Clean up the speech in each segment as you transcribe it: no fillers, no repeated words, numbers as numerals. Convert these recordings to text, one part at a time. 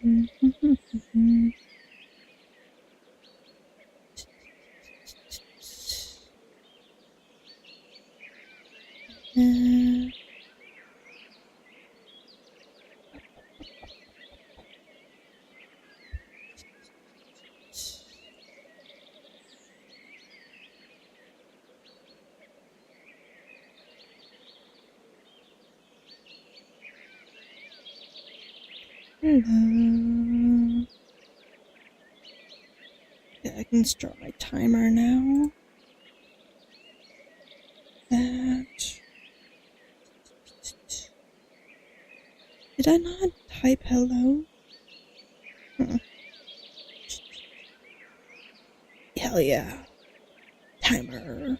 Hello. Yeah, I can start my timer now. Did I not type hello? Hell yeah. Timer.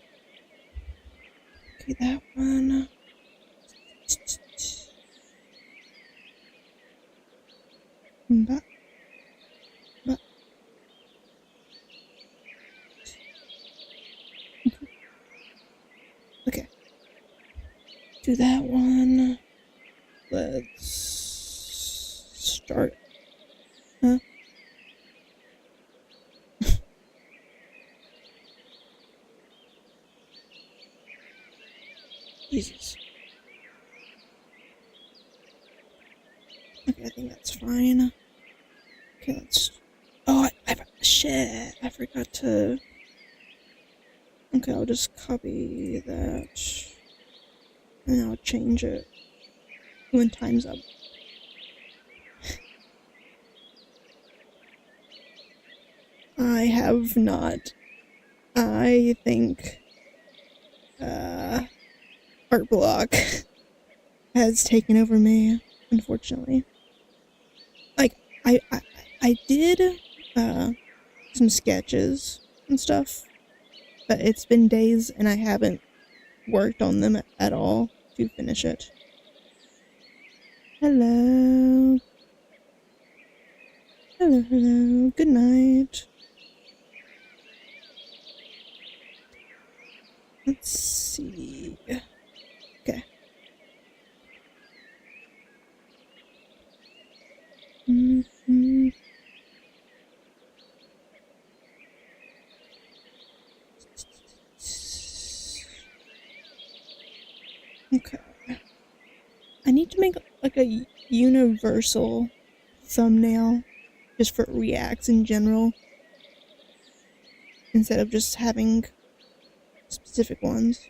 Okay, that one. Okay. Do that one. Let's start. Huh? Jesus. Okay, I think that's fine. Okay, let's... Oh, shit. I forgot to... Okay, I'll just copy that. And I'll change it when time's up. I have not. I think art block has taken over me, unfortunately. Like, I did some sketches and stuff, but it's been days and I haven't worked on them at all to finish it. Hello. Hello, hello. Good night. Let's see. Okay. Okay. I need to make like a universal thumbnail just for reacts in general, instead of just having specific ones.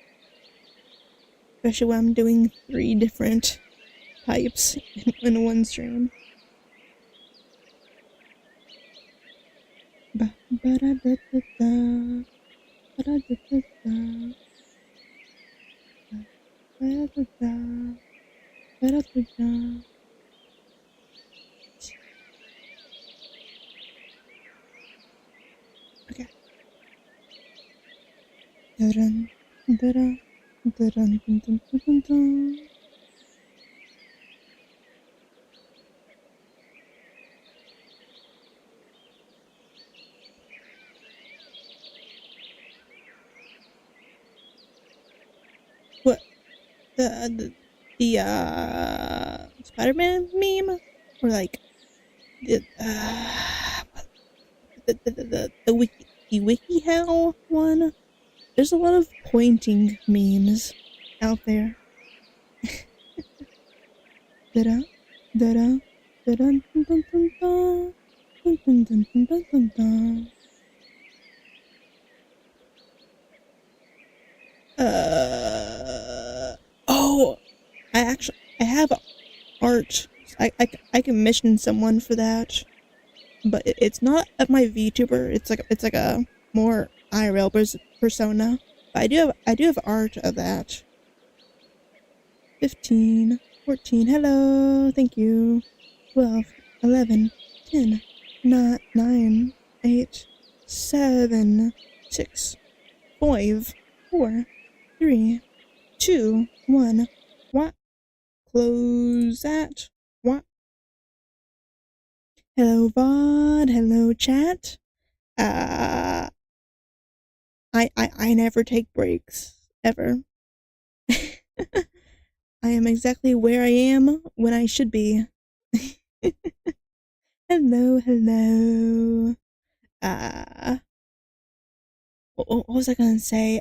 Especially when I'm doing 3 different types in one stream. Okay. What? The Spider-Man meme? Or like the WikiHow one? There's a lot of pointing memes out there. Da-da, da-da, da-da, dun-dun-dun-dun, dun-dun-dun-dun-dun-dun. Oh, I have art. I commissioned someone for that, but it's not at my VTuber. It's like a more IRL persona. But I do have art of that. 15, 14. Hello, thank you. 12, 11, 10, 9, 8, 7, 6, 5, 4, 3, 2, 1. What? Close that. What? Hello, VOD. Hello, chat. I never take breaks. Ever. I am exactly where I am when I should be. Hello, hello. Uh, what was I gonna say?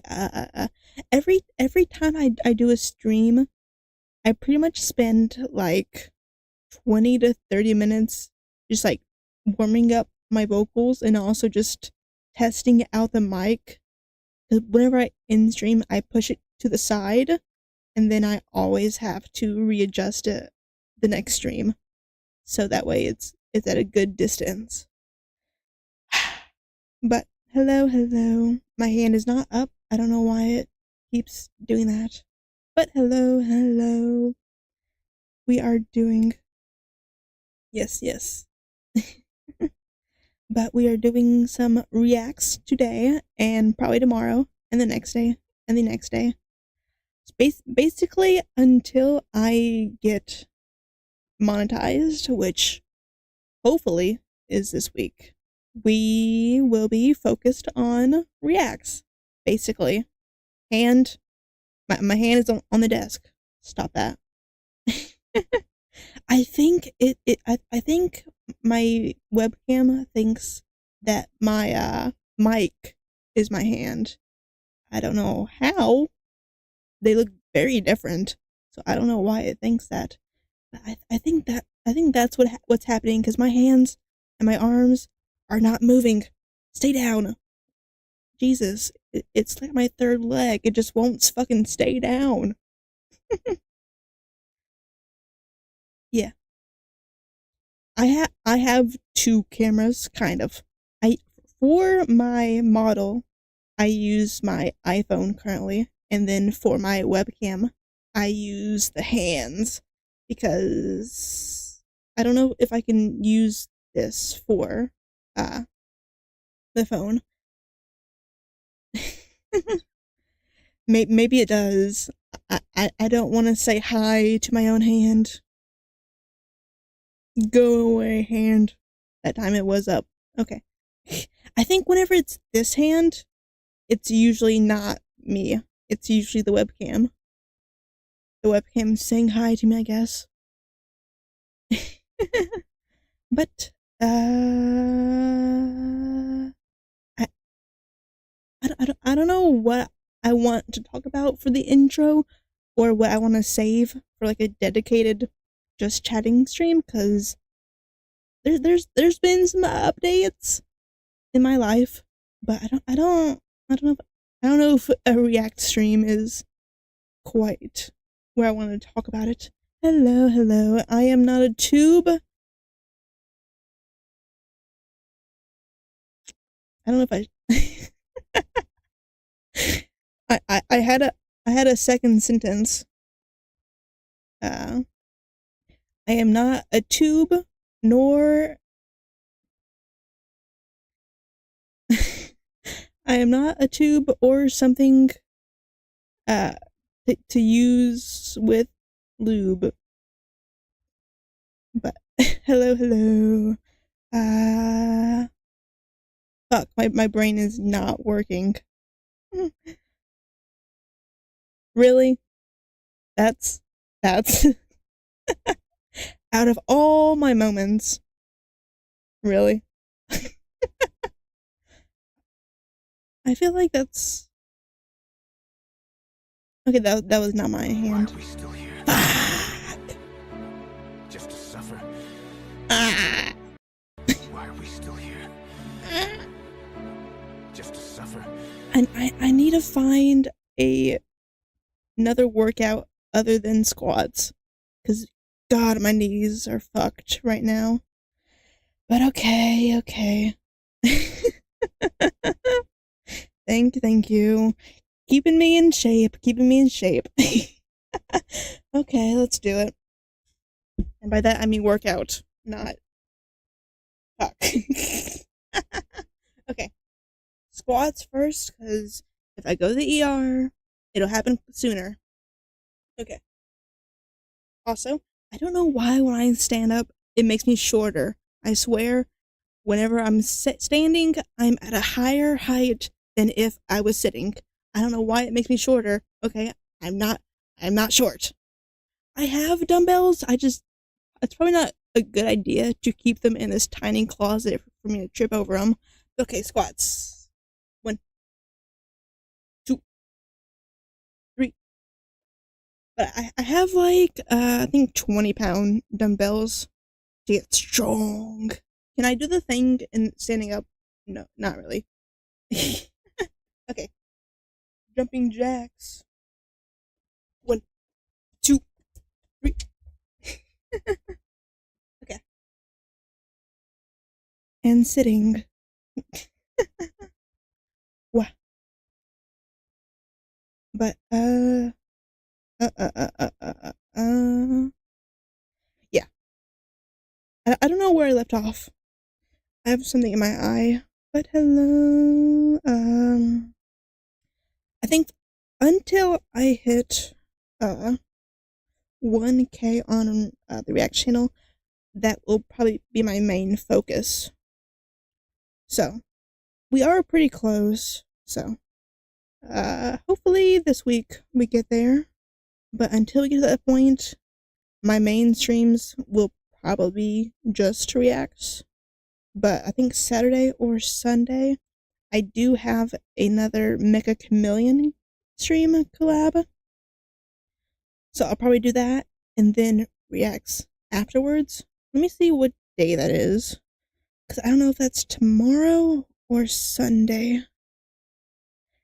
Every time I do a stream, I pretty much spend like 20 to 30 minutes just like warming up my vocals and also just testing out the mic. 'Cause whenever I in stream, I push it to the side and then I always have to readjust it the next stream. So that way it's at a good distance. But hello, hello. My hand is not up. I don't know why it keeps doing that. But hello, hello. We are doing. Yes, yes. But we are doing some reacts today and probably tomorrow and the next day and the next day. Basically until I get monetized, which hopefully is this week. We will be focused on reacts, basically. And my hand is on the desk. Stop that. I think I think my webcam thinks that my mic is my hand. I don't know how. They look very different. So I don't know why it thinks that. But I think that's what's happening because my hands and my arms are not moving. Stay down. Jesus, it's like my third leg. It just won't fucking stay down. Yeah. I have two cameras, kind of. I For my model, I use my iPhone currently, and then for my webcam, I use the hands because I don't know if I can use this for the phone. Maybe it does. I don't want to say hi to my own hand. Go away, hand. That time it was up. Okay. I think whenever it's this hand, it's usually not me. It's usually the webcam. The webcam saying hi to me, I guess. But, I don't know what I want to talk about for the intro or what I want to save for like a dedicated just chatting stream because there's been some updates in my life, but I don't know if a react stream is quite where I want to talk about it. Hello, hello. I am not a tube. I don't know if I had a second sentence. I am not a tube, nor I am not a tube or something to use with lube. But hello, hello. Fuck, my brain is not working. Really? That's out of all my moments. Really? I feel like that's okay. That was not my hand. Why are we still here? Just to suffer. Ah. Why are we still here? Just to suffer. I need to find another workout other than squats, cause God, my knees are fucked right now. But okay. Thank you. Keeping me in shape. Okay, let's do it. And by that I mean workout, not fuck. Okay. Squats first, because if I go to the ER, it'll happen sooner. Okay. Also, I don't know why when I stand up, it makes me shorter. I swear, whenever I'm standing, I'm at a higher height than if I was sitting. I don't know why it makes me shorter. Okay, I'm not short. I have dumbbells. It's probably not a good idea to keep them in this tiny closet for me to trip over them. Okay, squats. 1, 2, 3. But I have like I think 20-pound dumbbells to get strong. Can I do the thing in standing up? No, not really. Okay, jumping jacks. 1, 2, 3. Okay, and sitting. Wow. But yeah. I don't know where I left off. I have something in my eye. But hello. I think until I hit 1K on the React channel, that will probably be my main focus. So we are pretty close. So hopefully this week we get there. But until we get to that point, my main streams will probably be just reacts. But I think Saturday or Sunday, I do have another Mecha Chameleon stream collab. So I'll probably do that and then reacts afterwards. Let me see what day that is. Because I don't know if that's tomorrow or Sunday.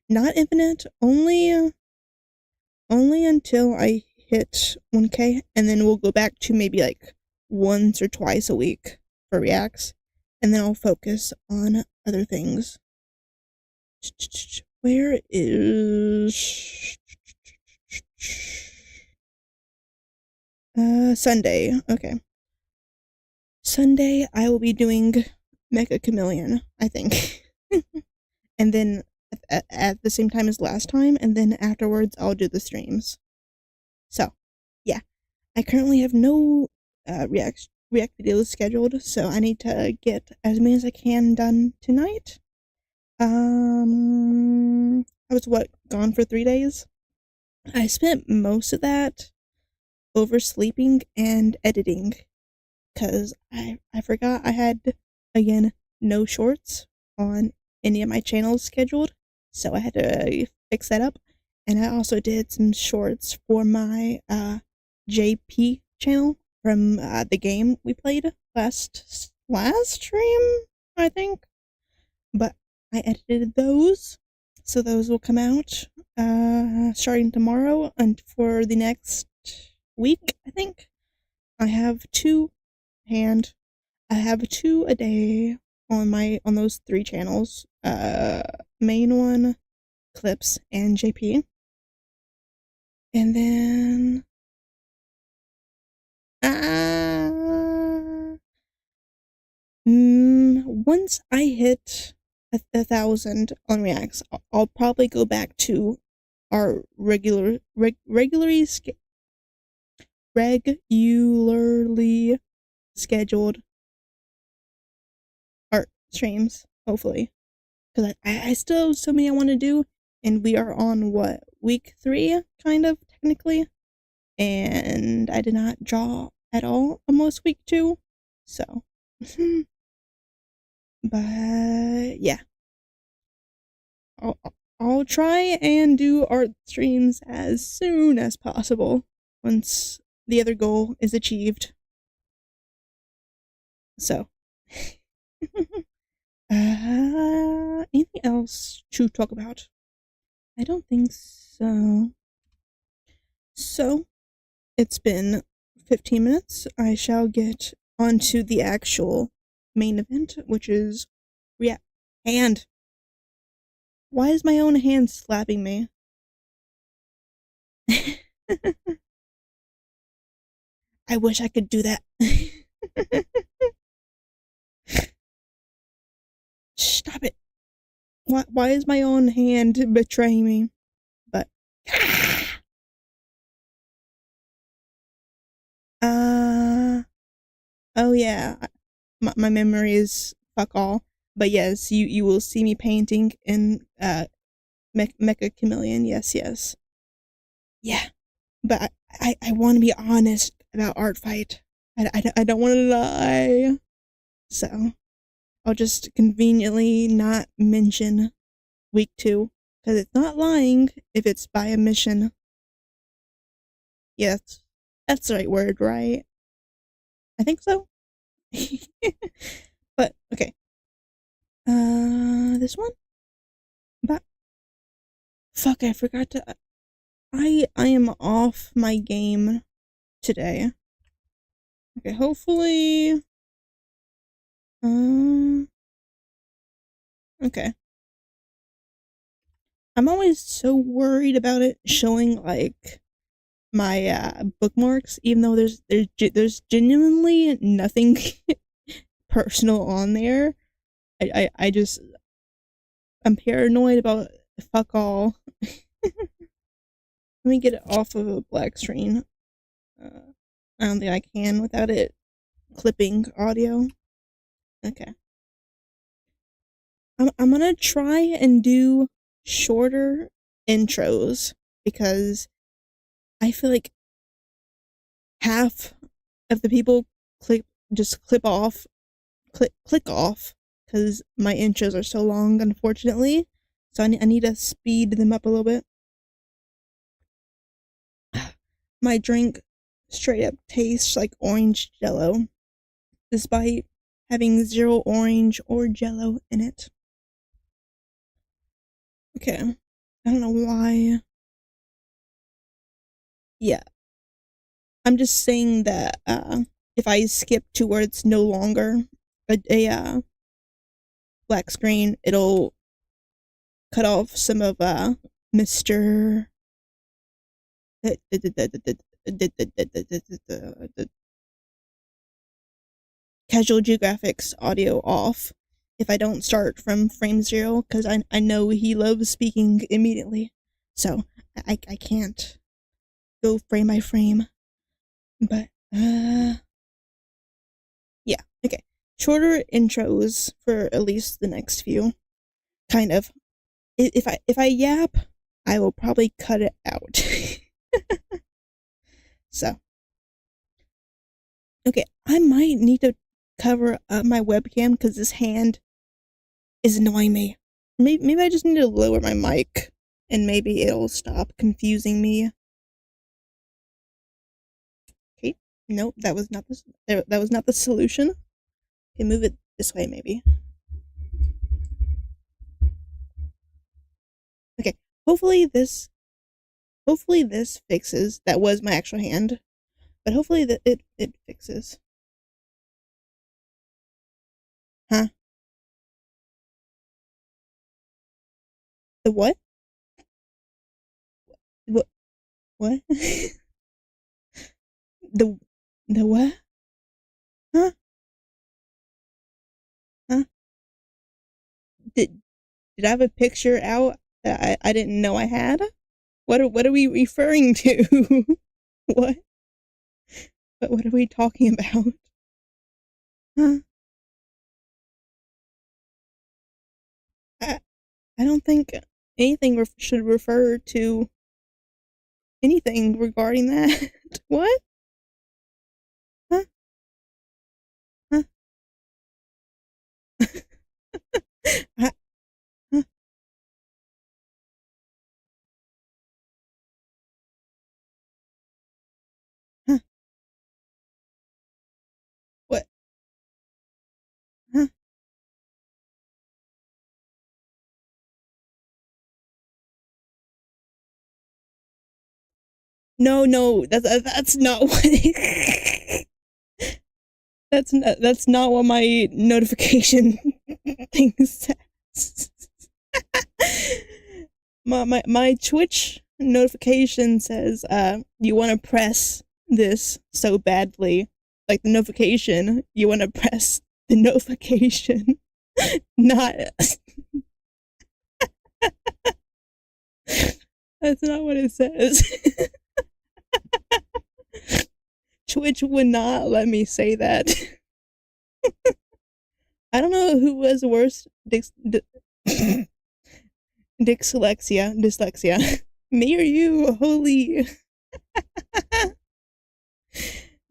Not infinite, only until I hit 1K, and then we'll go back to maybe like once or twice a week for reacts, and then I'll focus on other things. Where is Sunday? Okay. Sunday I will be doing Mecha Chameleon, I think. And then at the same time as last time, and then afterwards I'll do the streams. So, yeah. I currently have no React videos scheduled, so I need to get as many as I can done tonight. I was gone for 3 days. I spent most of that oversleeping and editing, because I forgot I had, again, no shorts on any of my channels scheduled, so I had to fix that up. And I also did some shorts for my JP channel from the game we played last stream, I think. But I edited those, so those will come out starting tomorrow and for the next week, I think. I have two a day on those 3 channels. Main one, clips, and JP. And then once I hit 1,000 on reacts, I'll probably go back to our regularly scheduled art streams, hopefully, because I still have so many I want to do, and we are on week 3, kind of technically, and I did not draw at all almost week 2, so but yeah, I'll try and do art streams as soon as possible once the other goal is achieved. So anything else to talk about? I don't think so. So it's been 15 minutes. I shall get onto the actual main event, which is hand. Why is my own hand slapping me? I wish I could do that. Stop it. Why is my own hand betraying me? But oh yeah. My memory is fuck all. But yes, you will see me painting in Mecha Chameleon. Yes. Yeah. But I want to be honest about Art Fight. I don't want to lie. So I'll just conveniently not mention week 2 because it's not lying if it's by omission. Yes, that's the right word, right? I think so. But okay. This one? But fuck, I forgot to. I am off my game today. Okay, hopefully. Okay. I'm always so worried about it showing like my bookmarks, even though there's genuinely nothing personal on there. I just I'm paranoid about fuck all. Let me get it off of a black screen. I don't think I can without it clipping audio. Okay. I'm gonna try and do shorter intros because I feel like half of the people click click off because my intros are so long, unfortunately. So I need to speed them up a little bit. My drink straight up tastes like orange jello, despite having 0 orange or jello in it. Okay. I don't know why. Yeah. I'm just saying that if I skip to where it's no longer a black screen, it'll cut off some of Mr. Casual Geographic's audio off if I don't start from frame 0 because I know he loves speaking immediately. So I can't go frame by frame. But yeah, okay. Shorter intros for at least the next few. Kind of. If I yap, I will probably cut it out. So okay, I might need to cover up my webcam because this hand is annoying me. Maybe I just need to lower my mic and maybe it'll stop confusing me. Okay, nope, that was not the solution. Okay, move it this way maybe. Okay, hopefully this fixes. That was my actual hand, but hopefully that it fixes. Huh? The what? What? What? the the what? Huh? Huh? Did I have a picture out that I didn't know I had? What are we referring to? What? What are we talking about? Huh? I I don't think anything should refer to anything regarding that. What? Huh? Huh? I, huh? Huh? What? Huh? No, that's not what. That's not what my notification thing says. My Twitch notification says you want to press this so badly, like the notification. You want to press the notification, not. That's not what it says. Twitch would not let me say that. I don't know who was worse. Dyslexia. Me or you? Holy.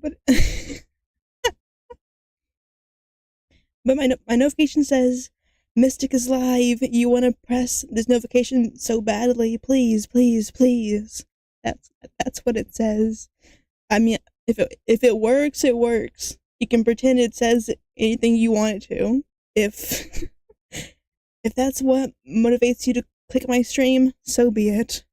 But But my notification says Mistic is live. You want to press this notification so badly? Please, please, please. That's what it says. I mean, if it works, it works. You can pretend it says anything you want it to. If if that's what motivates you to click my stream, so be it.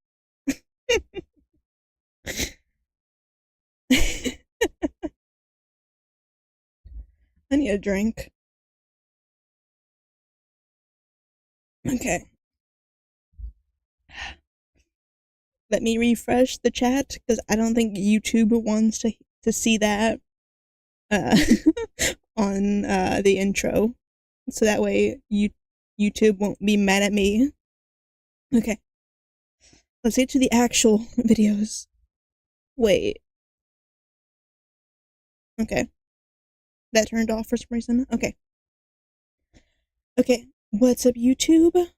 I need a drink. Okay. Let me refresh the chat because I don't think YouTube wants to see that on the intro, so that way YouTube won't be mad at me. Okay, let's get to the actual videos. Wait. Okay, that turned off for some reason. Okay. What's up, YouTube?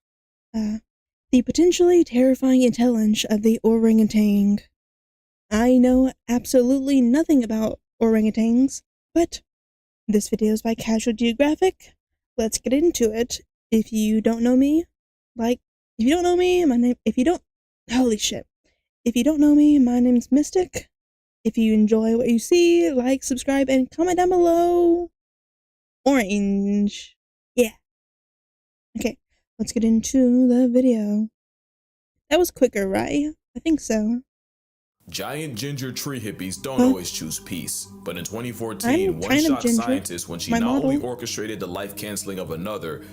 The potentially terrifying intelligence of the orangutan. I know absolutely nothing about orangutans, but this video is by Casual Geographic. Let's get into it. If you don't know me, my name, if you don't know me, my name's Mistic. If you enjoy what you see, like, subscribe, and comment down below. Orange. Yeah. Okay, let's get into the video. That was quicker, right? I think so. Giant ginger tree hippies don't always choose peace, but in 2014, one shocked scientist when she not only orchestrated the life canceling of another,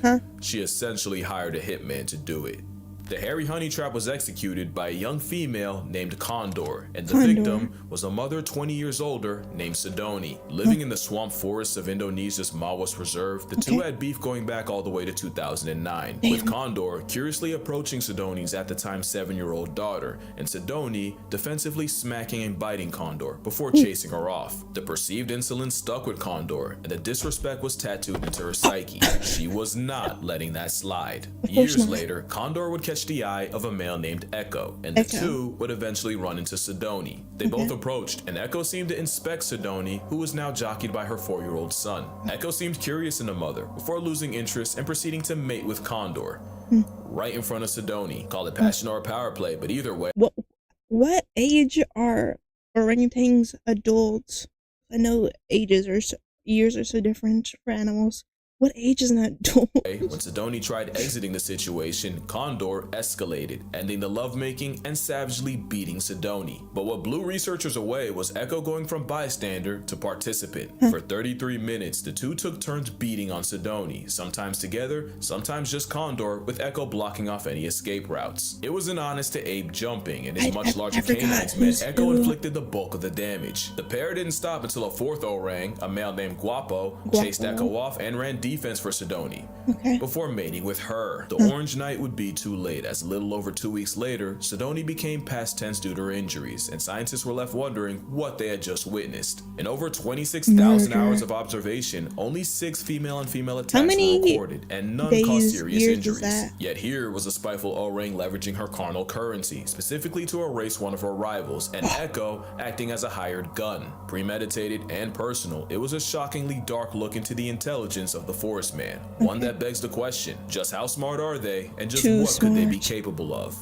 she essentially hired a hitman to do it. The hairy honey trap was executed by a young female named Condor, and the victim was a mother 20 years older named Sidoni. Living in the swamp forests of Indonesia's Mawas Reserve, the two had beef going back all the way to 2009, with Condor curiously approaching Sidoni's at the time 7-year-old daughter, and Sidoni defensively smacking and biting Condor before chasing her off. The perceived insolence stuck with Condor, and the disrespect was tattooed into her psyche. She was not letting that slide. Years later, Condor would catch the eye of a male named Echo, and the two would eventually run into Sidoni. They both approached, and Echo seemed to inspect Sidoni, who was now jockeyed by her 4-year-old son. Echo seemed curious in the mother, before losing interest and proceeding to mate with Condor. Right in front of Sidoni. Call it passion or power play, but either way. What age are orangutans adults? I know years are so different for animals. What age is an adult? When Sidoni tried exiting the situation, Condor escalated, ending the lovemaking and savagely beating Sidoni. But what blew researchers away was Echo going from bystander to participant. For 33 minutes, the two took turns beating on Sidoni, sometimes together, sometimes just Condor, with Echo blocking off any escape routes. It was an honest to ape jumping, and his much larger canines meant Echo inflicted the bulk of the damage. The pair didn't stop until a fourth orang, a male named Guapo, chased Echo off and ran defense for Sidoni before mating with her. The Orange Night would be too late, as a little over 2 weeks later, Sidoni became past tense due to her injuries, and scientists were left wondering what they had just witnessed. In over 26,000 hours of observation, only 6 female on female attacks were recorded, and none caused serious injuries. Yet here was a spiteful orang leveraging her carnal currency, specifically to erase one of her rivals, and Echo acting as a hired gun. Premeditated and personal, it was a shockingly dark look into the intelligence of the forest man. One that begs the question, just how smart are they, and just what could they be capable of?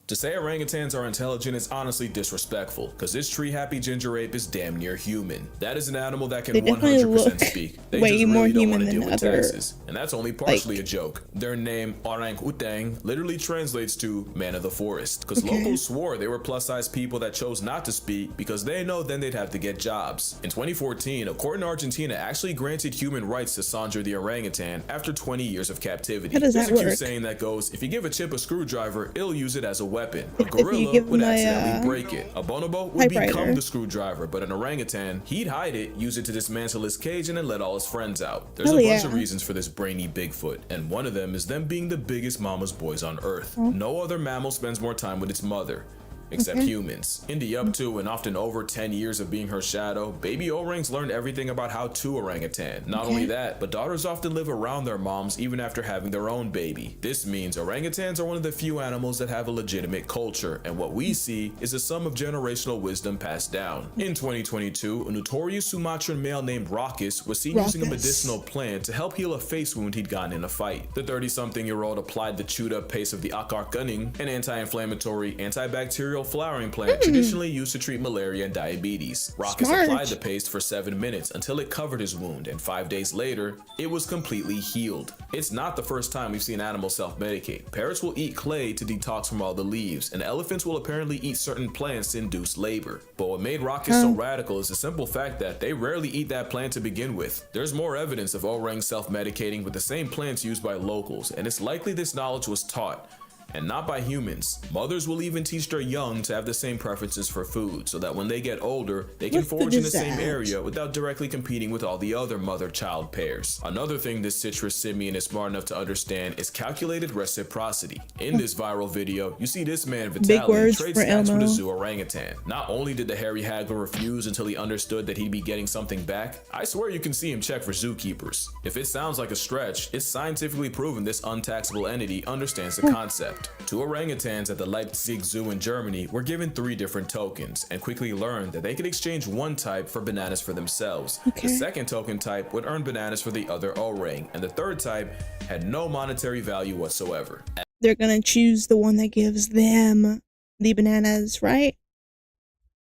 To say orangutans are intelligent is honestly disrespectful, because this tree-happy ginger ape is damn near human. That is an animal that can 100% speak. They way just more really don't human want to deal than with other, taxes. And that's only partially a joke. Their name, orang-utang, literally translates to man of the forest, because locals swore they were plus-size people that chose not to speak because they know then they'd have to get jobs. In 2014, a court in Argentina actually granted human rights to Sandra the orangutan after 20 years of captivity. How does that There's a work? cute saying that goes, if you give a chimp a screwdriver, it'll use it as a weapon. A gorilla would accidentally break it. A bonobo would become the screwdriver, but an orangutan, he'd hide it, use it to dismantle his cage, and then let all his friends out. There's a bunch of reasons for this brainy Bigfoot, and one of them is them being the biggest mama's boys on Earth. No other mammal spends more time with its mother. except Okay. humans. In the up to and often over 10 years of being her shadow, baby orangs learned everything about how to orangutan. Not only that, but daughters often live around their moms even after having their own baby. This means orangutans are one of the few animals that have a legitimate culture, and what we see is a sum of generational wisdom passed down. In 2022, a notorious Sumatran male named Raucus was seen using a medicinal plant to help heal a face wound he'd gotten in a fight. The 30-something-year-old applied the chewed-up paste of the akar kuning, an anti-inflammatory, antibacterial flowering plant traditionally used to treat malaria and diabetes. Raucus applied the paste for 7 minutes until it covered his wound, and 5 days later, it was completely healed. It's not the first time we've seen animals self-medicate. Parrots will eat clay to detox from all the leaves, and elephants will apparently eat certain plants to induce labor. But what made Raucus so radical is the simple fact that they rarely eat that plant to begin with. There's more evidence of orangs self-medicating with the same plants used by locals, and it's likely this knowledge was taught, and not by humans. Mothers will even teach their young to have the same preferences for food, so that when they get older, they can forage in the same area without directly competing with all the other mother-child pairs. Another thing this citrus simian is smart enough to understand is calculated reciprocity. In this viral video, you see this man Vitaly trade stats with a zoo orangutan. Not only did the hairy haggler refuse until he understood that he'd be getting something back, I swear you can see him check for zookeepers. If it sounds like a stretch, it's scientifically proven this untaxable entity understands the concept. Two orangutans at the Leipzig Zoo in Germany were given 3 different tokens and quickly learned that they could exchange one type for bananas for themselves. The second token type would earn bananas for the other orang, and the third type had no monetary value whatsoever. They're gonna choose the one that gives them the bananas, right?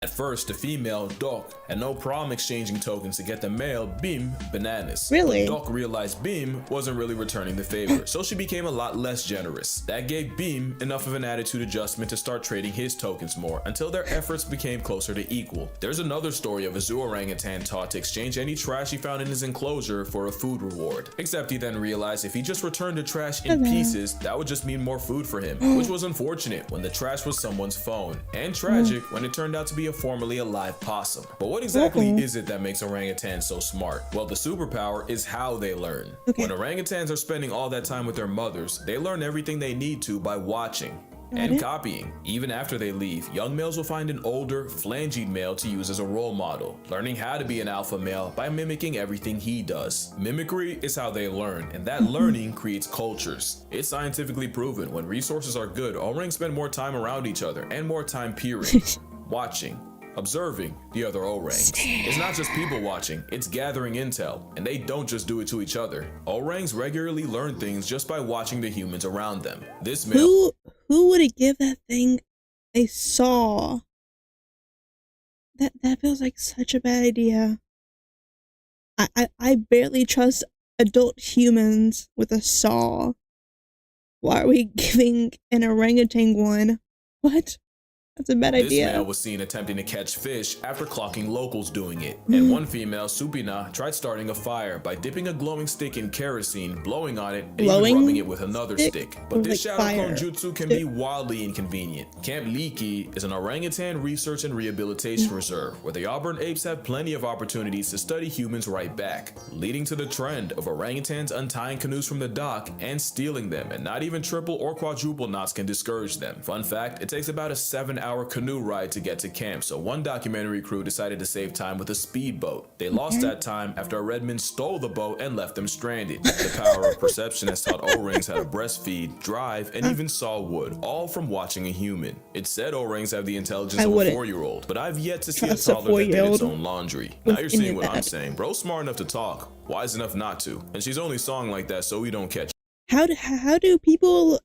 At first, the female, Doc, had no problem exchanging tokens to get the male, Bim, bananas. Really? But Doc realized Bim wasn't really returning the favor, so she became a lot less generous. That gave Bim enough of an attitude adjustment to start trading his tokens more, until their efforts became closer to equal. There's another story of a zoo orangutan taught to exchange any trash he found in his enclosure for a food reward. Except he then realized if he just returned the trash in pieces, that would just mean more food for him, which was unfortunate when the trash was someone's phone, and tragic when it turned out to be a formerly alive possum. But what exactly is it that makes orangutans so smart? Well, the superpower is how they learn. When orangutans are spending all that time with their mothers, they learn everything they need to by watching and copying. Even after they leave, young males will find an older, flanged male to use as a role model, learning how to be an alpha male by mimicking everything he does. Mimicry is how they learn, and that learning creates cultures. It's scientifically proven when resources are good, orangs spend more time around each other and more time peering, watching, observing the other orangs. It's not just people watching, it's gathering intel, and they don't just do it to each other. Orangs regularly learn things just by watching the humans around them. This male— Who would have give that thing a saw? That feels like such a bad idea. I barely trust adult humans with a saw. Why are we giving an orangutan one? What? That's a bad idea. This male was seen attempting to catch fish after clocking locals doing it. And one female, Supina, tried starting a fire by dipping a glowing stick in kerosene, blowing on it, and even rubbing it with another stick. But this shadow clone jutsu can be wildly inconvenient. Camp Liki is an orangutan research and rehabilitation reserve where the Auburn apes have plenty of opportunities to study humans right back, leading to the trend of orangutans untying canoes from the dock and stealing them, and not even triple or quadruple knots can discourage them. Fun fact, it takes about a 7-hour canoe ride to get to camp, so one documentary crew decided to save time with a speedboat. They lost that time after a redman stole the boat and left them stranded. The power of perception has taught orangs how to breastfeed, drive, and even saw wood, all from watching a human. It said orangs have the intelligence of a 4-year-old, but I've yet to see a toddler that did its own laundry. Now you're seeing what I'm saying. Bro's smart enough to talk, wise enough not to, and she's only song like that so we don't catch. How do people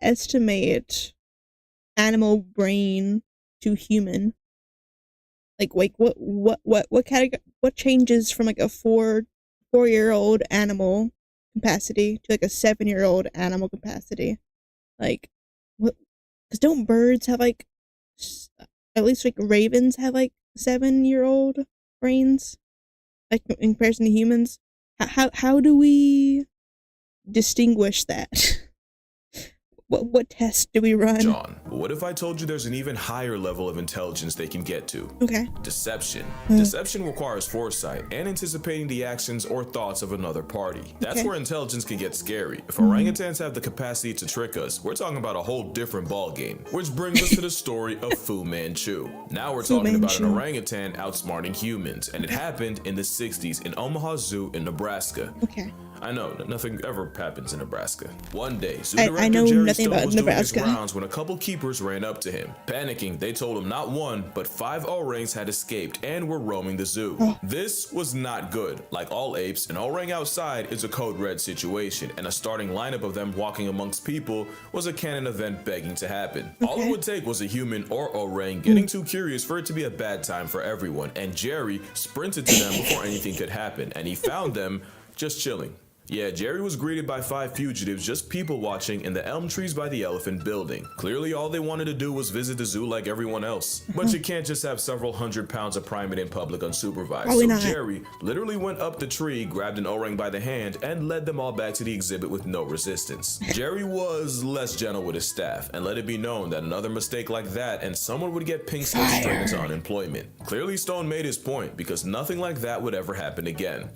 estimate animal brain to human? Like what category, what changes from like a 4-year-old animal capacity to like a 7-year-old animal capacity? Like what? Because don't birds have like, at least like ravens have like 7-year-old brains, like in comparison to humans? How do we distinguish that? What test do we run? John, what if I told you there's an even higher level of intelligence they can get to? Okay. Deception. Deception requires foresight and anticipating the actions or thoughts of another party. That's Okay. where intelligence can get scary. If orangutans have the capacity to trick us, we're talking about a whole different ballgame. Which brings us to the story of Fu Manchu. Now we're talking about an orangutan outsmarting humans, and it happened in the 60s in Omaha Zoo in Nebraska. Okay. I know, nothing ever happens in Nebraska. One day, Zoo I Director know Jerry nothing Stone about was Nebraska. doing his rounds when a couple keepers ran up to him. Panicking, they told him not one, but 5 orangs had escaped and were roaming the zoo. This was not good. Like all apes, an orang outside is a code red situation, and a starting lineup of them walking amongst people was a canon event begging to happen. All it would take was a human or orang getting too curious for it to be a bad time for everyone, and Jerry sprinted to them before anything could happen, and he found them just chilling. Yeah, Jerry was greeted by 5 fugitives just people watching in the elm trees by the elephant building. Clearly all they wanted to do was visit the zoo like everyone else. But you can't just have several hundred pounds of primate in public unsupervised. Probably so not. Jerry literally went up the tree, grabbed an orang by the hand, and led them all back to the exhibit with no resistance. Jerry was less gentle with his staff, and let it be known that another mistake like that and someone would get pink slip straight into unemployment. Clearly Stone made his point, because nothing like that would ever happen again.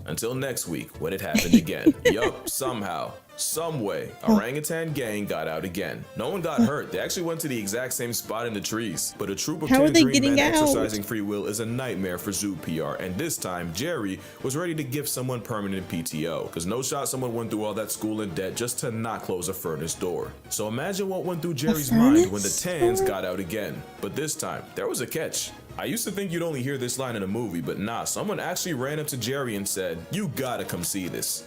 Until next week, when it happened again. Yup, somehow, some way, orangutan gang got out again. No one got hurt. They actually went to the exact same spot in the trees. But a troop of How are they tangerine men getting out? exercising free will is a nightmare for zoo PR. And this time, Jerry was ready to give someone permanent PTO. Because no shot someone went through all that school in debt just to not close a furnace door. So imagine what went through Jerry's mind when the tans got out again. But this time, there was a catch. I used to think you'd only hear this line in a movie, but nah, someone actually ran up to Jerry and said, "You gotta come see this."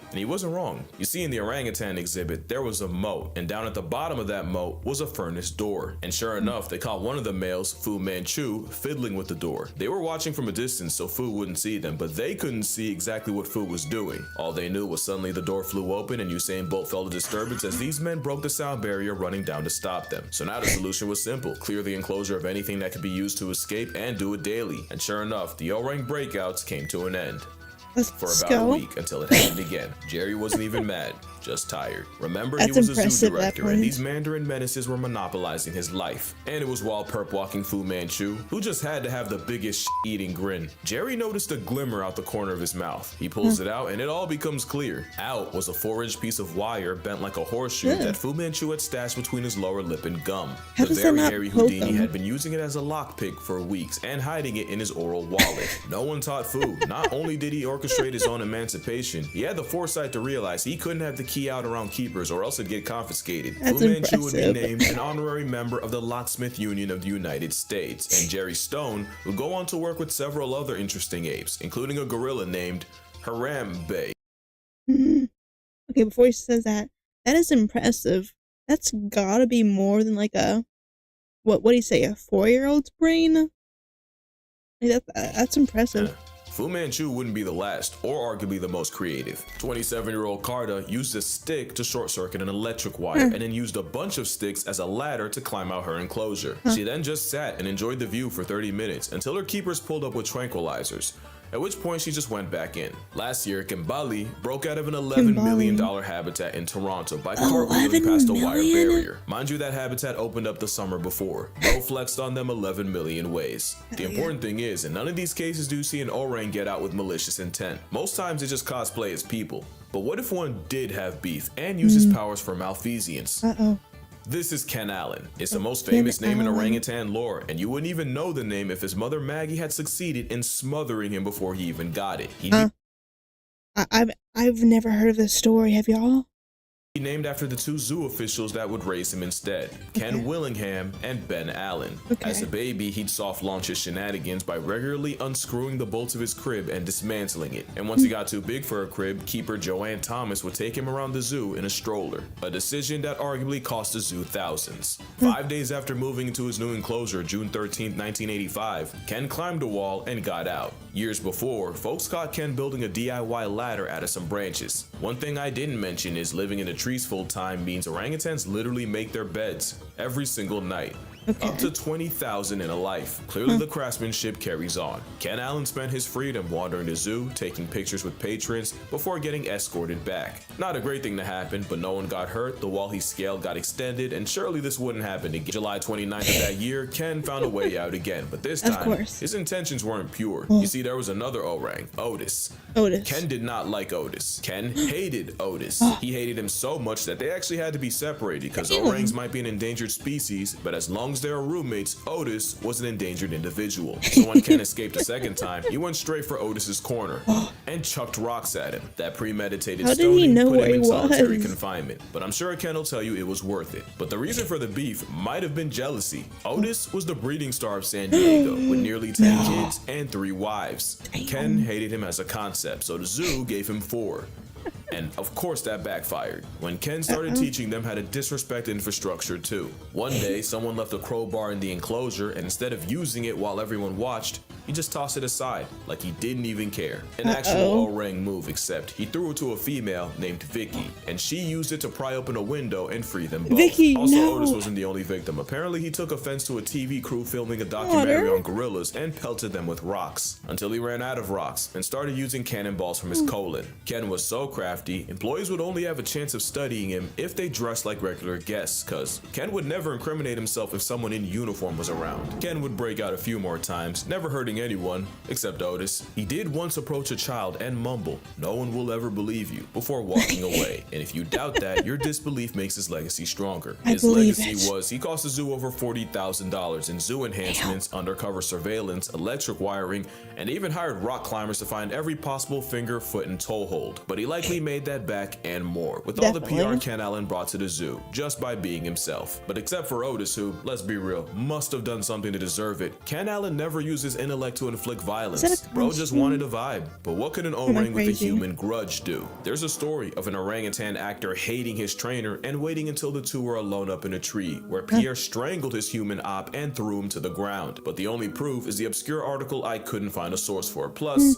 And he wasn't wrong. You see, in the orangutan exhibit, there was a moat, and down at the bottom of that moat was a furnace door. And sure enough, they caught one of the males, Fu Manchu, fiddling with the door. They were watching from a distance so Fu wouldn't see them, but they couldn't see exactly what Fu was doing. All they knew was suddenly the door flew open and Usain Bolt felt a disturbance as these men broke the sound barrier running down to stop them. So now the solution was simple: clear the enclosure of anything that could be used to escape and do it daily. And sure enough, the orang breakouts came to an end. For about a week until it happened again. Jerry wasn't even mad, just tired. Remember, he was a zoo director, and these Mandarin menaces were monopolizing his life. And it was while perp walking Fu Manchu, who just had to have the biggest eating grin. Jerry noticed a glimmer out the corner of his mouth. He pulls it out, and it all becomes clear. Out was a 4-inch piece of wire bent like a horseshoe that Fu Manchu had stashed between his lower lip and gum. The very hairy Houdini had been using it as a lockpick for weeks and hiding it in his oral wallet. No one taught Fu. Not only did he orchestrate his own emancipation, he had the foresight to realize he couldn't have the key out around keepers or else it'd get confiscated. Fu Manchu would be named an honorary member of the Locksmith Union of the United States, and Jerry Stone would go on to work with several other interesting apes, including a gorilla named Harambe. Okay, before he says that, that is impressive. That's gotta be more than like a, what do you say, a 4-year-old's brain? Like that's impressive. Fu Manchu wouldn't be the last, or arguably the most creative. 27-year-old Carta used a stick to short-circuit an electric wire, and then used a bunch of sticks as a ladder to climb out her enclosure. She then just sat and enjoyed the view for 30 minutes until her keepers pulled up with tranquilizers, at which point she just went back in. Last year, Kimbali broke out of an $11 million habitat in Toronto by cartwheeling past a wire barrier. Mind you, that habitat opened up the summer before. Bro flexed on them 11 million ways. The important thing is, in none of these cases do you see an orang get out with malicious intent. Most times they just cosplay as people. But what if one did have beef and use his powers for malfeasance? This is Ken Allen. It's the most famous name in orangutan lore, and you wouldn't even know the name if his mother Maggie had succeeded in smothering him before he even got it. I've never heard of this story. Have y'all? He named after the 2 zoo officials that would raise him instead, Ken Willingham and Ben Allen. As a baby, he'd soft launch his shenanigans by regularly unscrewing the bolts of his crib and dismantling it. And once he got too big for a crib, keeper Joanne Thomas would take him around the zoo in a stroller, a decision that arguably cost the zoo thousands. 5 days after moving into his new enclosure, June 13, 1985, Ken climbed a wall and got out. Years before, folks caught Ken building a DIY ladder out of some branches. One thing I didn't mention is living in the trees full time means orangutans literally make their beds every single night. Okay. Up to 20,000 in a life. Clearly the craftsmanship carries on. Ken Allen spent his freedom wandering the zoo, taking pictures with patrons before getting escorted back. Not a great thing to happen, but no one got hurt, the wall he scaled got extended, and surely this wouldn't happen again. July 29th of that year, Ken found a way out again, but this time, his intentions weren't pure. You see, there was another orang, Otis. Ken did not like Otis. Ken hated Otis. He hated him so much that they actually had to be separated because orangs might be an endangered species, but as long as they were roommates, Otis was an endangered individual. So when Ken escaped a second time, he went straight for Otis's corner and chucked rocks at him. That premeditated stoning put him in solitary confinement, but I'm sure Ken will tell you it was worth it. But the reason for the beef might have been jealousy. Otis was the breeding star of San Diego with nearly 10 kids and 3 wives. Ken hated him as a concept, so the zoo gave him 4. And of course that backfired when Ken started teaching them how to disrespect infrastructure too. One day someone left a crowbar in the enclosure, and instead of using it while everyone watched, he just tossed it aside like he didn't even care. An actual orang move, except he threw it to a female named Vicky, and she used it to pry open a window and free them both. Otis wasn't the only victim. Apparently he took offense to a TV crew filming a documentary on gorillas and pelted them with rocks until he ran out of rocks and started using cannonballs from his colon. Ken was so crafty, employees would only have a chance of studying him if they dressed like regular guests, cause Ken would never incriminate himself if someone in uniform was around. Ken would break out a few more times, never hurting anyone except Otis. He did once approach a child and mumble, "No one will ever believe you," before walking away. And if you doubt that, your disbelief makes his legacy stronger. His legacy was he cost the zoo over $40,000 in zoo enhancements, undercover surveillance, electric wiring, and even hired rock climbers to find every possible finger, foot, and toe hold. But he likely made that back and more with all the PR Ken Allen brought to the zoo just by being himself. But except for Otis, who, let's be real, must have done something to deserve it, Ken Allen never used his intellect to inflict violence. Bro just wanted a vibe. But what could an orang with a human grudge do? There's a story of an orangutan actor hating his trainer and waiting until the two were alone up in a tree, where Pierre strangled his human op and threw him to the ground. But the only proof is the obscure article I couldn't find a source for. Plus,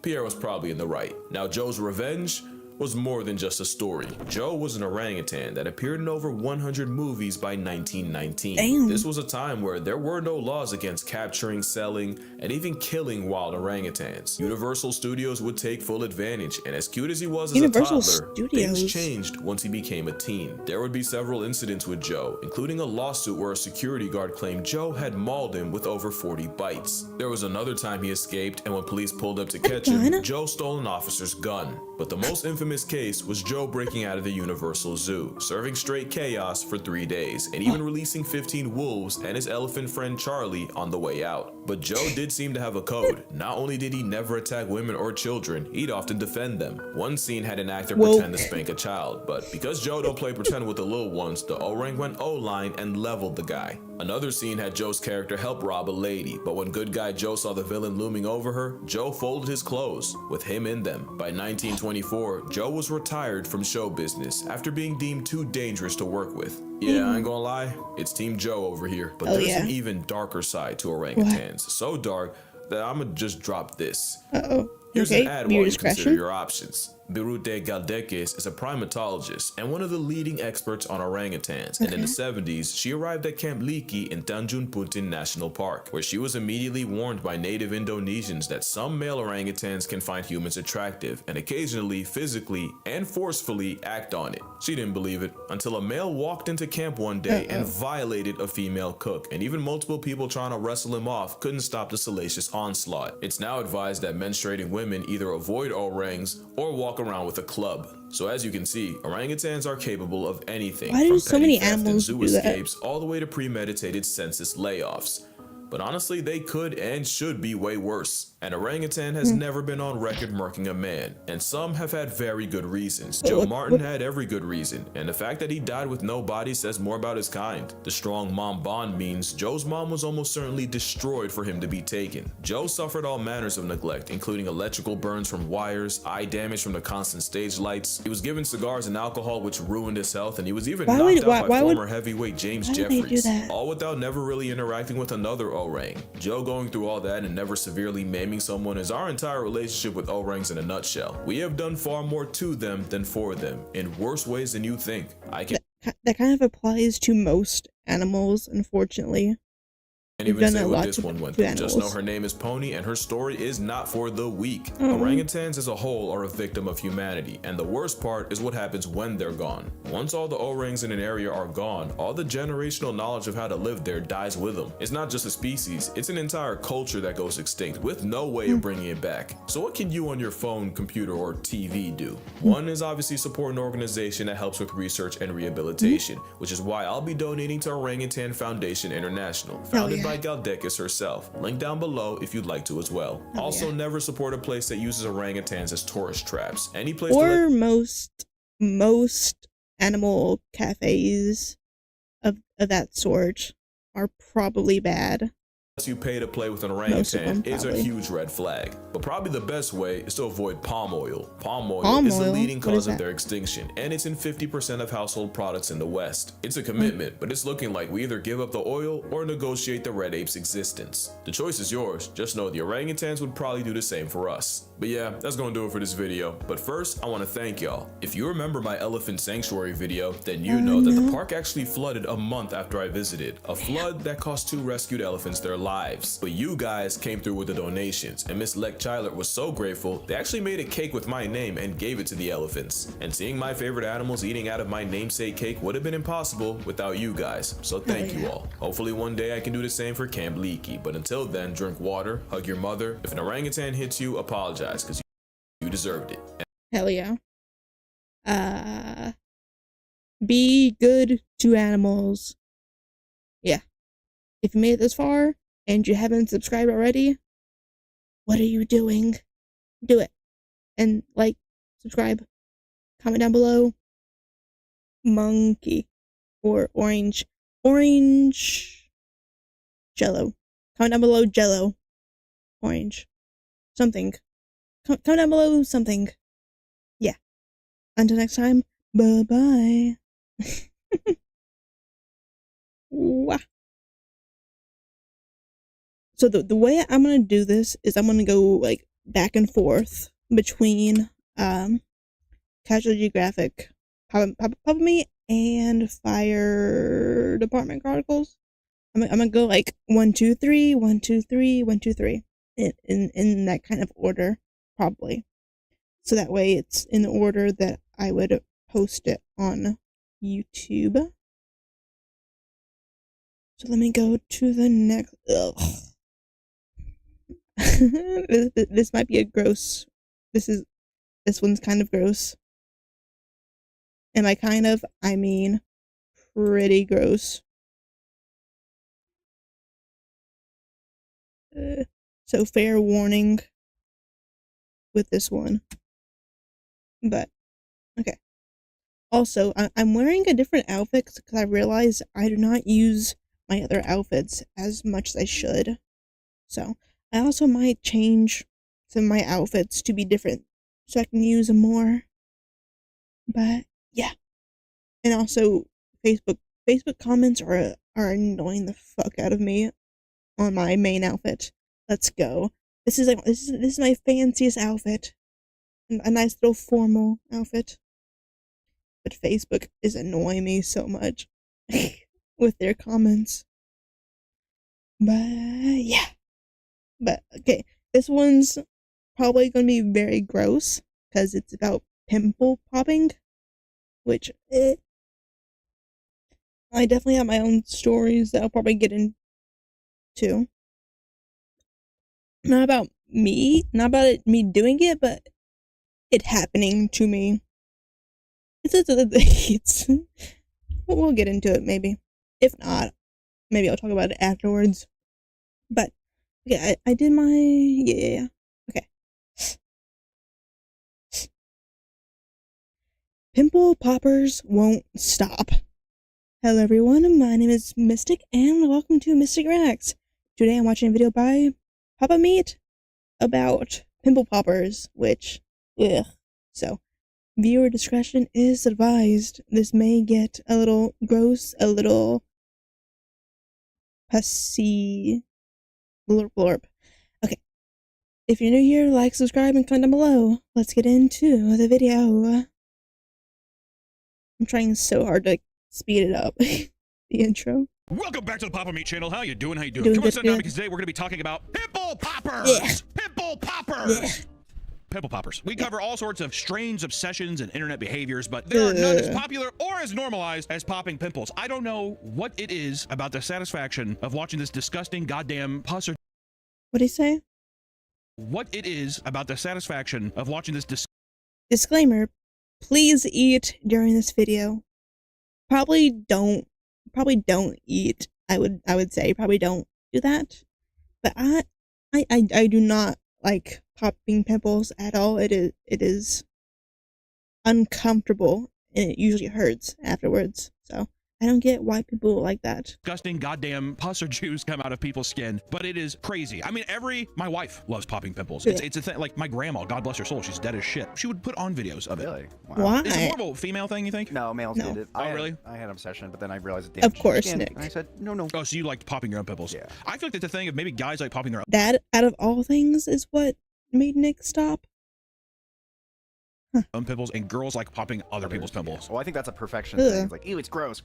Pierre was probably in the right. Now, Joe's revenge was more than just a story. Joe was an orangutan that appeared in over 100 movies by 1919. This was a time where there were no laws against capturing, selling, and even killing wild orangutans. Universal Studios would take full advantage, and as cute as he was as a toddler, things changed once he became a teen. There would be several incidents with Joe, including a lawsuit where a security guard claimed Joe had mauled him with over 40 bites. There was another time he escaped, and when police pulled up to catch him, Joe stole an officer's gun. But the most infamous case was Joe breaking out of the Universal Zoo, serving straight chaos for 3 days, and even releasing 15 wolves and his elephant friend Charlie on the way out. But Joe did seem to have a code. Not only did he never attack women or children, he'd often defend them. One scene had an actor pretend to spank a child, but because Joe don't play pretend with the little ones, the orang went O-line and leveled the guy. Another scene had Joe's character help rob a lady, but when good guy Joe saw the villain looming over her, Joe folded his clothes, with him in them. By 1924, Joe was retired from show business after being deemed too dangerous to work with. Yeah, I ain't gonna lie, it's Team Joe over here. But there's an even darker side to orangutans. So dark that I'ma just drop this. Here's an ad while you consider your options. Birute Galdeques is a primatologist and one of the leading experts on orangutans, and in the 70s, she arrived at Camp Liki in Tanjung Putin National Park, where she was immediately warned by native Indonesians that some male orangutans can find humans attractive and occasionally physically and forcefully act on it. She didn't believe it until a male walked into camp one day and violated a female cook, and even multiple people trying to wrestle him off couldn't stop the salacious onslaught. It's now advised that menstruating women either avoid orangs or walk around with a club. So as you can see, orangutans are capable of anything, from petty theft and zoo escapes all the way to premeditated census layoffs. But honestly, they could and should be way worse. An orangutan has never been on record murking a man, and some have had very good reasons. Joe Martin had every good reason, and the fact that he died with no body says more about his kind. The strong mom bond means Joe's mom was almost certainly destroyed for him to be taken. Joe suffered all manners of neglect, including electrical burns from wires, eye damage from the constant stage lights. He was given cigars and alcohol which ruined his health, and he was even knocked out by former heavyweight James Jeffries, all without never really interacting with another orang. Joe going through all that and never severely maiming someone is our entire relationship with orangs in a nutshell. We have done far more to them than for them, in worse ways than you think. I can that kind of applies to most animals, unfortunately. Can't We've even done say a what lot this to one went through. Just know animals. her name is Pony, and her story is not for the weak. Oh. Orangutans as a whole are a victim of humanity, and the worst part is what happens when they're gone. Once all the orangs in an area are gone, all the generational knowledge of how to live there dies with them. It's not just a species, it's an entire culture that goes extinct with no way of bringing it back. So what can you on your phone, computer, or TV do? One is obviously support an organization that helps with research and rehabilitation, which is why I'll be donating to Orangutan Foundation International, founded by Galdekis herself. Link down below if you'd like to as well. Also, never support a place that uses orangutans as tourist traps. Any place or most animal cafes of that sort are probably bad. you pay to play with an orangutan is a huge red flag. But probably the best way is to avoid palm oil. Palm oil is the leading cause of their extinction, and it's in 50% of household products in the West. It's a commitment, but it's looking like we either give up the oil or negotiate the red ape's existence. The choice is yours. Just know the orangutans would probably do the same for us. But yeah, that's gonna do it for this video. But first, I want to thank y'all. If you remember my elephant sanctuary video, then you know that the park actually flooded a month after I visited. A flood that cost 2 rescued elephants their lives. But you guys came through with the donations, and Miss Lek Chyler was so grateful, they actually made a cake with my name and gave it to the elephants. And seeing my favorite animals eating out of my namesake cake would have been impossible without you guys. So thank you all. Hopefully one day I can do the same for Camp Leaky, but until then, drink water, hug your mother. If an orangutan hits you, apologize, because you deserved it. Hell yeah. Be good to animals. Yeah. If you made it this far and you haven't subscribed already, what are you doing? Do it. And like, subscribe, comment down below. Monkey or orange jello. Comment down below jello. Orange. Something. Comment down below something. Yeah. Until next time, bye-bye. Wah. So the way I'm gonna do this is I'm gonna go like back and forth between Casual Geographic, Papa Me, and Fire Department Chronicles. I'm gonna go like 1, 2, 3, 1, 2, 3, 1, 2, 3 in that kind of order, probably. So that way it's in the order that I would post it on YouTube. So let me go to the next. This might be a gross. This one's kind of gross. And I mean pretty gross. So fair warning with this one. But okay. Also, I'm wearing a different outfit because I realize I do not use my other outfits as much as I should. So I also might change some of my outfits to be different so I can use them more. But yeah. And also Facebook comments are annoying the fuck out of me on my main outfit. Let's go. This is my fanciest outfit. A nice little formal outfit. But Facebook is annoying me so much with their comments. But yeah. But okay, this one's probably going to be very gross because it's about pimple popping, which I definitely have my own stories that I'll probably get into. Not about me doing it, but it happening to me. It's we'll get into it maybe. If not, maybe I'll talk about it afterwards. But okay, I did my yeah. Okay. Pimple poppers won't stop. Hello everyone, my name is Mistic and welcome to Mistic Reacts. Today I'm watching a video by Papa Meat about pimple poppers, which so viewer discretion is advised. This may get a little gross, a little pussy blurb. Okay. If you're new here, like, subscribe, and comment down below. Let's get into the video. I'm trying so hard to speed it up. The intro. Welcome back to the Papa Meat channel. How you doing? How you doing? Doing Come on, good, sit down good. because today we're going to be talking about pimple poppers. Yeah. Pimple poppers. Yeah. Pimple poppers. We cover all sorts of strange obsessions and internet behaviors, but there are none as popular or as normalized as popping pimples. I don't know what it is about the satisfaction of watching this disgusting goddamn pus or What'd he say? what it is about the satisfaction of watching this Disclaimer, please eat during this video. Probably don't eat. I would say probably don't do that. But I do not like popping pimples at all. It is uncomfortable and it usually hurts afterwards. So I don't get why people like that. disgusting goddamn pus or juice come out of people's skin, but it is crazy. I mean, my wife loves popping pimples. It's a thing. Like my grandma, God bless her soul, she's dead as shit. She would put on videos of it. Really? Wow. Why? Is it more of a female thing, you think? No, males No. did it. Really? I had an obsession, but then I realized it Of damaged course, my skin. Nick. And I said, no. Oh, so you liked popping your own pimples? Yeah. I feel like that's a thing of maybe guys like popping their own. That out of all things is what made Nick stop. Pimples, and girls like popping other people's pimples. Well, I think that's a perfection Ugh. thing. It's like, ew, it's gross.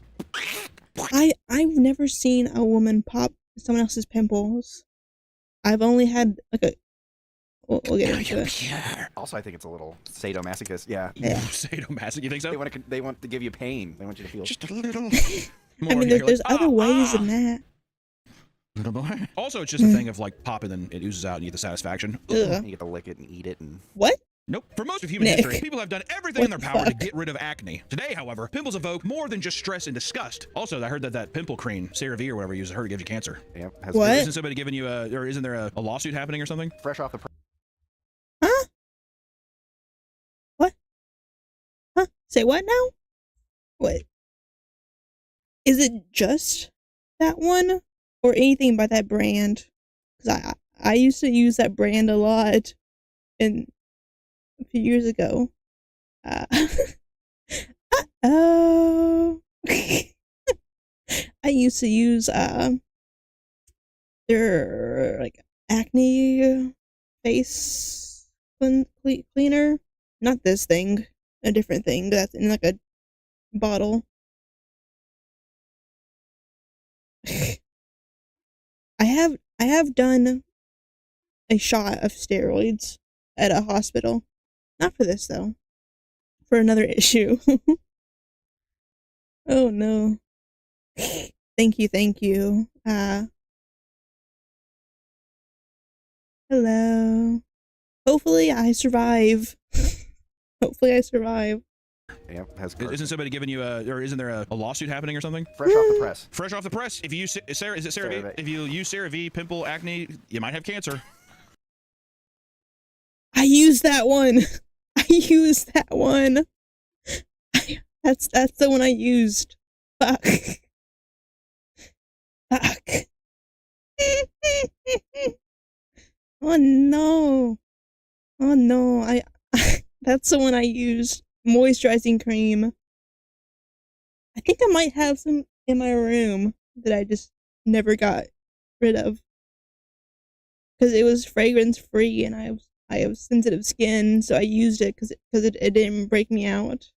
I've never seen a woman pop someone else's pimples. I've only had like a. We'll get into it. Also, I think it's a little sadomasochist. Yeah. Yeah. Sadomasoch, you think so? They want to give you pain. They want you to feel. Just a little. I mean, there's other ways than that. Also, it's just a thing of like popping and it oozes out and you get the satisfaction. Ugh. You get to lick it and eat it and. What? Nope. For most of human Nick. history, people have done everything in their What the power to fuck? get rid of acne. Today, however, pimples evoke more than just stress and disgust. Also, I heard that pimple cream, CeraVe or whatever you use, I heard it gives you cancer. Yeah. What? Isn't somebody giving you or isn't there a lawsuit happening or something? Fresh off the press. Huh? What? Huh? Say what now? What? Is it just that one or anything by that brand? Because I used to use that brand a lot a few years ago. Oh. I used to use their like acne face cleaner. Not this thing, a different thing that's in like a bottle. I have done a shot of steroids at a hospital. Not for this though. For another issue. Oh no. Thank you. Hello. Hopefully I survive. Hopefully I survive. Yeah. Has Isn't somebody giving you or isn't there a lawsuit happening or something? fresh off the press. Fresh off the press. If you use Sarah, is it CeraVe? CeraVe. If you use CeraVe, pimple, acne, you might have cancer. I used that one. That's the one I used. Fuck. Oh no. That's the one I used. Moisturizing cream. I think I might have some in my room that I just never got rid of. Because it was fragrance free and I have sensitive skin, so I used it because it didn't break me out.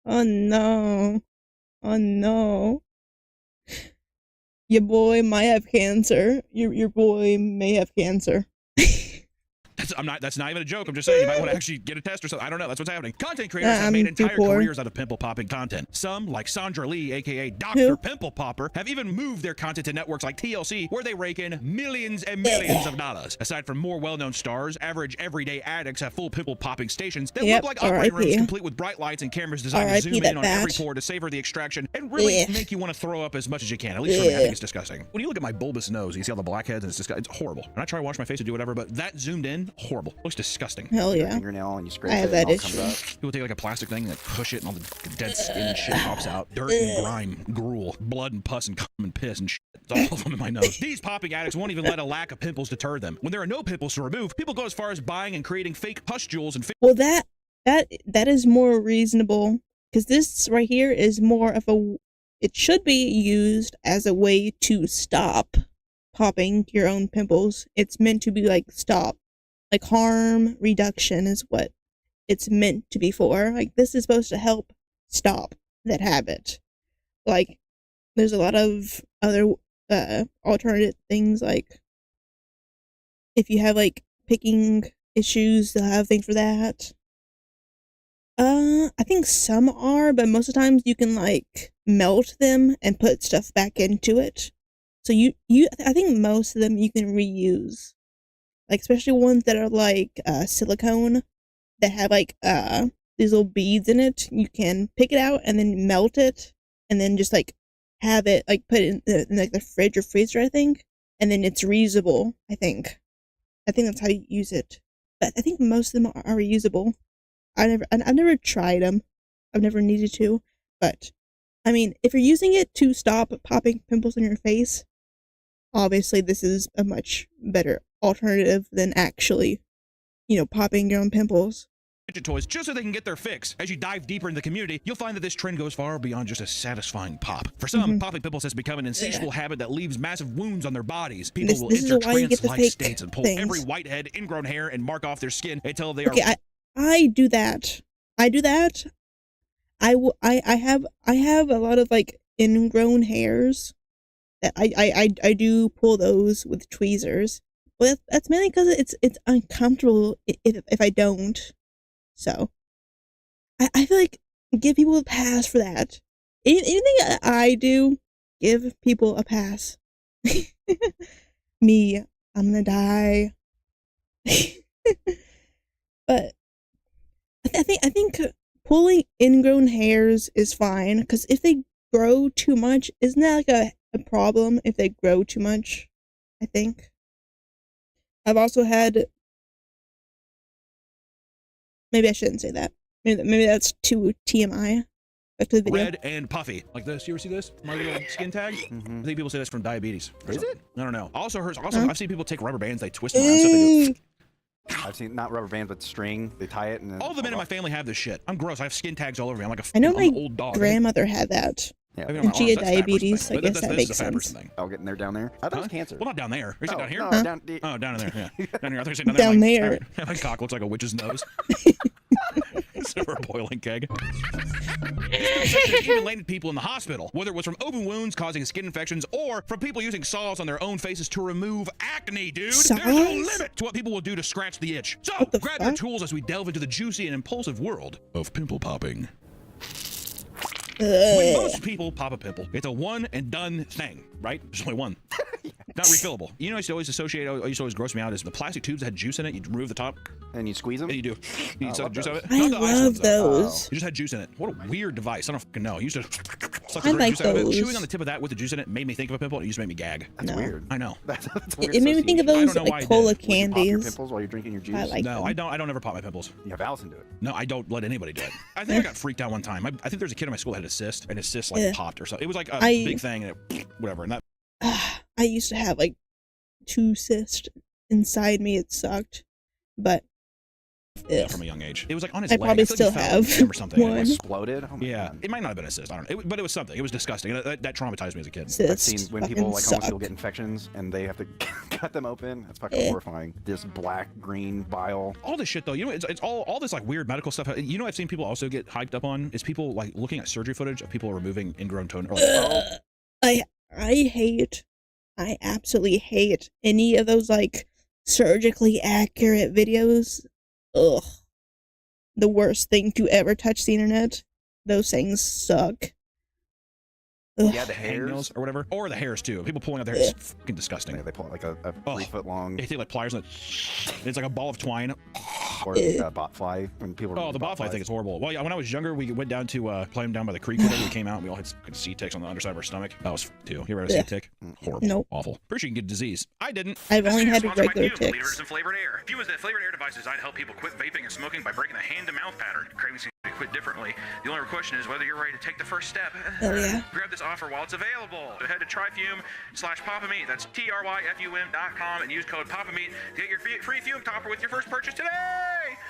Oh no. Your boy might have cancer. Your boy may have cancer. That's not even a joke. I'm just saying you might want to actually get a test or something. I don't know. That's what's happening. Content creators have I'm made too entire poor. careers out of pimple popping content. Some, like Sandra Lee, aka Dr. Who? Pimple Popper, have even moved their content to networks like TLC, where they rake in millions and millions of dollars. Aside from more well-known stars, average everyday addicts have full pimple popping stations that Yep, look like operating R.I.P. rooms complete with bright lights and cameras designed to R.I.P. zoom that in on every batch. pore to savor the extraction and really Ugh. make you want to throw up as much as you can. At least for me, I Ugh. think it's disgusting. When you look at my bulbous nose, you see all the blackheads and it's horrible. And I try to wash my face and do whatever, but that zoomed in, horrible. Looks disgusting. Hell Your yeah. fingernail and you scrape I have it that and it all comes issue. out. People take like a plastic thing and like push it and all the dead skin and shit pops out. Dirt and grime, gruel, blood and pus and cum and piss and shit. It's all of them in my nose. These popping addicts won't even let a lack of pimples deter them. When there are no pimples to remove, people go as far as buying and creating fake pustules and Well, that is more reasonable because this right here is more of a. It should be used as a way to stop popping your own pimples. It's meant to be like stop, like harm reduction is what it's meant to be for. Like this is supposed to help stop that have it. Like, there's a lot of other alternate things, like if you have like picking issues, they'll have things for that. I think some are, but most of the times you can like melt them and put stuff back into it. So I think most of them you can reuse, like especially ones that are like silicone that have like these little beads in it. You can pick it out and then melt it, and then just like have it like put it in like the fridge or freezer, I think, and then it's reusable. I think that's how you use it. But I think most of them are reusable. I've never tried them. I've never needed to. But I mean, if you're using it to stop popping pimples on your face, obviously this is a much better alternative than actually, popping your own pimples. Toys just so they can get their fix. As you dive deeper into the community, you'll find that this trend goes far beyond just a satisfying pop. For some, popping pimples has become an insatiable habit that leaves massive wounds on their bodies. People will enter trance-like states and pull every whitehead, ingrown hair, and mark off their skin until they are. Okay, I do that. I have a lot of like ingrown hairs that I do pull those with tweezers. Well, that's mainly because it's uncomfortable if I don't. So, I feel like give people a pass for that. Anything I do, give people a pass. Me, I'm gonna die. But I think pulling ingrown hairs is fine, because if they grow too much, isn't that like a problem if they grow too much? I think. I've also had. Maybe I shouldn't say that. Maybe that's too TMI. Back to the video. Red and puffy. Like this. You ever see this? My little skin tag? I think people say that's from diabetes. Is it? I don't know. Also, I've seen people take rubber bands, they twist them around, stuff they do. I've seen not rubber band, but string. They tie it and then all the men in my family have this shit. I'm gross. I have skin tags all over me. I'm like I know my old dog. Grandmother had that. Yeah. And she had diabetes. I guess that makes sense. Oh, getting there down there? I thought it was cancer. Well, not down there. Is it down here? No, down, oh, down in there. Yeah. Down here. I thought you said down there. My cock looks like a witch's nose. Silver boiling keg. Even landed people in the hospital, whether it was from open wounds causing skin infections or from people using saws on their own faces to remove acne, dude. Saws? There's no limit to what people will do to scratch the itch. So grab your fuck? tools as we delve into the juicy and impulsive world of pimple popping. When most people pop a pimple, it's a one and done thing, right? There's only one. Not refillable. You know, I used to always gross me out is the plastic tubes that had juice in it. You remove the top. And you squeeze them? And you do. You suck the juice out of it? I Not the ice love ones, though. those. You just had juice in it. What a weird device. I don't fucking know. You used to suck I the like juice out of it. those. Chewing on the tip of that with the juice in it made me think of a pimple. And it used to make me gag. That's weird. I know. That's weird. It made me think of those I don't know why I like cola did. Would you pop your candies. pimples while you're drinking your juice? I like No, them. I don't ever pop my pimples. You have Allison do it. No, I don't let anybody do it. I think I got freaked out one time. I think there's a kid in my school that had a cyst, and his cyst like popped or something. It was like a big thing, and it whatever. And that. I used to have like 2 cysts inside me. It sucked, but From a young age. It was like on his I leg. probably feel still like he fell have him or something. one. It was- Exploded? Oh my yeah, God. it might not have been a cyst. I don't know. But it was something. It was disgusting. That traumatized me as a kid. cysts I've seen when people like homeless people suck. get infections and they have to cut them open. That's fucking horrifying. This black, green bile. All this shit though, you know, it's all this like weird medical stuff. You know, I've seen people also get hyped up on is people like looking at surgery footage of people removing ingrown toenail. I absolutely hate any of those like surgically accurate videos. Ugh. The worst thing to ever touch the internet. Those things suck. Ugh. Yeah, the Hangnails hairs. or whatever, or the hairs too. People pulling out their hair is fucking disgusting. Yeah, they pull like a Oh. 3 foot long They take like pliers and it's like a ball of twine. or botfly when people. Oh, the botfly thing is horrible. Well, yeah, when I was younger, we went down to play them down by the creek. Whenever we came out, we all had sea ticks on the underside of our stomach. That was too. You ever had a sea tick? Horrible. Nope. Awful. Pretty sure you can get a disease. I didn't. I've only had Sponsored by regular Fume, leaders ticks. in flavored air. Fume is that flavored air device designed to help people quit vaping and smoking by breaking the hand-to-mouth pattern. Cravings can be quit differently. The only question is whether you're ready to take the first step. Oh, yeah. Grab this offer while it's available. So head to tryfume.com. That's TRYFUM.com and use code PAPAMEAT to get your free Fume topper with your first purchase today.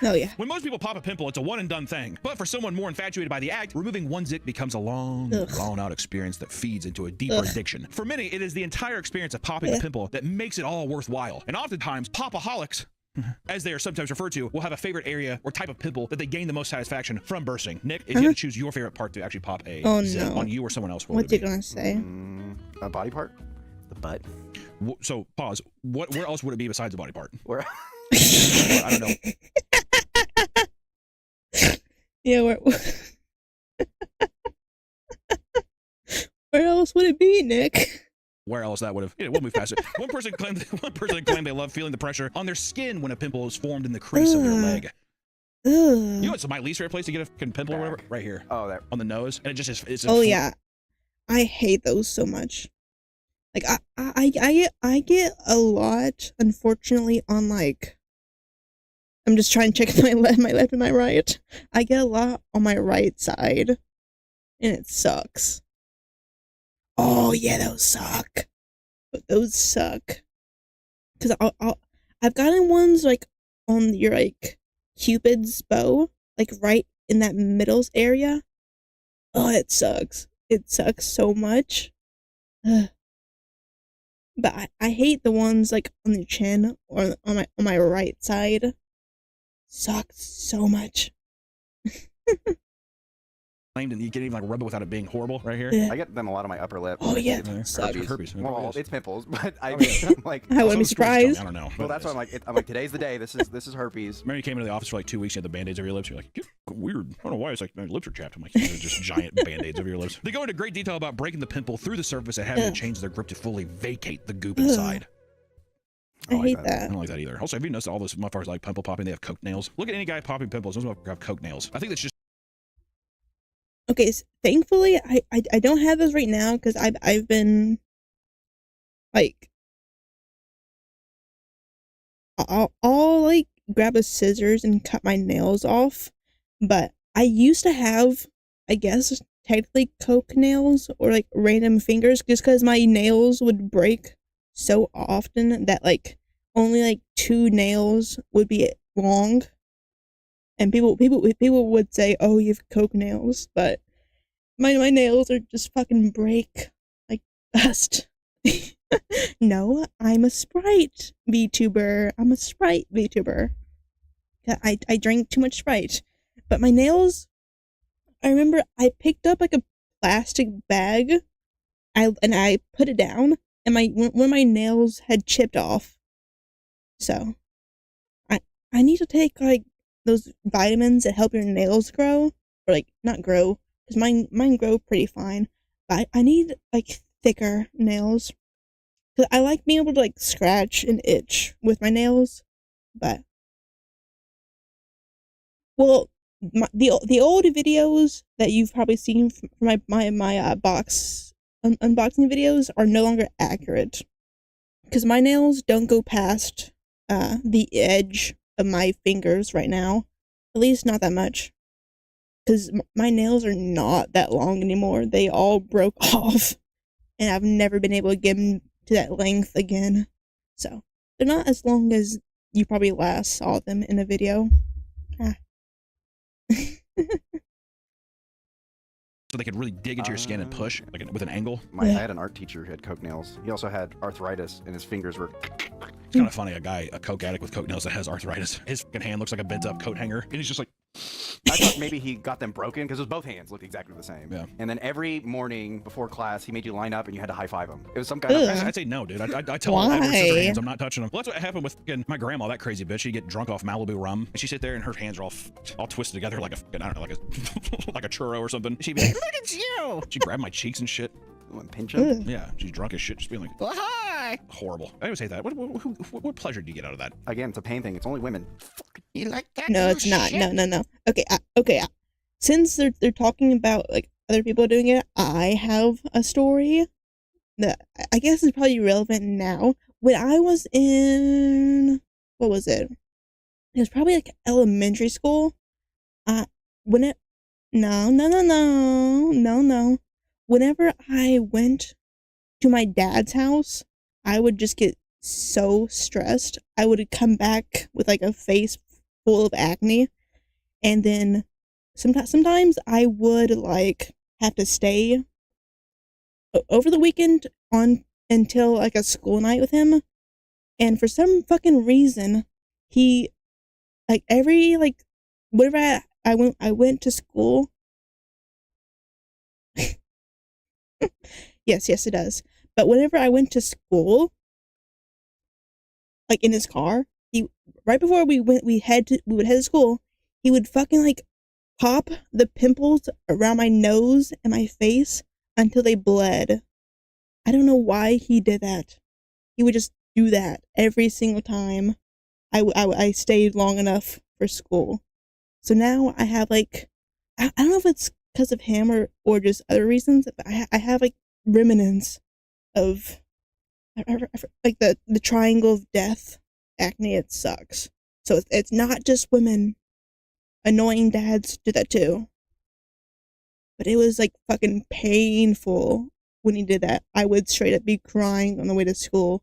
Oh yeah. When most people pop a pimple, it's a one and done thing. But for someone more infatuated by the act, removing one zit becomes a long, drawn out experience that feeds into a deeper addiction. For many, it is the entire experience of popping a pimple that makes it all worthwhile. And oftentimes, popaholics as they are sometimes referred to, will have a favorite area or type of pimple that they gain the most satisfaction from bursting. Nick, if you had to choose your favorite part to actually pop a zit on you or someone else, what would What's it you be? gonna say? A body part? The butt? So pause. Where else would it be besides a body part? Where? I don't know. Yeah, where else would it be, Nick? Where else that would have? We'll move past it. One person claimed they love feeling the pressure on their skin when a pimple is formed in the crease of their leg. Ugh. You know what's my least favorite place to get a pimple or whatever? Right here. Oh, there. On the nose, and it just is. It's Oh yeah, I hate those so much. Like I get a lot, unfortunately, on like. I'm just trying to check my left and my right. I get a lot on my right side, and it sucks. Oh yeah, those suck. Those suck. Cause I've gotten ones like on your like Cupid's bow, like right in that middle area. Oh, it sucks. It sucks so much. Ugh. But I hate the ones like on the chin or on my right side. Sucks so much. claimed, and you can't even like rub it without it being horrible. Right here. I get them a lot on my upper lip. Oh yeah, It's sucks. Herpes. Well, it's pimples, but I'm like, I wouldn't be surprised. I don't know. well, that's why I'm like, today's the day. This is herpes. Remember you came into the office for like 2 weeks, you had the band-aids over your lips. You're like, weird. I don't know why. It's like my lips are chapped. I'm like, they're just giant band-aids over your lips. They go into great detail about breaking the pimple through the surface and having to change their grip to fully vacate the goop inside. I hate I that. don't like that either. Also, have you noticed all those motherfuckers like pimple popping? They have coke nails. Look at any guy popping pimples. Those motherfuckers have coke nails. I think that's just Okay, so thankfully I don't have those right now because I've been like I'll like grab a scissors and cut my nails off, but I used to have, I guess, technically coke nails or like random fingers just because my nails would break so often that like only like 2 nails would be long, and people would say, "Oh, you have coke nails," but my nails are just fucking break like dust. No, I'm a Sprite Vtuber. I'm a Sprite Vtuber. I drink too much Sprite, but my nails. I remember I picked up like a plastic bag, and I put it down, and one of my nails had chipped off. So, I need to take like those vitamins that help your nails grow, or like not grow, because mine grow pretty fine. But I need like thicker nails, because I like being able to like scratch and itch with my nails, but well. The old videos that you've probably seen from my box unboxing videos are no longer accurate, because my nails don't go past the edge of my fingers right now, at least not that much, because my nails are not that long anymore. They all broke off, and I've never been able to get them to that length again, so they're not as long as you probably last saw them in a video. so they could really dig into your skin and push like with an angle. I had an art teacher who had coke nails. He also had arthritis, and his fingers were. It's kind of funny, a coke addict with coke nails that has arthritis. His fucking hand looks like a bent up coat hanger, and he's just like. I thought maybe he got them broken because both hands looked exactly the same. Yeah. And then every morning before class, he made you line up and you had to high five him. It was some kind of. I'd say no, dude. I tell him every scissor hands, I'm not touching them. Well, that's what happened with my grandma, that crazy bitch. She'd get drunk off Malibu rum, and she'd sit there and her hands are all twisted together like I don't know, like a like a churro or something. She'd be like, "Look at you!" She'd grab my cheeks and shit. And pinch him. Yeah, she's drunk as shit, just being like, "Oh, hi!" Horrible. I always hate that. What pleasure do you get out of that? Again, it's a pain thing. It's only women. You like that? No, it's not. No. Okay. Since they're talking about like other people doing it, I have a story that I guess is probably relevant now. When I was in, what was it? It was probably like elementary school. No. Whenever I went to my dad's house, I would just get so stressed. I would come back with like a face full of acne, and then sometimes I would like have to stay over the weekend until like a school night with him, and for some fucking reason he, like, every, like, whenever I went to school. Yes, it does. But whenever I went to school, like, in his car, right before we would head to school, he would fucking, like, pop the pimples around my nose and my face until they bled. I don't know why he did that. He would just do that every single time I stayed long enough for school. So now I have, like, I don't know if it's because of him or just other reasons, but I have, like, remnants of, like, the triangle of death acne. It sucks. So it's not just women. Annoying dads do that too. But it was, like, fucking painful when he did that. I would straight up be crying on the way to school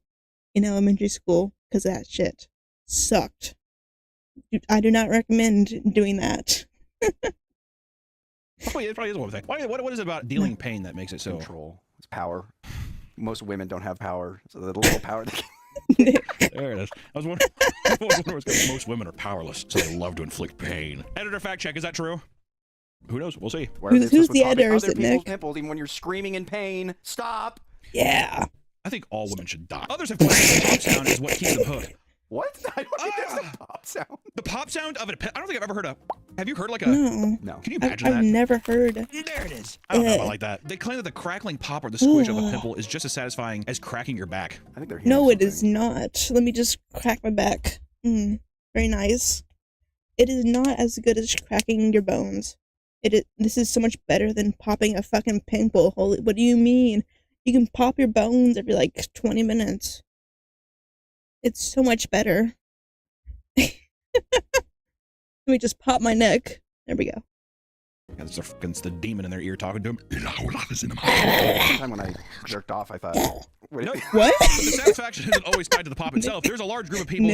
in elementary school because of that shit. Sucked. I do not recommend doing that. It probably is one thing. What is it about dealing pain that makes it so? Control. It's power. Most women don't have power, so the little power they There it is. I was wondering because most women are powerless, so they love to inflict pain. Editor fact check, is that true? Who knows? We'll see. Who's the editor? Is Other it people's Nick? nipples, even when you're screaming in pain. Stop. Yeah. I think all women should die. Others have claimed the pop sound is what keeps them hooked. What? I don't think there's a pop sound. The pop sound of it. I don't think I've ever heard a. Have you heard like a? No. No. Can you imagine I've that? never heard. There it is. I don't know about like that. They claim that the crackling pop or the squish of a pimple is just as satisfying as cracking your back. I think they're hearing No, it something. is not. Let me just crack my back. Very nice. It is not as good as cracking your bones. This is so much better than popping a fucking pimple. Holy, what do you mean? You can pop your bones every, like, 20 minutes. It's so much better. Let me just pop my neck. There we go. It's the demon in their ear talking to him. One time when I jerked off, I thought, wait, No. What? But the satisfaction isn't always tied to the pop itself. There's a large group of people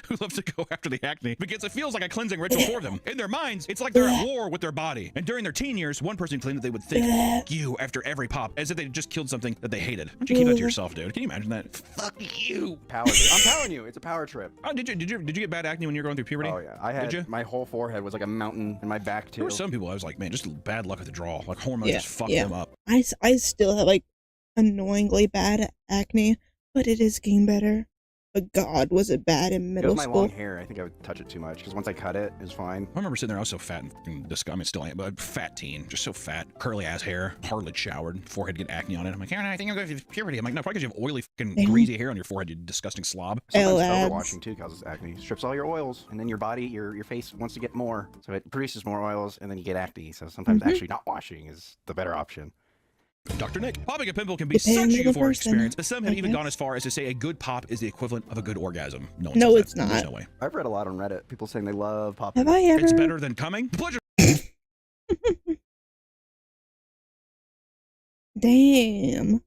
who love to go after the acne because it feels like a cleansing ritual for them. In their minds, it's like they're at war with their body. And during their teen years, one person claimed that they would think "fuck you" after every pop, as if they just killed something that they hated. Why don't you keep that to yourself, dude? Can you imagine that? Fuck you. power. I'm telling you, it's a power trip. Oh, did you get bad acne when you were going through puberty? Oh yeah, I had my whole forehead was like a mountain, and my back too. There were some people I was like, man, just bad luck at the draw. Like hormones just fucked them up. I still have, like, annoyingly bad acne, but it is getting better. But God, was it bad in It middle was my school? long hair. I think I would touch it too much because once I cut it, it was fine. I remember sitting there, I was so fat and disgusting. I mean, still am, but fat teen, just so fat, curly ass hair, hardly showered, forehead get acne on it. I'm like, I think I'm going through puberty. I'm like, no, probably because you have oily, fucking greasy hair on your forehead, you disgusting slob. Sometimes ads. overwashing too causes acne. Strips all your oils, and then your body, your face wants to get more, so it produces more oils, and then you get acne. So sometimes actually not washing is the better option. Dr. Nick, popping a pimple can be Depends such on a the euphoric person, experience that some have I even guess. gone as far as to say a good pop is the equivalent of a good orgasm. No, No, says it's that. There's not. no way. I've read a lot on Reddit. People saying they love popping. Have I ever? It's better than coming. The pleasure. Damn.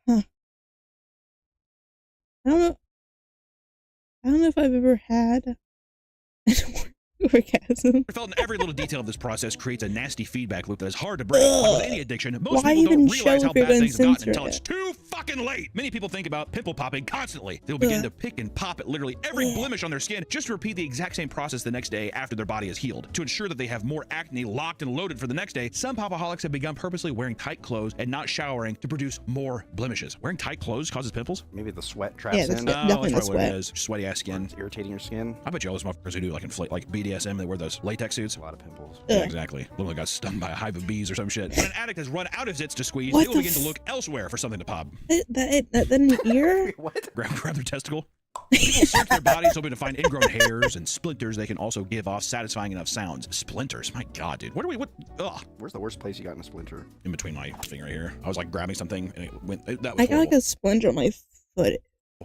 Huh. I don't know if I've ever had an orgasm. Felt in every little detail of this process creates a nasty feedback loop that is hard to break. Like with any addiction, most Why people even don't realize show how if you're bad gonna things have gotten censor until it? it's too fucking late. Many people think about pimple popping constantly. They'll begin to pick and pop at literally every blemish on their skin just to repeat the exact same process the next day after their body is healed. To ensure that they have more acne locked and loaded for the next day, some popaholics have begun purposely wearing tight clothes and not showering to produce more blemishes. Wearing tight clothes causes pimples? Maybe the sweat traps Yeah, that's in. good. Definitely that's the probably what it sweat. is. Sweaty ass skin. It's irritating your skin. I bet you all those motherfuckers who do like inflate, like BDSM, they wear those latex suits. A lot of pimples. Yeah, exactly. Look like got stung by a hive of bees or some shit. When an addict has run out of zits to squeeze, What they will the begin to look elsewhere for something to pop. That an ear? What? Grab their testicle. People search their bodies hoping to find ingrown hairs and splinters. They can also give off satisfying enough sounds. Splinters, my god, dude. Ugh. Where's the worst place you got in a splinter? In between my finger here. I was like grabbing something and it went, that was I got horrible. like a splinter on my foot.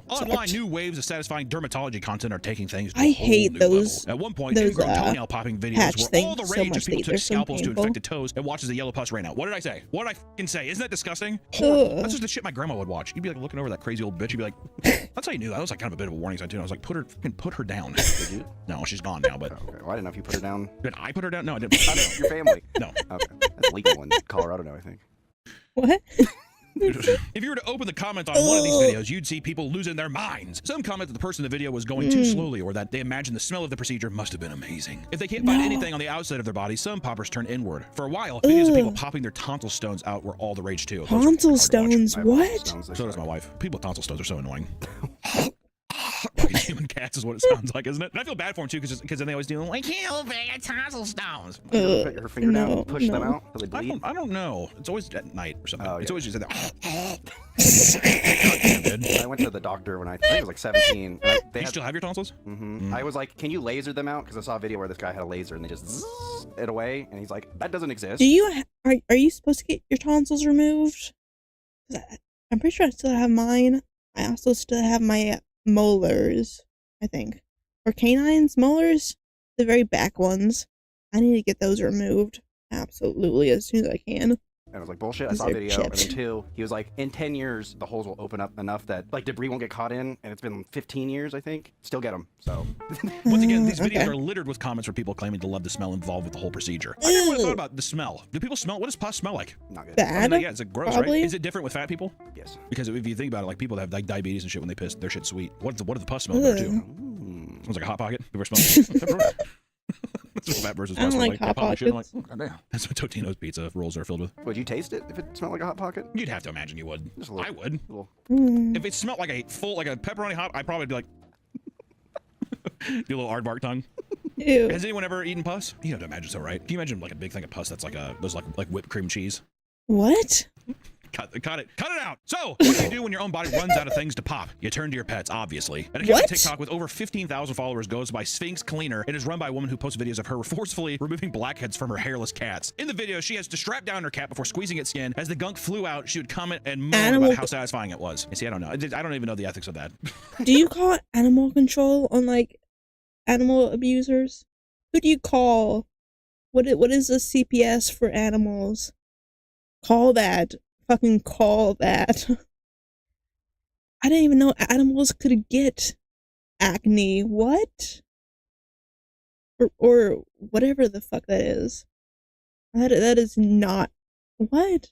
Online, new waves of satisfying dermatology content are taking things to I a whole hate new those- level. At one point, those, ingrown toenail popping patch videos were all the things so rage much as people that took they're so scalpels to painful. infected toes and watches the yellow pus rain out. What did I say? What did I fucking say? Isn't that disgusting? Horrible. Ugh. That's just the shit my grandma would watch. You'd be like looking over that crazy old bitch. You'd be like, that's how you knew that. That was like kind of a bit of a warning sign too. I was like, put her down. Did you? No, she's gone now, but Okay. Well, I didn't know if you put her down. did I put her down? No, I didn't. Your family. No. Okay. That's legal in Colorado now, I think. What? If you were to open the comments on one of these videos, you'd see people losing their minds. Some comment that the person in the video was going too slowly, or that they imagined the smell of the procedure must have been amazing. If they can't find anything on the outside of their body, some poppers turn inward. For a while, videos of people popping their tonsil stones out were all the rage too. Tonsil stones? What? Stones, So does my wife. People with tonsil stones are so annoying. Like human cats is what it sounds like, isn't it? And I feel bad for them too, because then they always do like, "Heal me, tonsil stones." Put your finger down, push them out till they bleed. I don't know. It's always at night or something. Oh, It's yeah. always just that. I went to the doctor when I think it was like 17. And Do you still have your tonsils? I was like, "Can you laser them out?" Because I saw a video where this guy had a laser and they just zzz it away, and he's like, "That doesn't exist." Do you are you supposed to get your tonsils removed? 'Cause I'm pretty sure I still have mine. I also still have my molars, I think, or canines, molars, the very back ones. I need to get those removed absolutely as soon as I can. And I was like, bullshit. I saw a They're video. And chipped. then two, he was like, in 10 years, the holes will open up enough that like debris won't get caught in. And it's been 15 years, I think. Still get them. So Once again, these videos Okay. are littered with comments from people claiming to love the smell involved with the whole procedure. I never would have thought about the smell. Do people smell? What does pus smell like? not good. Bad? Yeah, it's like gross, Probably. right? Is it different with fat people? Yes. Because if you think about it, like people that have like diabetes and shit when they piss, their shit's sweet. What does the pus smell there too? Mm. Smells like a hot pocket. You ever smell? That's what fat versus I don't pus like smell Hot Hot shit. I'm like, Pockets. oh, goddamn. That's what Totino's pizza rolls are filled with. Would you taste it if it smelled like a hot pocket? You'd have to imagine you would. Just a little. I would. Little. If it smelled like a full, like a pepperoni hot, I'd probably be like, do a little aardvark tongue. Ew. Has anyone ever eaten pus? You have to imagine so, right? Can you imagine like a big thing of pus that's like those like whipped cream cheese? What? Cut it out. So, what do you do when your own body runs out of things to pop? You turn to your pets, obviously. An account on What? TikTok with over 15,000 followers goes by Sphinx Cleaner and is run by a woman who posts videos of her forcefully removing blackheads from her hairless cats. In the video, she has to strap down her cat before squeezing its skin. As the gunk flew out, she would comment and moan Animal- about how satisfying it was. You see, I don't know. I don't even know the ethics of that. Do you call it animal control on like animal abusers? Who do you call? What is the CPS for animals? Call that. Fucking call that. I didn't even know animals could get acne. What? Or whatever the fuck that is. That is not what.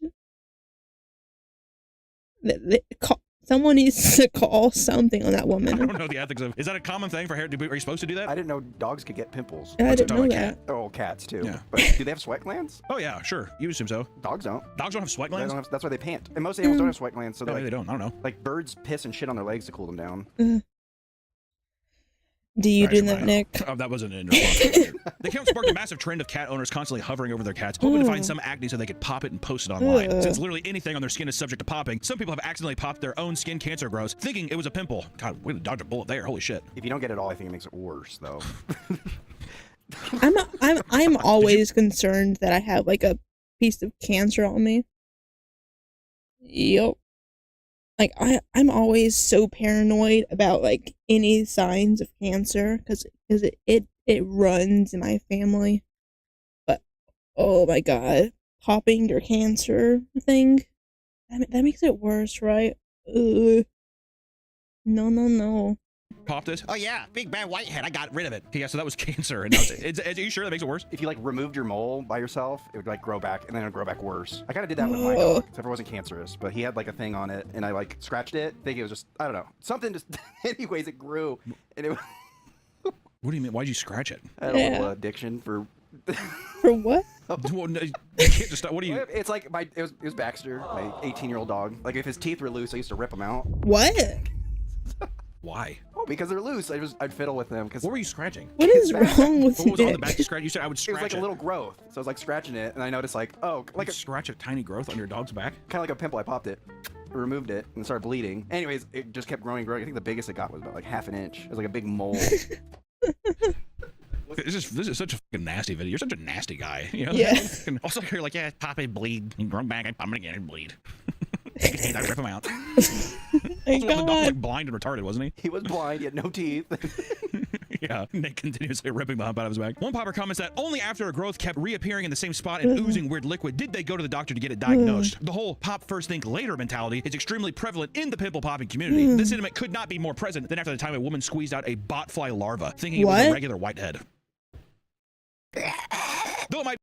Someone needs to call something on that I woman. don't know the ethics of. Is that a common thing for hair? Are you supposed to do that? I didn't know dogs could get pimples. I Let's didn't talk know about that. Oh, cats too. Yeah. But do they have sweat glands? Oh yeah, sure. You assume so. Dogs don't. Dogs don't have sweat They glands. don't have, that's why they pant. And most animals don't have sweat glands, so No, they're they don't. I don't know. like birds piss and shit on their legs to cool them down. Do you do Alright, that, so Nick? Oh, that wasn't in response. The account sparked a massive trend of cat owners constantly hovering over their cats, hoping to find some acne so they could pop it and post it online. Ugh. Since literally anything on their skin is subject to popping, some people have accidentally popped their own skin cancer growths, thinking it was a pimple. God, we dodged a bullet there. Holy shit. If you don't get it all, I think it makes it worse, though. I'm always concerned that I have like a piece of cancer on me. Yep. Like I'm always so paranoid about like any signs of cancer because it runs in my family. But oh my god, popping your cancer thing, that makes it worse, right? Ugh. No. Popped it? Oh yeah, big bad whitehead. I got rid of it. Yeah, so that was cancer. And now are you sure that makes it worse? If you like removed your mole by yourself, it would like grow back, and then it would grow back worse. I kind of did that with my dog, except it wasn't cancerous, but he had like a thing on it, and I like scratched it. I think it was just, I don't know, something just. Anyways, it grew, and it. What do you mean? Why'd you scratch it? I had a little addiction for. For what? Well, no, you can't just. What do you? It's like it was Baxter, my 18-year-old dog. Like if his teeth were loose, I used to rip them out. What? Why? Oh, because they're loose. I'd fiddle with them. Cause What were you scratching? What is wrong with What was on the Nick? back to scratch? You said I would it scratch was like a little growth, so I was like scratching it, and I noticed like, oh, like Like scratch a tiny growth on your dog's back? kind of like a pimple. I popped it, removed it, and it started bleeding. Anyways, it just kept growing. I think the biggest it got was about like half an inch. It was like a big mole. This is such a fucking nasty video. You're such a nasty guy. You know? Yeah. And also, you're like, yeah, pop it, bleed, and grow back, I pop it again and bleed. I rip him out. My Also, the dog was god. like blind and retarded, wasn't he? He was blind. He had no teeth. Yeah, Nick continuously ripping the hump out of his back. One popper comments that only after a growth kept reappearing in the same spot and oozing weird liquid did they go to the doctor to get it diagnosed. The whole pop first think later mentality is extremely prevalent in the pimple popping community. This sentiment could not be more present than after the time a woman squeezed out a botfly larva, thinking it was a What? regular whitehead. Though it might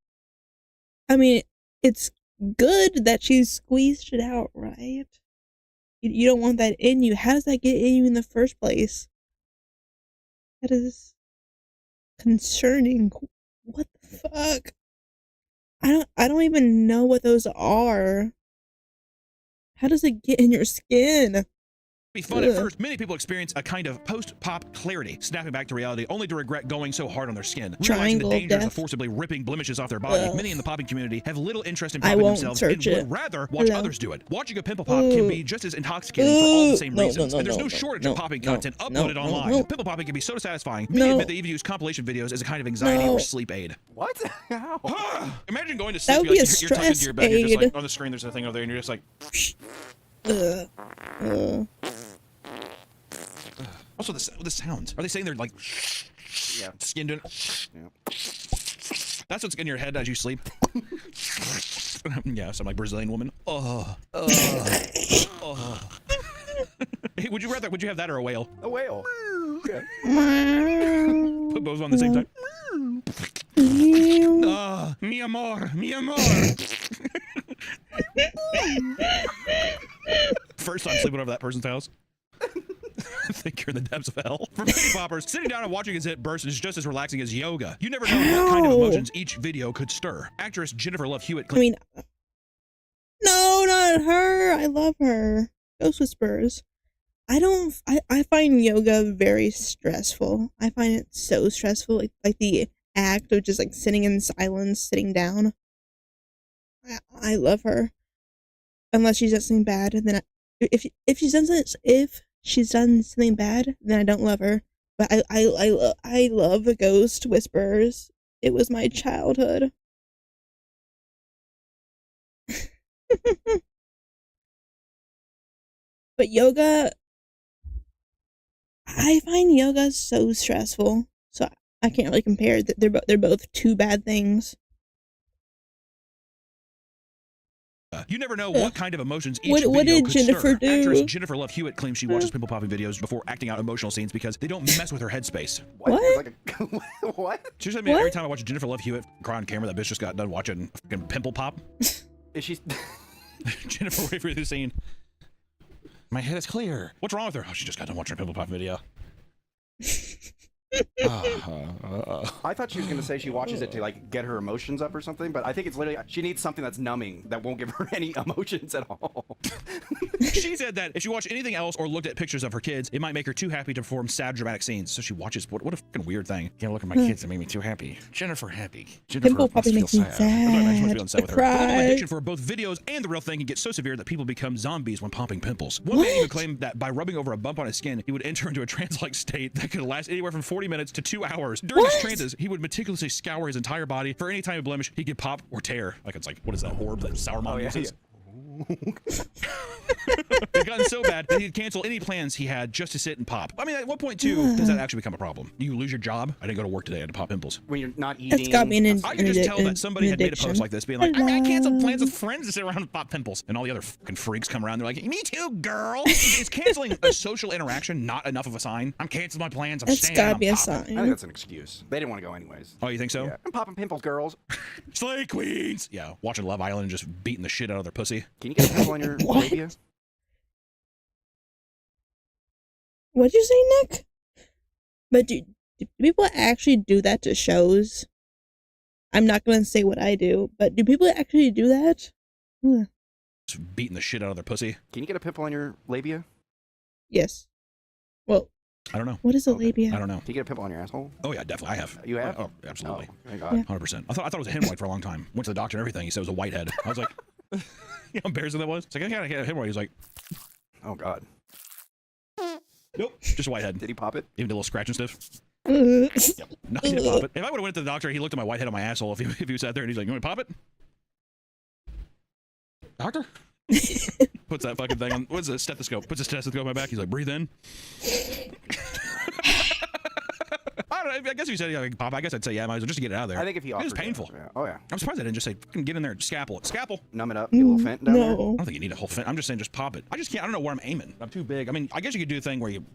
I mean, it's good that she squeezed it out, right? You don't want that in you. How does that get in you in the first place? That is concerning. What the fuck? I don't even know what those are. How does it get in your skin? Be fun at first. Many people experience a kind of post-pop clarity, snapping back to reality, only to regret going so hard on their skin. Realizing Triangle the dangers death. of forcibly ripping blemishes off their body, many in the popping community have little interest in I popping won't themselves search and it. would rather watch Hello. others do it. Watching a pimple pop can be just as intoxicating for all the same reasons, and there's no shortage of popping content uploaded online. Pimple popping can be so satisfying. Many admit they even use compilation videos as a kind of anxiety or sleep aid. What? How? Imagine going to sleep, That would be a you're tucked into your bed, you're just stress like, on the screen there's a thing over there, and you're just like... Also, the sounds. Are they saying they're like... Yeah. Skin doing... Yeah. That's what's in your head as you sleep. Yeah, some like Brazilian woman. Hey, would you have that or a whale? A whale. Okay. Put both on the same time. Mi amor, mi amor. First time sleeping over that person's house. I think you're in the depths of hell. For many poppers, sitting down and watching his hit burst is just as relaxing as yoga. You never know what kind of emotions each video could stir. Actress Jennifer Love Hewitt. I mean, no, not her. I love her. Ghost Whispers. I find yoga very stressful. I find it so stressful. Like the act of just like sitting in silence, sitting down. I love her. Unless she's done something bad, and then if she's done something bad, then I don't love her. But I love the Ghost Whispers. It was my childhood. But yoga, I find yoga so stressful. So I can't really compare. They're both two bad things. You never know what kind of emotions each What video did could Jennifer stir. do? Actress Jennifer Love Hewitt claims she watches pimple popping videos before acting out emotional scenes because they don't mess with her headspace. What? What? Like a, what? She said, I mean, every What? time I watch Jennifer Love Hewitt cry on camera, that bitch just got done watching fucking pimple pop. Is she? Jennifer, wait for the scene. My head is clear. What's wrong with her? Oh, she just got done watching a pimple pop video. I thought she was gonna say she watches it to like get her emotions up or something, but I think it's literally she needs something that's numbing that won't give her any emotions at all. She said that if she watched anything else or looked at pictures of her kids, it might make her too happy to perform sad, dramatic scenes. So she watches. What a fucking weird thing. Can't look at my kids that made me too happy. Jennifer happy. Jennifer Pimple must popping feel makes me sad. I don't imagine she must sad. be upset with her. I Political cried. addiction for both videos and the real thing can get so severe that people become zombies when popping pimples. One man even claimed that by rubbing over a bump on his skin, he would enter into a trance-like state that could last anywhere from 40 minutes to 2 hours. During his trances, he would meticulously scour his entire body for any tiny blemish he could pop or tear. Like it's like, what is that orb that Sour Mom uses? It gotten so bad that he'd cancel any plans he had just to sit and pop. I mean, at what point too does that actually become a problem? Do you lose your job? I didn't go to work today. I had to pop pimples. When you're not eating. It's got me an I could just tell that somebody had made a post like this, being like, I canceled plans with friends to sit around and pop pimples, and all the other fucking freaks come around. They're like, me too, girl. Is canceling a social interaction not enough of a sign? I'm canceling my plans. I'm That's staying. gotta I'm be a popping. I think sign. that's an excuse. They didn't want to go anyways. Oh, you think so? Yeah. I'm popping pimples, girls. Slay queens. Yeah, watching Love Island and just beating the shit out of their pussy. Can you get a pimple on your What? labia? What'd you say, Nick? But do people actually do that to shows? I'm not gonna say what I do, but do people actually do that? Just beating the shit out of their pussy. Can you get a pimple on your labia? Yes. Well, I don't know. what is a Okay. labia? I don't know. Can you get a pimple on your asshole? Oh yeah, definitely. I have. You have? Oh, absolutely. Oh, thank God. Yeah. 100%. I thought it was a hemorrhoid for a long time. Went to the doctor and everything. He said it was a whitehead. I was like, you know how embarrassing that was? It's like, I got a hemorrhoid. He's like, Oh God. nope, just a whitehead. Did he pop it? Even did a little scratch and stuff. Ugh. Yep. No, he didn't pop it. If I would have went to the doctor, he looked at my whitehead on my asshole if he sat there and he's like, you want me to pop it? Doctor? Puts that fucking thing on. What's a stethoscope? Puts a stethoscope on my back. He's like, breathe in. I don't know. I guess if you said, yeah, pop, I guess I'd say, yeah, might as well just to get it out of there. I think if he It offered was it, painful. yeah. Oh yeah. I'm surprised I didn't just say, fucking get in there, scalpel it. Scalpel. Numb it up. Get a little fent down there. I No. don't think you need a whole fin. I'm just saying, just pop it. I just can't. I don't know where I'm aiming. I'm too big. I mean, I guess you could do a thing where you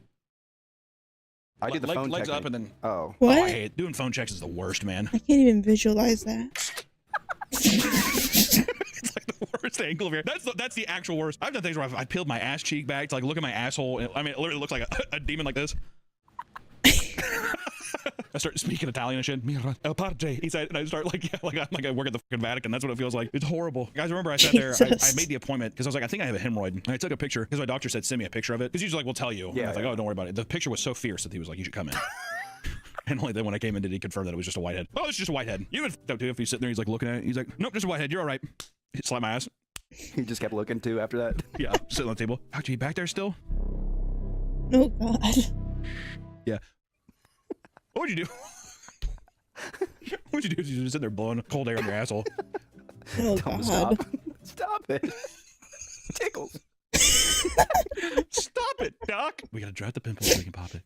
I did the phone legs technique. up and then. Oh. What? Oh, I hate it. Doing phone checks is the worst, man. I can't even visualize that. It's like the worst angle of hair. That's the actual worst. I've done things where I've peeled my ass cheek back to like look at my asshole. And, I mean, it literally looks like a demon like this. I start speaking Italian and shit. El padre, he said, and I start like I work at the fucking Vatican. That's what it feels like. It's horrible. Guys, remember I sat there, I made the appointment because I was like, I think I have a hemorrhoid. And I took a picture because my doctor said, send me a picture of it. Because usually like, we'll tell you. Yeah, I was like, oh, don't worry about it. The picture was so fierce that he was like, you should come in. And only then when I came in did he confirm that it was just a whitehead. Oh, it's just a whitehead. You would f***ed up too if he's sitting there, he's like looking at it. He's like, nope, just a whitehead. You're all right. He slapped my ass. He just kept looking too after that. Yeah, sitting on the table. Doctor, you back there still? Oh God. Yeah. What would you do? What would you do if you just sitting there blowing cold air on your asshole? Oh Tell him to God. Stop it. Tickles. Stop it, Doc. We gotta dry out the pimple so we can pop it.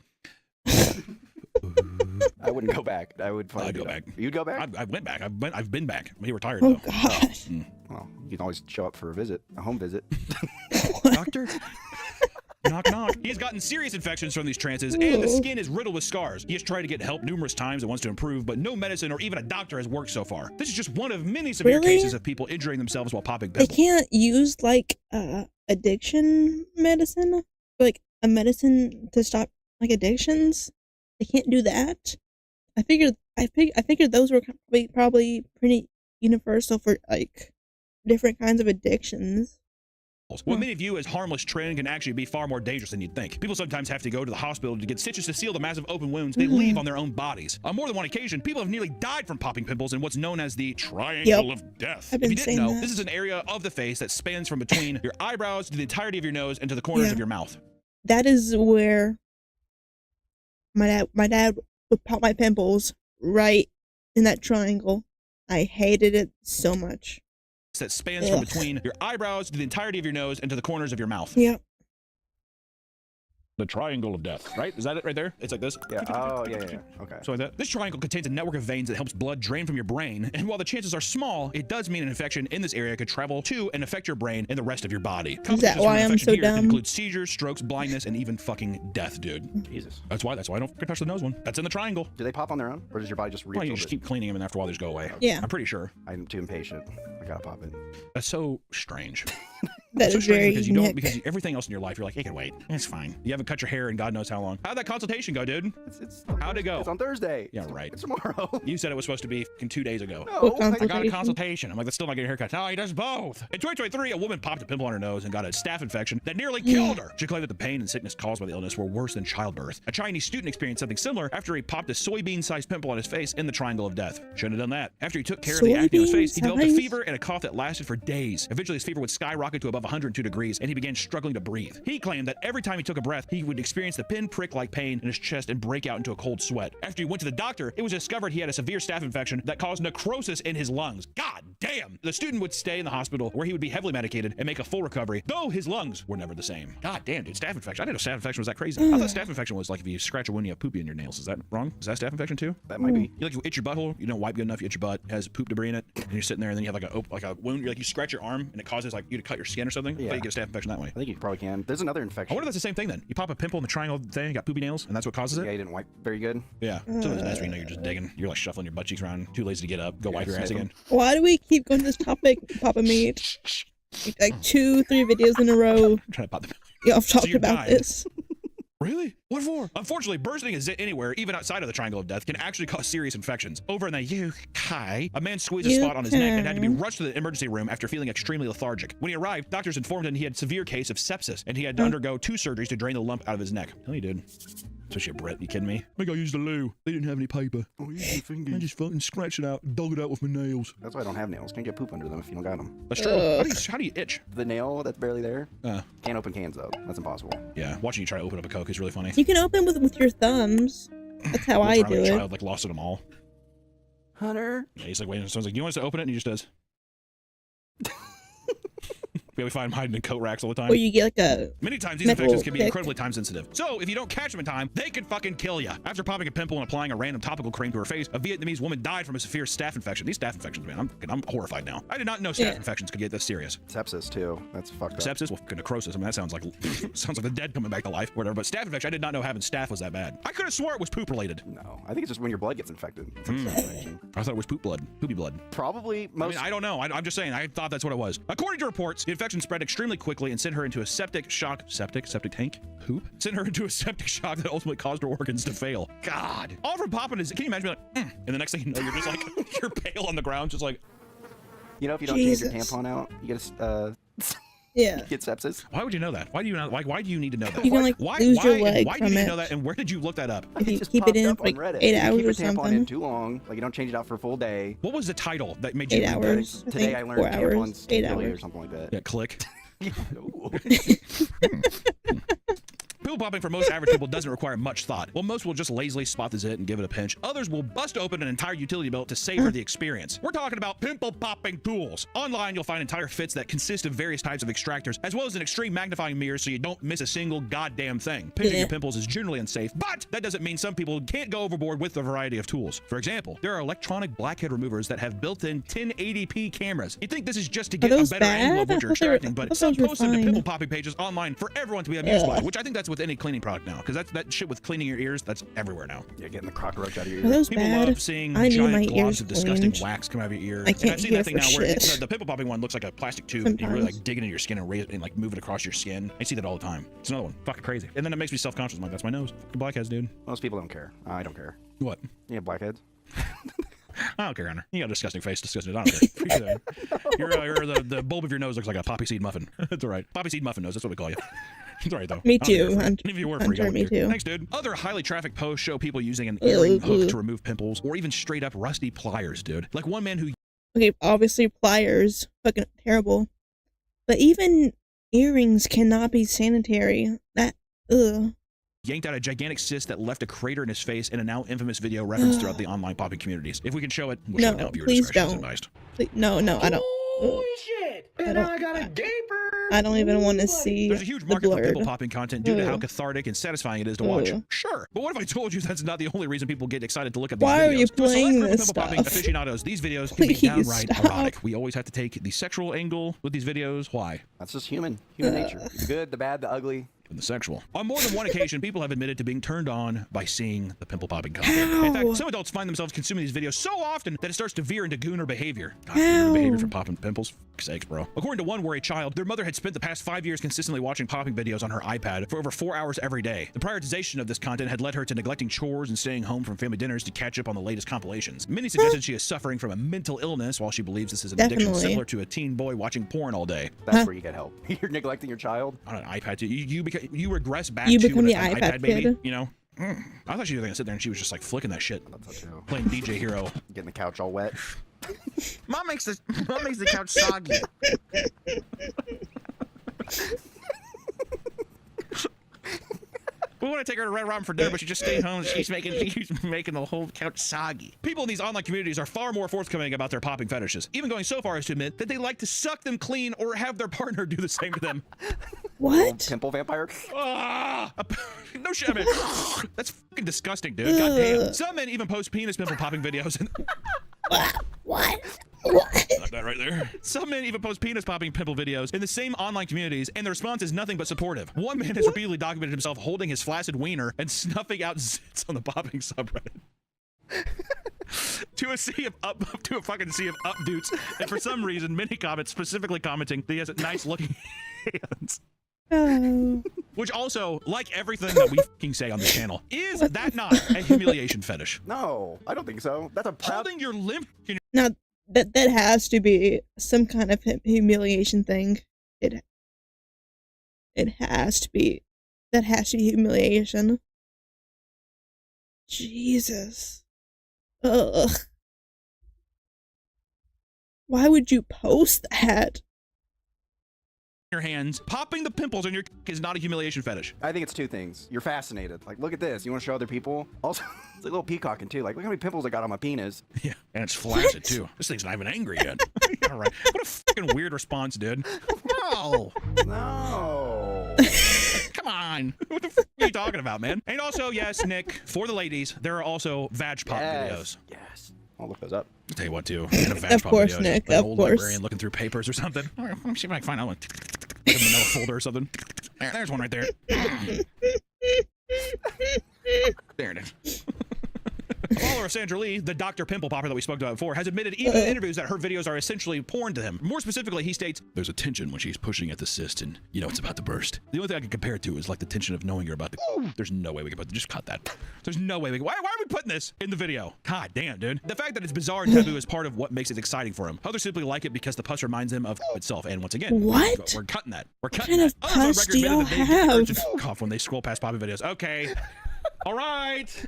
I wouldn't go back. I would I'd go back. You'd go back? I went back. I've been back. He retired Oh though. God. Well, you can always show up for a visit, a home visit. Doctor? Knock, knock. He has gotten serious infections from these trances, and the skin is riddled with scars. He has tried to get help numerous times and wants to improve, but no medicine or even a doctor has worked so far. This is just one of many severe cases of people injuring themselves while popping They pimples. can't use like addiction medicine, like a medicine to stop like addictions. They can't do that. I figured those were probably pretty universal for like different kinds of addictions. What many view as harmless trend can actually be far more dangerous than you'd think. People sometimes have to go to the hospital to get stitches to seal the massive open wounds they leave on their own bodies. On more than one occasion, people have nearly died from popping pimples in what's known as the triangle of death. If you didn't know, this is an area of the face that spans from between your eyebrows to the entirety of your nose and to the corners of your mouth. That is where my dad would pop my pimples right in that triangle. I hated it so much. That spans from between your eyebrows to the entirety of your nose and to the corners of your mouth. Yep. The triangle of death, right? Is that it right there? It's like this? Yeah. Oh, yeah. Okay. So like that. This triangle contains a network of veins that helps blood drain from your brain. And while the chances are small, it does mean an infection in this area could travel to and affect your brain and the rest of your body. Is that why I'm so dumb? Include seizures, strokes, blindness, and even fucking death, dude. Jesus. That's why I don't touch the nose one. That's in the triangle. Do they pop on their own, or does your body just reabsorb You just keep cleaning them, and after a while, they just go away. Yeah. I'm pretty sure. I'm too impatient. I gotta pop it. That's so strange. That so is strange very because unique. because everything else in your life, you're like, it can wait. It's fine. You haven't cut your hair in God knows how long. How'd that consultation go, dude? How'd it go? It's on Thursday. Yeah, right. It's tomorrow. You said it was supposed to be 2 days ago. No, I got a consultation. I'm like, that's still not getting a haircut. No, he does both. In 2023, a woman popped a pimple on her nose and got a staph infection that nearly killed her. She claimed that the pain and sickness caused by the illness were worse than childbirth. A Chinese student experienced something similar after he popped a soybean-sized pimple on his face in the triangle of death. Shouldn't have done that. After he took care of the acne on his face, he developed a fever and a cough that lasted for days. Eventually, his fever would skyrocket to above 102 degrees, and he began struggling to breathe. He claimed that every time he took a breath, he would experience the pinprick-like pain in his chest and break out into a cold sweat. After he went to the doctor, it was discovered he had a severe staph infection that caused necrosis in his lungs. God damn! The student would stay in the hospital where he would be heavily medicated and make a full recovery, though his lungs were never the same. God damn, dude, staph infection. I didn't know staph infection was that crazy. I thought staph infection was like if you scratch a wound, you have poopy in your nails. Is that wrong? Is that staph infection too? That might be. You itch your butthole, you don't wipe good enough, you itch your butt, it has poop debris in it, and you're sitting there and then you have like a wound, you scratch your arm and it causes like you to cut your skin or something. Yeah. I think you get a staph infection that way. I think you probably can. There's another infection. I wonder if that's the same thing then. You pop a pimple in the triangle thing, you got poopy nails, and that's what causes it? Yeah, you didn't wipe very good. Yeah. Sometimes nice when you know you're just digging. You're like shuffling your butt cheeks around, too lazy to get up, go wipe your ass again. Why do we keep going to this topic, Papa Meat? Like 2-3 videos in a row. I'm trying to pop the Y'all talked about this. Really? What for? Unfortunately, bursting a zit anywhere, even outside of the triangle of death, can actually cause serious infections. Over in the UK, a man squeezed a spot on his neck and had to be rushed to the emergency room after feeling extremely lethargic. When he arrived, doctors informed him he had a severe case of sepsis, and he had to undergo 2 surgeries to drain the lump out of his neck. Tell you, dude. Especially a Brit, you kidding me? I think I used a loo. They didn't have any paper. Oh, you use your fingers. I just fucking scratched it out, dug it out with my nails. That's why I don't have nails. Can't get poop under them if you don't got them. That's true. How do you itch? The nail that's barely there. Can't open cans though. That's impossible. Yeah, watching you try to open up a Coke is really funny. You can open with your thumbs. That's how I do it. Child like lost it them all. Hunter. Yeah, he's like waiting. Someone's like, "Do you want us to open it?" And he just does. Yeah, we find them hiding in coat racks all the time. Or you get like a Many times these metal infections can be pick. incredibly time sensitive. So if you don't catch them in time, they can fucking kill you. After popping a pimple and applying a random topical cream to her face, a Vietnamese woman died from a severe staph infection. These staph infections, man, I'm horrified now. I did not know staph infections could get this serious. Sepsis too. That's fucked up. Sepsis, well, necrosis. I mean, that sounds like sounds like the dead coming back to life, whatever. But staph infection, I did not know having staph was that bad. I could have swore it was poop related. No, I think it's just when your blood gets infected. It's like staph infection. I thought it was poop blood, poopy blood. Probably most. I mean, I don't know. I'm just saying. I thought that's what it was. According to reports, the infection spread extremely quickly and sent her into a septic tank. Poop sent her into a septic shock that ultimately caused her organs to fail. God, all from popping is. Can you imagine? Like, and the next thing you know, you're just like you're pale on the ground, just like. You know, if you don't change your tampon out, you get Yeah. you get sepsis. Why would you know that? Why do you not? Why do you need to know that? You can like why, lose your and leg why do you from need it to know that? And where did you look that up? if you just keep it popped in up for like on Reddit. 8 If hours you or keep your tampon something. in too long, like you don't change it out for a full day. What was the title that made you 8 read that? hours. I Today think I learned 4 tampons hours. can 8 kill you or hours. something like that. Yeah, click. Ooh. Pill popping for most average people doesn't require much thought. While most will just lazily spot the zit and give it a pinch, others will bust open an entire utility belt to savor the experience. We're talking about pimple popping tools. Online, you'll find entire fits that consist of various types of extractors, as well as an extreme magnifying mirror so you don't miss a single goddamn thing. Pinching your pimples is generally unsafe, but that doesn't mean some people can't go overboard with the variety of tools. For example, there are electronic blackhead removers that have built-in 1080p cameras. You'd think this is just to get a those better angle of bad? what you're I thought they were- extracting, I but thought some those were posted to fine. pimple popping pages online for everyone to be amused by, Ugh. which I think that's with any cleaning product now, because that shit with cleaning your ears, that's everywhere now. Yeah, getting the cockroach out of your Are ear. those People bad? love seeing I need my giant globs ears of disgusting cleaned. wax come out of your ear. I And can't I've seen hear that thing for now where shit. the pimple popping one looks like a plastic tube. And you really Sometimes. like dig it into your skin and raise it and like move it across your skin. I see that all the time. It's another one. Fucking crazy. And then it makes me self-conscious. I'm like, that's my nose. Fucking blackheads, dude. Most people don't care. I don't care. What? You have blackheads. I don't care, Hunter. You got a disgusting face. Disgusting. I don't care. Appreciate that. The bulb of your nose looks like a poppy seed muffin. That's all right. Poppy seed muffin nose. That's what we call you. It's all right, though. Me I don't too, care. Hunter. Even if you were Hunter, free, I me wouldn't care. too. Thanks, dude. Other highly trafficked posts show people using an earring hook to remove pimples, or even straight up rusty pliers, dude. Like one man who Okay, obviously pliers, fucking terrible. But even earrings cannot be sanitary. That, ugh. yanked out a gigantic cyst that left a crater in his face in a now infamous video referenced throughout the online popping communities. If we can show it, we'll show it now. No, Viewer please discretion is don't. advised. No, I don't. Holy shit! And don't- now I got a gaper! I don't even want to see There's a huge the market for pimple blurred. popping content due to how Ugh. cathartic and satisfying it is to watch. Ugh. Sure, but what if I told you that's not the only reason people get excited to look at these Why videos? are you To a select playing group of this pimple popping stuff? aficionados, these videos can be Please downright stop. erotic. We always have to take the sexual angle with these videos. Why? That's just human nature. The good, the bad, the ugly. And the sexual. On more than one occasion, people have admitted to being turned on by seeing the pimple popping content. In fact, some adults find themselves consuming these videos so often that it starts to veer into gooner behavior. God, gooner behavior for popping pimples. For sakes, bro. According to one worried child, their mother had spent the past 5 years consistently watching popping videos on her iPad for over 4 hours every day. The prioritization of this content had led her to neglecting chores and staying home from family dinners to catch up on the latest compilations. Many suggested she is suffering from a mental illness while she believes this is an addiction Definitely. similar to a teen boy watching porn all day. That's where you get help. You're neglecting your child. On an iPad, too. You regress back You to become the an iPad baby, kid. you know? I thought she was gonna sit there and she was just like flicking that shit, That's not true. playing DJ Hero. Getting the couch all wet. Mom makes the couch soggy. We want to take her to Red Robin for dinner, but she just stayed home. She's making the whole couch soggy. People in these online communities are far more forthcoming about their popping fetishes, even going so far as to admit that they like to suck them clean or have their partner do the same to them. What? Pimple vampire. Ah, no shit. I mean, that's fucking disgusting, dude. Goddamn. Some men even post penis pimple popping videos. And What? Got that right there. Some men even post penis popping pimple videos in the same online communities, and the response is nothing but supportive. One man has repeatedly documented himself holding his flaccid wiener and snuffing out zits on the popping subreddit. to a fucking sea of updoots, and for some reason, many comments specifically commenting that he has nice looking hands. Oh. Which also, like everything that we fucking say on this channel, is that not a humiliation fetish? No, I don't think so. That's a proud. Holding your limp in Now that has to be some kind of humiliation thing. It has to be. That has to be humiliation. Jesus. Ugh. Why would you post that? your hands. Popping the pimples on your is not a humiliation fetish. I think it's two things. You're fascinated. Like, look at this. You want to show other people? Also, it's a little peacocking too. Like, look how many pimples I got on my penis. Yeah, and it's flaccid too. This thing's not even angry yet. All right. What a fucking weird response, dude. No. No. Come on. What the f are you talking about, man? And also, yes, Nick, for the ladies, there are also vag pop videos. Yes. I'll look those up. I'll tell you what, too. In a vag Of pop course, video, Nick, like an of old course. librarian looking through papers or something. Let me see if I can find out one. Put them in a folder or something. There's one right there. There it is. A follower of Sandra Lee, the Dr. Pimple Popper that we spoke about before, has admitted even in interviews that her videos are essentially porn to him. More specifically, he states, "There's a tension when she's pushing at the cyst and, you know, it's about to burst. The only thing I can compare it to is like the tension of knowing you're about to... There's no way we can put... Just cut that. There's no way we can... Why are we putting this in the video? God damn, dude. The fact that it's bizarre and taboo is part of what makes it exciting for him. Others simply like it because the pus reminds them of itself. And once again, What? we're cutting that. We're cutting kind that. of Others pus on do record admitted y'all that they get the urge have? to cough when they scroll past Poppy videos. Okay. All right.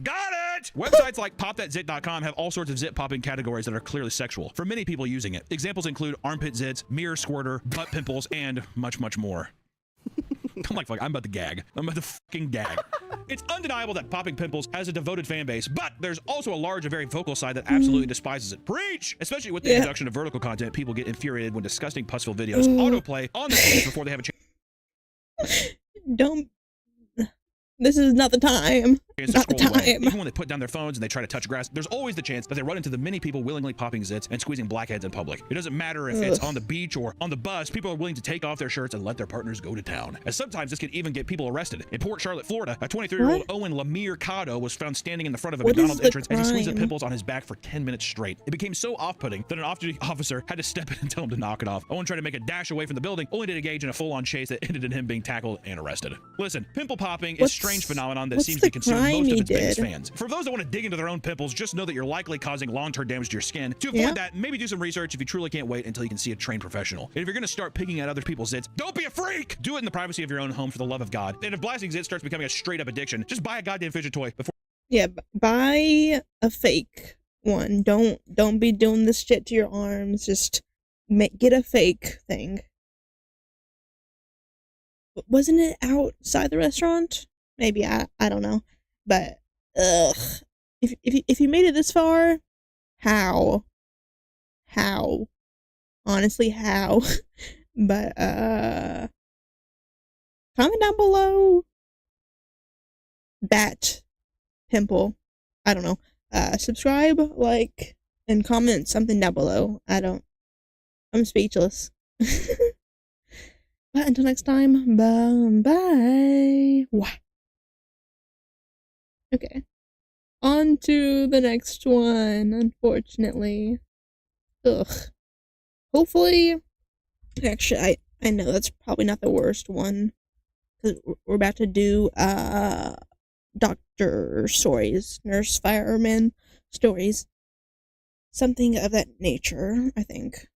Got it. Websites like pop.zit.com have all sorts of zit popping categories that are clearly sexual for many people using it. Examples include armpit zits, mirror squirter, butt pimples, and much, much more. I'm like, fuck, I'm about to gag. I'm about to fucking gag. It's undeniable that popping pimples has a devoted fan base, but there's also a large and very vocal side that absolutely despises it. Preach! Especially with the introduction of vertical content, people get infuriated when disgusting pus-filled videos autoplay on the page before they have a chance. Don't. This is not the time. To Not the scroll away. time. Even when they put down their phones and they try to touch grass, there's always the chance that they run into the many people willingly popping zits and squeezing blackheads in public. It doesn't matter if it's on the beach or on the bus, people are willing to take off their shirts and let their partners go to town. And sometimes this can even get people arrested. In Port Charlotte, Florida, a 23-year-old Owen Lemire Cotto was found standing in the front of a What is McDonald's the entrance and he squeezed the crime? pimples on his back for 10 minutes straight. It became so off-putting that an off-duty officer had to step in and tell him to knock it off. Owen tried to make a dash away from the building, only to engage in a full-on chase that ended in him being tackled and arrested. Listen, pimple popping is a strange phenomenon that what's seems to the consume crime most of he its biggest did? fans. For those that want to dig into their own pimples, just know that you're likely causing long-term damage to your skin. To avoid that, maybe do some research if you truly can't wait until you can see a trained professional. And if you're going to start picking at other people's zits, don't be a freak! Do it in the privacy of your own home for the love of God. And if blasting zits starts becoming a straight-up addiction, just buy a goddamn fidget toy before... Yeah, buy a fake one. Don't be doing this shit to your arms. Just get a fake thing. Wasn't it outside the restaurant? Maybe I don't know. But if you made it this far, how? Honestly, how? But comment down below that pimple. I don't know. Subscribe, like, and comment something down below. I'm speechless. But until next time, bye. Okay. On to the next one, unfortunately. Ugh. Hopefully, actually, I know that's probably not the worst one. Because we're about to do, doctor stories, nurse, fireman stories. Something of that nature, I think.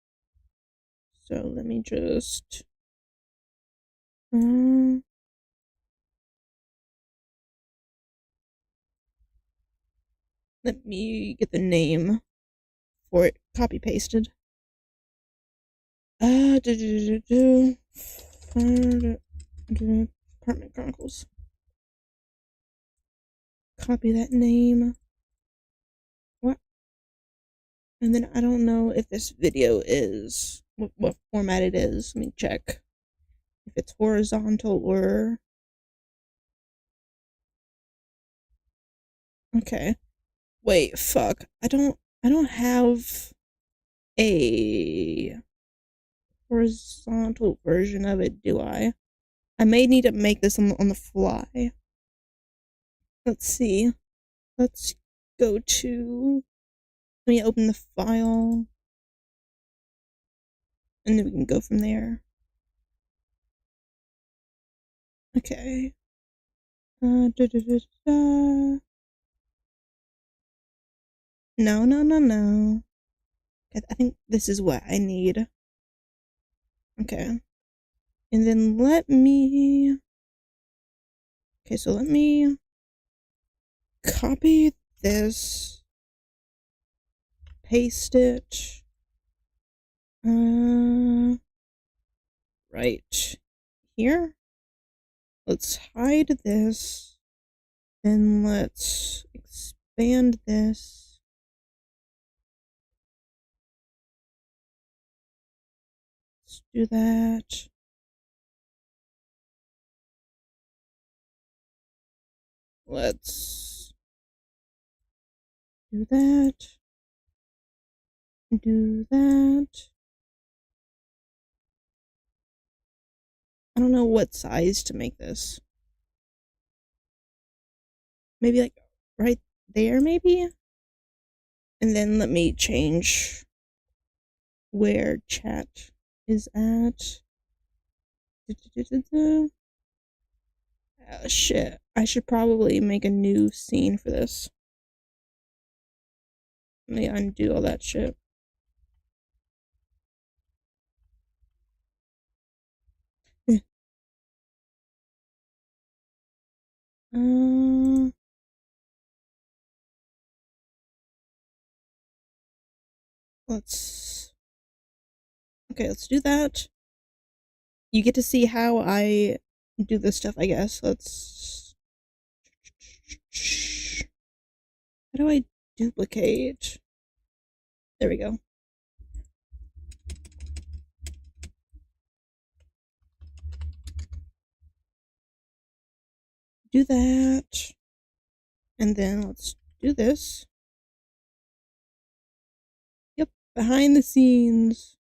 So, let me just... let me get the name for it copy pasted. Apartment Chronicles. Copy that name. What? And then I don't know if this video is what format it is. Let me check. If it's horizontal or... Okay. Wait, fuck. I don't have a horizontal version of it, do I? I may need to make this on the fly. Let's see. Let's go to... Let me open the file. And then we can go from there. Okay. No. I think this is what I need. Okay. And then let me... Okay, so let me copy this. Paste it. Right here. Let's hide this. And let's expand this. Let's do that. Let's do that. Do that. I don't know what size to make this. Maybe like right there, maybe? And then let me change where chat is at. Oh shit. I should probably make a new scene for this. Let me undo all that shit. Let's do that. You get to see how I do this stuff, I guess. How do I duplicate? There we go. Do that. And then let's do this. Yep, behind the scenes.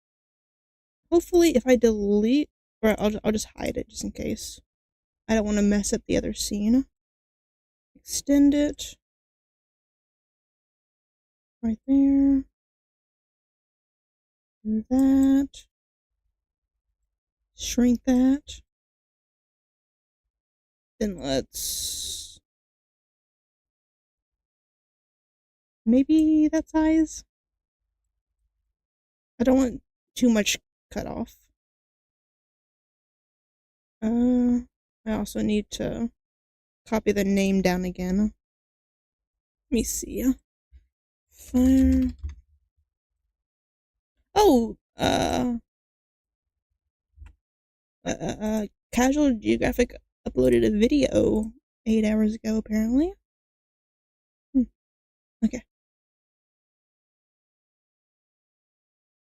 Hopefully, if I delete, or I'll just hide it just in case. I don't want to mess up the other scene. Extend it. Right there. Do that. Shrink that. Then let's... maybe that size? I don't want too much cut off. I also need to copy the name down again. Let me see. Fire. Oh, Casual Geographic uploaded a video 8 hours ago, apparently. Okay.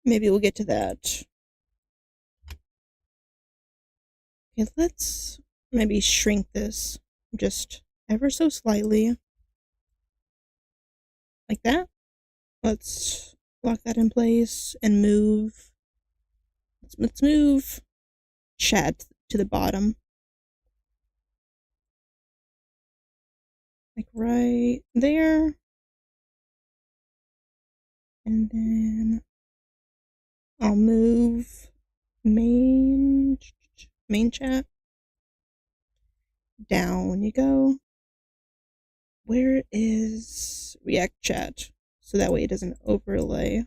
Maybe we'll get to that. Okay, let's maybe shrink this just ever so slightly. Like that. Let's lock that in place and move. Let's move chat to the bottom. Like right there. And then I'll move main chat. Down you go. Where is React chat? So that way it doesn't overlay.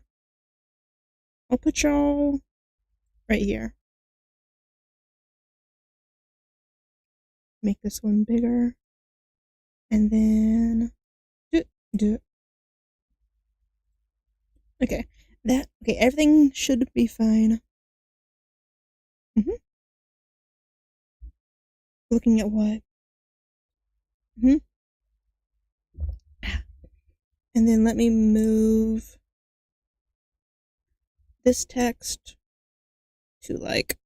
I'll put y'all right here. Make this one bigger. And then do. Okay. Okay, everything should be fine. Looking at what? And then let me move this text to like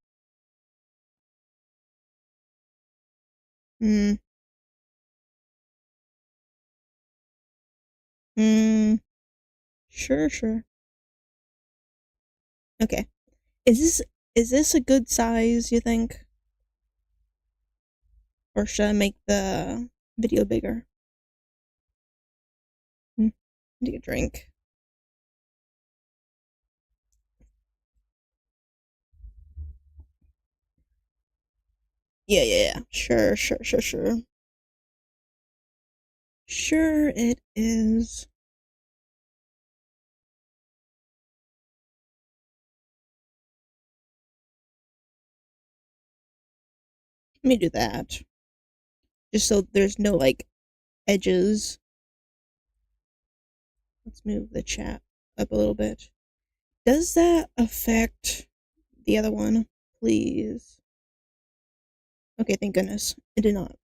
sure. Okay. Is this a good size, you think? Or should I make the video bigger? Take a drink. Yeah. Sure. Sure it is. Let me do that. Just so there's no, like, edges. Let's move the chat up a little bit. Does that affect the other one? Please. Okay, thank goodness. It did not.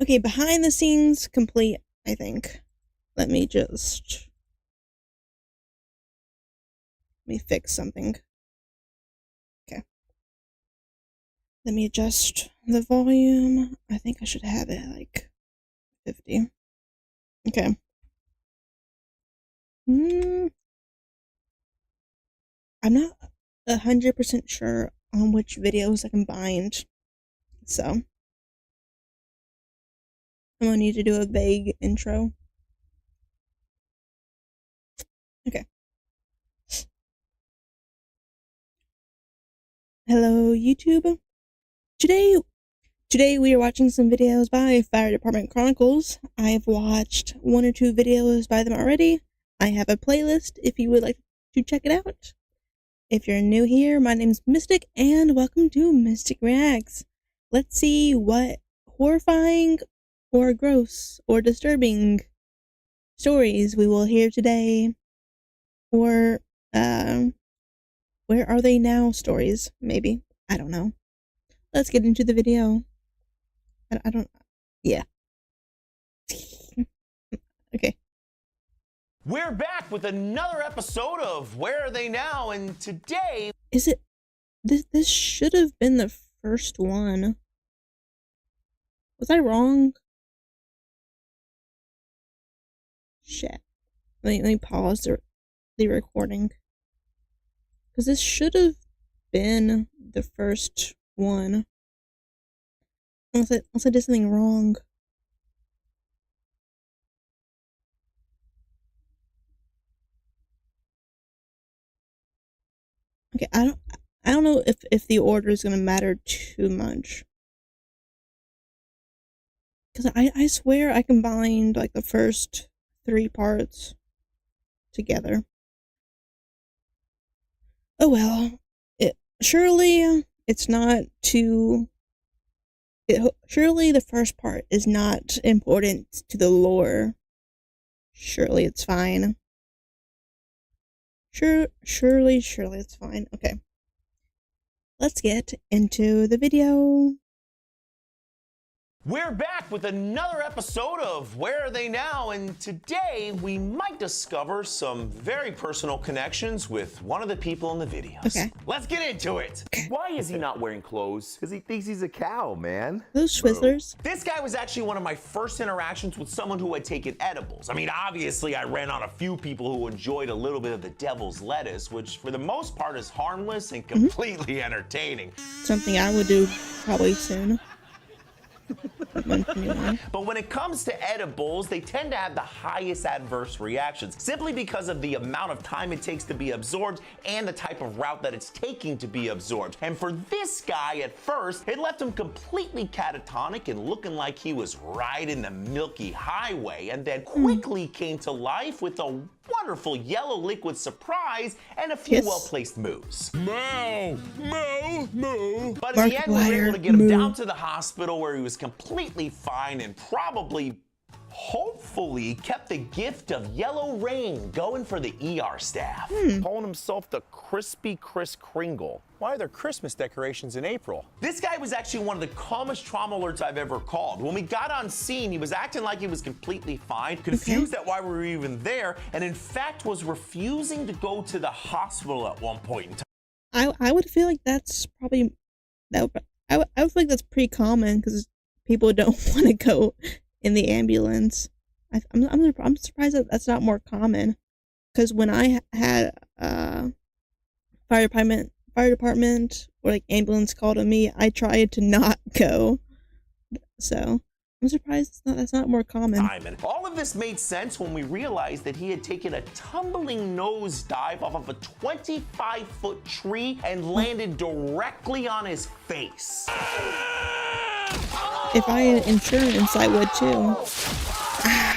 Okay, behind the scenes complete, I think. Let me fix something. Let me adjust the volume. I think I should have it like 50. Okay. I'm not 100% sure on which videos I combined, so I'm gonna need to do a vague intro. Okay. Hello, YouTube. Today we are watching some videos by Fire Department Chronicles. I've watched 1 or 2 videos by them already. I have a playlist if you would like to check it out. If you're new here, my name is Mistic, and welcome to Mistic Reacts. Let's see what horrifying or gross or disturbing stories we will hear today. Or, where are they now stories, maybe. I don't know. Let's get into the video. I don't... Yeah. Okay. We're back with another episode of Where Are They Now? And today... Is it... This should have been the first one. Was I wrong? Shit. Let me pause the recording. Because this should have been the first one. Unless I did something wrong. Okay, I don't know if the order is gonna matter too much. Because I swear I combined like the first 3 parts together. Oh well. Surely the first part is not important to the lore. Surely it's fine. Surely it's fine. Okay. Let's get into the video. We're back with another episode of Where Are They Now? And today we might discover some very personal connections with one of the people in the videos. Okay. Let's get into it. Why is he not wearing clothes? Because he thinks he's a cow, man. Those Twizzlers. This guy was actually one of my first interactions with someone who had taken edibles. I mean, obviously I ran on a few people who enjoyed a little bit of the devil's lettuce, which for the most part is harmless and completely entertaining. Something I would do probably soon. But when it comes to edibles, they tend to have the highest adverse reactions simply because of the amount of time it takes to be absorbed and the type of route that it's taking to be absorbed. And for this guy, at first, it left him completely catatonic and looking like he was riding the Milky Highway, and then quickly came to life with a wonderful yellow liquid surprise and a few well-placed moves. Moo! Moo! Moo! But in the end, we were able to get him down to the hospital where he was completely fine and probably, hopefully, kept the gift of yellow rain going for the ER staff. Calling himself the Crispy Kris Kringle. Why are there Christmas decorations in April? This guy was actually one of the calmest trauma alerts I've ever called. When we got on scene, he was acting like he was completely fine, confused at why we were even there, and in fact was refusing to go to the hospital at one point in time. I would feel like that's probably I would feel like that's pretty common because people don't want to go in the ambulance. I'm surprised that that's not more common. Because when I had fire department or like ambulance called on me, I tried to not go. So I'm surprised that's not more common. And all of this made sense when we realized that he had taken a tumbling nose dive off of a 25-foot tree and landed directly on his face. If I had insurance, I would too.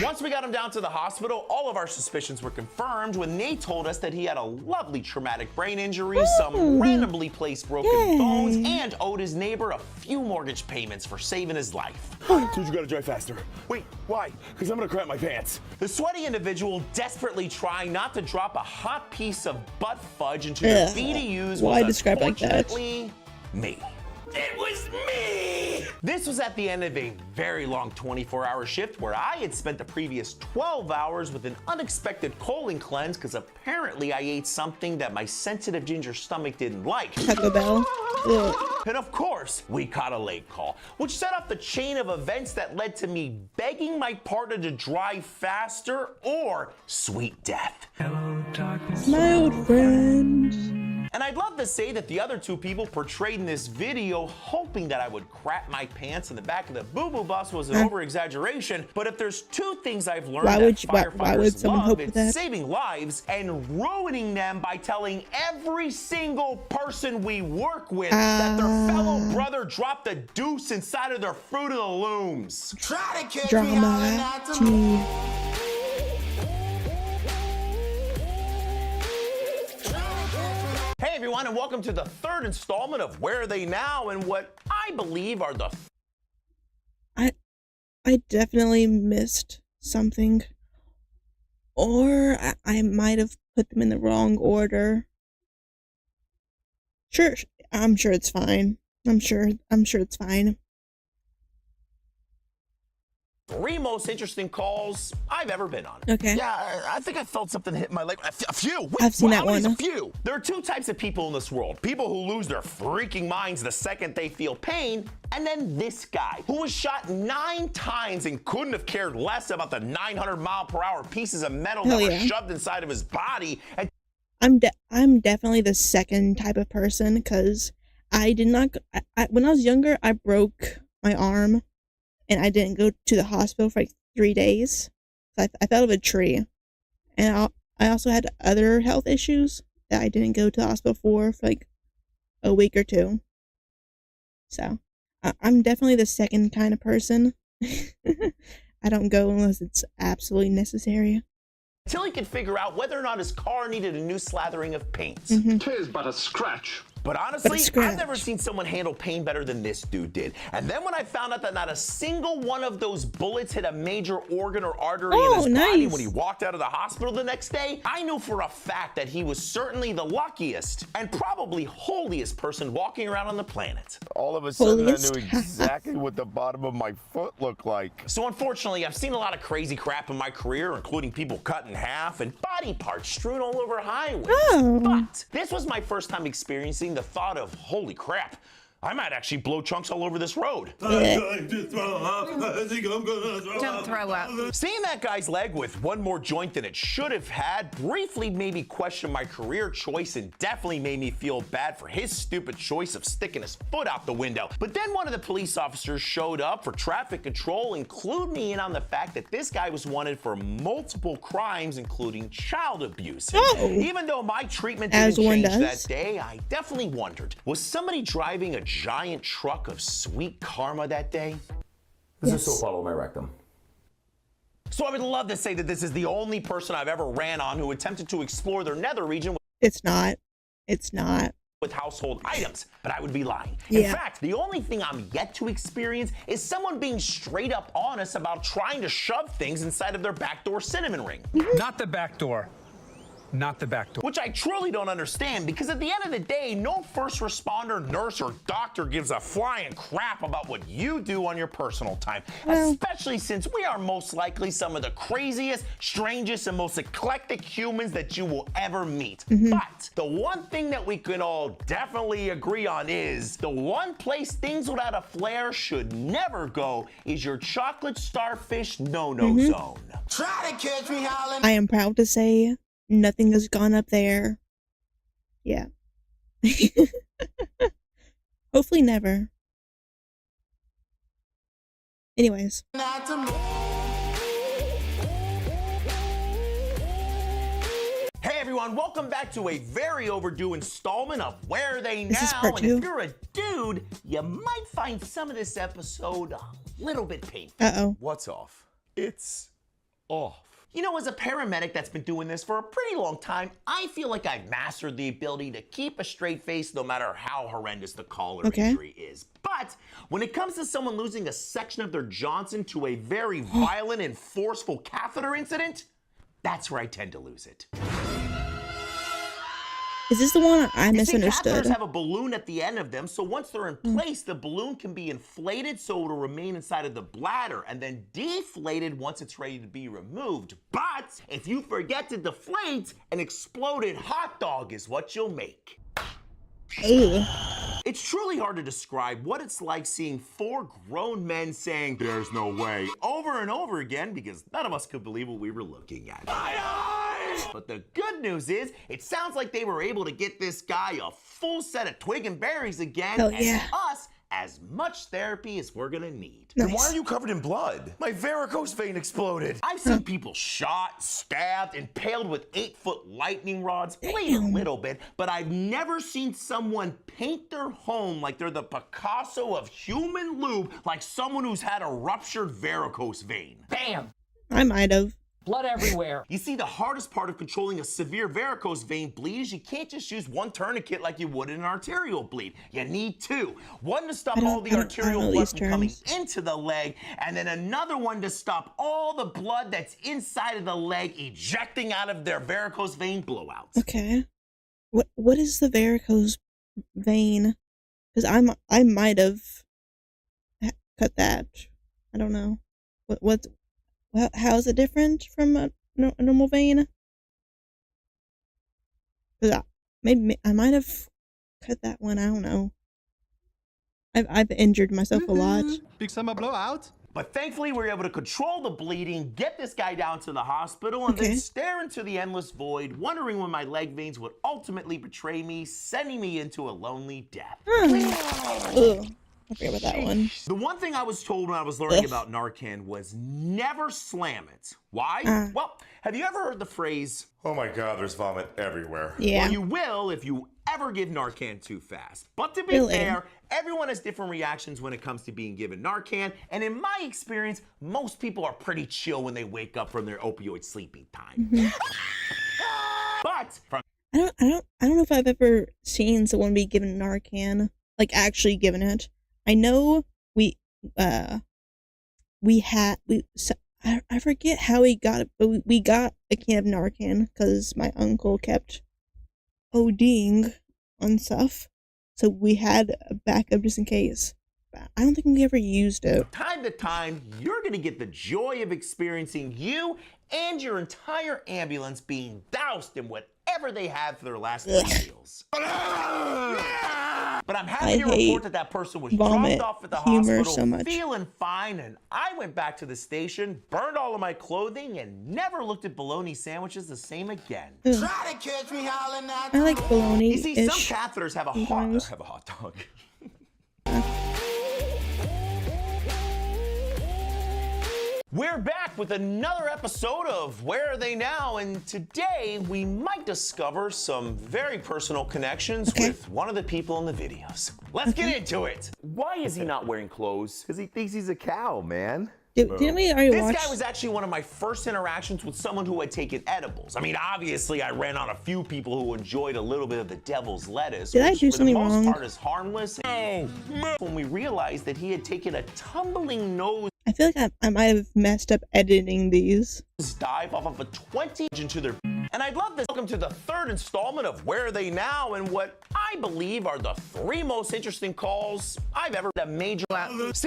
Once we got him down to the hospital, all of our suspicions were confirmed when they told us that he had a lovely traumatic brain injury, some randomly placed broken bones, and owed his neighbor a few mortgage payments for saving his life. Dude, you gotta drive faster. Wait, why? Because I'm gonna crap my pants. The sweaty individual, desperately trying not to drop a hot piece of butt fudge into the BDUs, Why was describe like that? unfortunately me. It was me! This was at the end of a very long 24-hour shift where I had spent the previous 12 hours with an unexpected colon cleanse because apparently I ate something that my sensitive ginger stomach didn't like. Taco Bell. Ugh. And of course, we caught a late call, which set off the chain of events that led to me begging my partner to drive faster or sweet death. Hello, darkness. My old friend. And I'd love to say that the other two people portrayed in this video hoping that I would crap my pants in the back of the boo-boo bus was an over-exaggeration, but if there's two things I've learned Why that would someone love, hope for it's that? saving lives and ruining them by telling every single person we work with that their fellow brother dropped a deuce inside of their Fruit of the Looms. Try to catch Drama. Tea. Hey everyone, and welcome to the third installment of Where Are They Now, and what I believe are the I definitely missed something. Or I might have put them in the wrong order. Sure, I'm sure it's fine. I'm sure it's fine. three most interesting calls I've ever been on. Okay. Yeah, I think I felt something hit my leg. A few. Wait, I've seen that how many's one. A few. There are two types of people in this world. People who lose their freaking minds the second they feel pain, and then this guy, who was shot 9 times and couldn't have cared less about the 900-mile-per-hour pieces of metal that were shoved inside of his body. And I'm definitely the second type of person, because I did not. When I was younger, I broke my arm, and I didn't go to the hospital for like 3 days. I fell out of a tree, and I also had other health issues that I didn't go to the hospital for like a week or two. So I'm definitely the second kind of person. I don't go unless it's absolutely necessary. until he could figure out whether or not his car needed a new slathering of paint. Tis but a scratch. But honestly, I've never seen someone handle pain better than this dude did. And then when I found out that not a single one of those bullets hit a major organ or artery in his body when he walked out of the hospital the next day, I knew for a fact that he was certainly the luckiest and probably holiest person walking around on the planet. All of a sudden, I knew exactly what the bottom of my foot looked like. So unfortunately, I've seen a lot of crazy crap in my career, including people cut in half and body parts strewn all over highways. But this was my first time experiencing the thought of, holy crap, I might actually blow chunks all over this road. Don't throw up. Seeing that guy's leg with one more joint than it should have had briefly made me question my career choice and definitely made me feel bad for his stupid choice of sticking his foot out the window. But then one of the police officers showed up for traffic control and clued me in on the fact that this guy was wanted for multiple crimes, including child abuse. Even though my treatment didn't change that day, I definitely wondered, was somebody driving a giant truck of sweet karma that day? This is soap all over my rectum. So I would love to say that this is the only person I've ever ran on who attempted to explore their nether region. It's not. It's not. With household items, but I would be lying. In fact, the only thing I'm yet to experience is someone being straight up honest about trying to shove things inside of their backdoor cinnamon ring. Not the back door. Not the back door. Which I truly don't understand, because at the end of the day, no first responder, nurse, or doctor gives a flying crap about what you do on your personal time, especially since we are most likely some of the craziest, strangest, and most eclectic humans that you will ever meet. But the one thing that we can all definitely agree on is the one place things without a flair should never go is your chocolate starfish no-no zone. Try to catch me howling. I am proud to say nothing has gone up there. Yeah. Hopefully never. Anyways. Hey everyone, welcome back to a very overdue installment of Where Are They This is Now? part And 2. if you're a dude, you might find some of this episode a little bit painful. Uh-oh. What's off? It's off. You know, as a paramedic that's been doing this for a pretty long time, I feel like I've mastered the ability to keep a straight face no matter how horrendous the call or injury is. But when it comes to someone losing a section of their Johnson to a very violent and forceful catheter incident, that's where I tend to lose it. Is this the one I You see, misunderstood? catheters have a balloon at the end of them, so once they're in place, the balloon can be inflated so it'll remain inside of the bladder and then deflated once it's ready to be removed. But if you forget to deflate, an exploded hot dog is what you'll make. Ugh. It's truly hard to describe what it's like seeing 4 grown men saying, "There's no way," over and over again because none of us could believe what we were looking at. My eyes! But the good news is, it sounds like they were able to get this guy a full set of twig and berries again, Hell and yeah. us as much therapy as we're gonna need. Nice. Then why are you covered in blood? My varicose vein exploded. I've seen people shot, stabbed, impaled with 8-foot lightning rods, bleed a little bit, but I've never seen someone paint their home like they're the Picasso of human lube, like someone who's had a ruptured varicose vein. Bam! I might have. Blood everywhere. You see, the hardest part of controlling a severe varicose vein bleed is you can't just use one tourniquet like you would in an arterial bleed. You need 2. One to stop all the arterial blood from coming into the leg, and then another one to stop all the blood that's inside of the leg ejecting out of their varicose vein blowouts. Okay. What is the varicose vein? Because I might have cut that. I don't know. How is it different from a normal vein? Maybe I might have cut that one. I don't know. I've injured myself a lot. Big summer blowout. But thankfully, we were able to control the bleeding, get this guy down to the hospital, and then stare into the endless void, wondering when my leg veins would ultimately betray me, sending me into a lonely death. Ugh. I forget about that one. The one thing I was told when I was learning about Narcan was never slam it. Why? Well, have you ever heard the phrase, "Oh my God, there's vomit everywhere"? Yeah. Well, you will if you ever give Narcan too fast. But to be fair, everyone has different reactions when it comes to being given Narcan, and in my experience, most people are pretty chill when they wake up from their opioid sleeping time. But from I don't know if I've ever seen someone be given Narcan, like actually given it. I know I forget how we got it, but we got a can of Narcan because my uncle kept ODing on stuff, so we had a backup just in case. But I don't think we ever used it. time to time, you're gonna get the joy of experiencing you and your entire ambulance being doused in whatever they had for their last 3 meals. But I'm happy to report that person was dropped off at the hospital feeling fine, and I went back to the station, burned all of my clothing, and never looked at bologna sandwiches the same again. Try to catch me howling now. I like bologna. You see, some catheters have a hot dog. We're back with another episode of Where Are They Now? And today we might discover some very personal connections with one of the people in the videos. Let's get into it. Why is he not wearing clothes? Because he thinks he's a cow, man. Didn't we already watch? This guy was actually one of my first interactions with someone who had taken edibles. I mean, obviously, I ran on a few people who enjoyed a little bit of the devil's lettuce, Did I which do for the something most wrong? part is harmless. When we realized that he had taken a tumbling nose I feel like I might have messed up editing these. dive off of a 20 into their, and I'd love to welcome to the 3rd installment of Where Are They Now? And what I believe are the 3 most interesting calls I've ever had a major.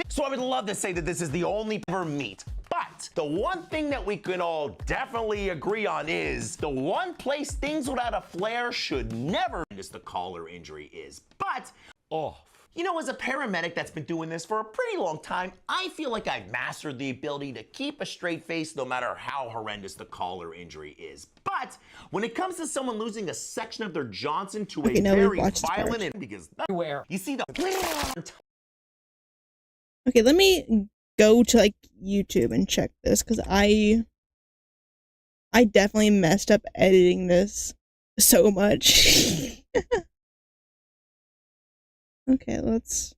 So I would love to say that this is the only ever meet. But the one thing that we can all definitely agree on is the one place things without a flare should never as the collar injury is. But you know, as a paramedic that's been doing this for a pretty long time, I feel like I've mastered the ability to keep a straight face no matter how horrendous the collar injury is. But when it comes to someone losing a section of their Johnson to a very violent and because you see the Okay, let me go to like YouTube and check this because I definitely messed up editing this so much. Okay, let's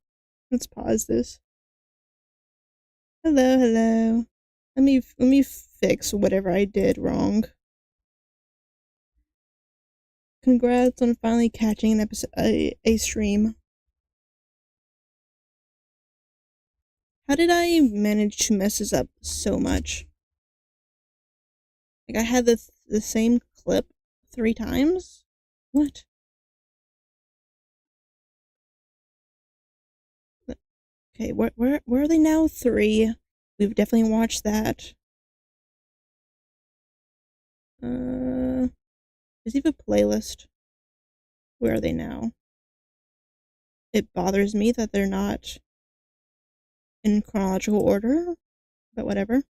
pause this. Hello. Let me fix whatever I did wrong. Congrats on finally catching an episode, a stream. How did I manage to mess this up so much? Like I had the same clip 3 times? What? Okay, where are they now? 3. We've definitely watched that. Does he have a playlist? Where are they now? It bothers me that they're not in chronological order, but whatever.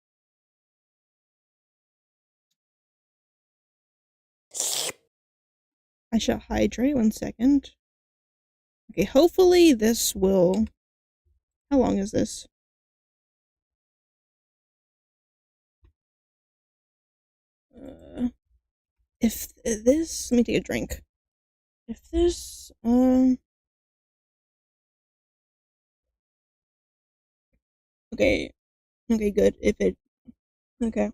I shall hydrate 1 second. Okay, hopefully this will... How long is this? If this... Let me take a drink. If this... Okay. Okay, good. If it... Okay.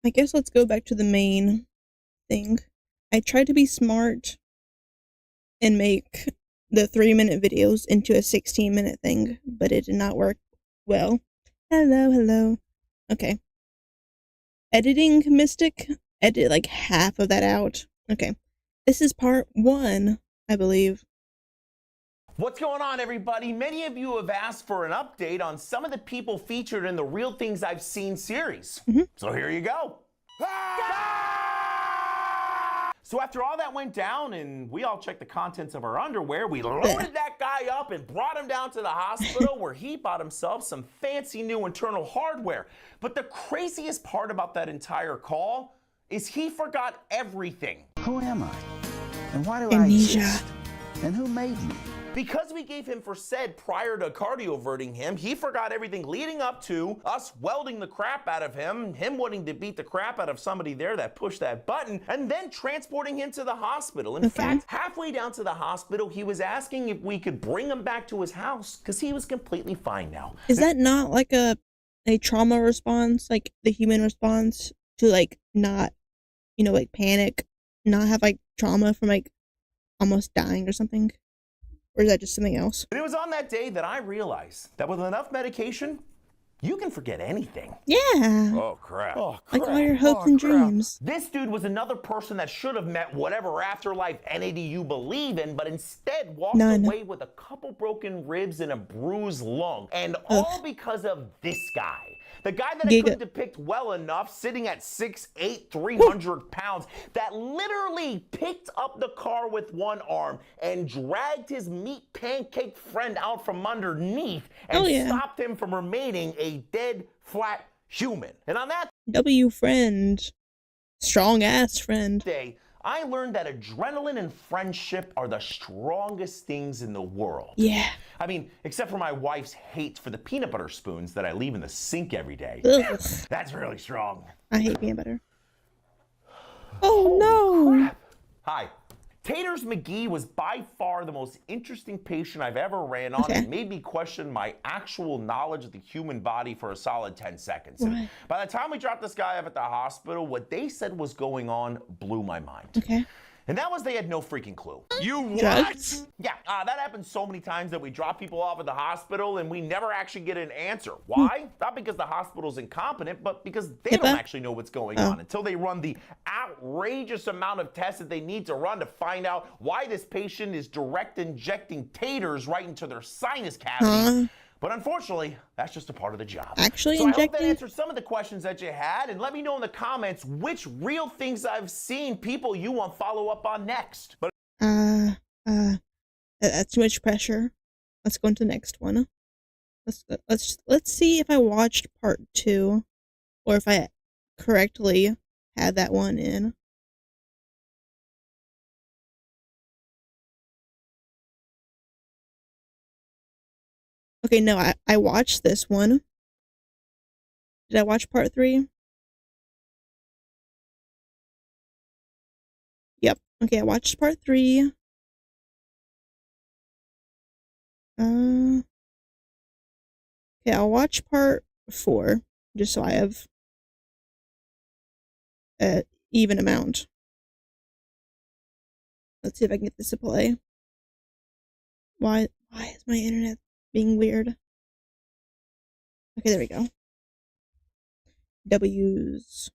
I guess let's go back to the main thing. I tried to be smart and make the 3-minute videos into a 16-minute thing, but it did not work well. Hello. Okay. Editing Mistic. Edit like half of that out. Okay. This is part 1, I believe. What's going on, everybody? Many of you have asked for an update on some of the people featured in the Real Things I've Seen series. So here you go. So after all that went down and we all checked the contents of our underwear, we loaded that guy up and brought him down to the hospital where he bought himself some fancy new internal hardware. But the craziest part about that entire call is he forgot everything. Who am I? And why do Amnesia. I exist? And who made me? Because we gave him Versed prior to cardioverting him, he forgot everything leading up to us welding the crap out of him wanting to beat the crap out of somebody there that pushed that button, and then transporting him to the hospital. In fact, halfway down to the hospital, he was asking if we could bring him back to his house because he was completely fine now. Is that not like a trauma response, like the human response to like not, like panic, not have like trauma from like almost dying or something? Or is that just something else? And it was on that day that I realized that with enough medication, you can forget anything. Yeah. Oh, crap. Like all your hopes and dreams. This dude was another person that should have met whatever afterlife entity you believe in, but instead walked away with a couple broken ribs and a bruised lung. And all because of this guy. The guy that I couldn't depict well enough, sitting at 6'8", 300 pounds, that literally picked up the car with one arm and dragged his meat pancake friend out from underneath and stopped him from remaining a dead, flat human. And on that friend. Strong ass friend. day, I learned that adrenaline and friendship are the strongest things in the world. Yeah. I mean, except for my wife's hate for the peanut butter spoons that I leave in the sink every day. Ugh. That's really strong. I hate peanut butter. Oh no. Crap. Hi. Taters McGee was by far the most interesting patient I've ever ran on and made me question my actual knowledge of the human body for a solid 10 seconds. By the time we dropped this guy up at the hospital, what they said was going on blew my mind. Okay. And that was they had no freaking clue. You what? Yeah, that happens so many times that we drop people off at the hospital and we never actually get an answer. Why? Not because the hospital's incompetent, but because they don't actually know what's going on until they run the outrageous amount of tests that they need to run to find out why this patient is direct injecting taters right into their sinus cavities. But unfortunately, that's just a part of the job. Actually so I hope that injecting? answers some of the questions that you had, and let me know in the comments which Real Things I've Seen people you want follow up on next. But that's too much pressure. Let's go into the next one. Let's see if I watched part 2, or if I correctly had that one in. Okay, no, I watched this one. Did I watch part 3? Yep. Okay, I watched part 3. Okay, I'll watch part 4, just so I have an even amount. Let's see if I can get this to play. Why is my internet being weird? Okay, there we go. W's.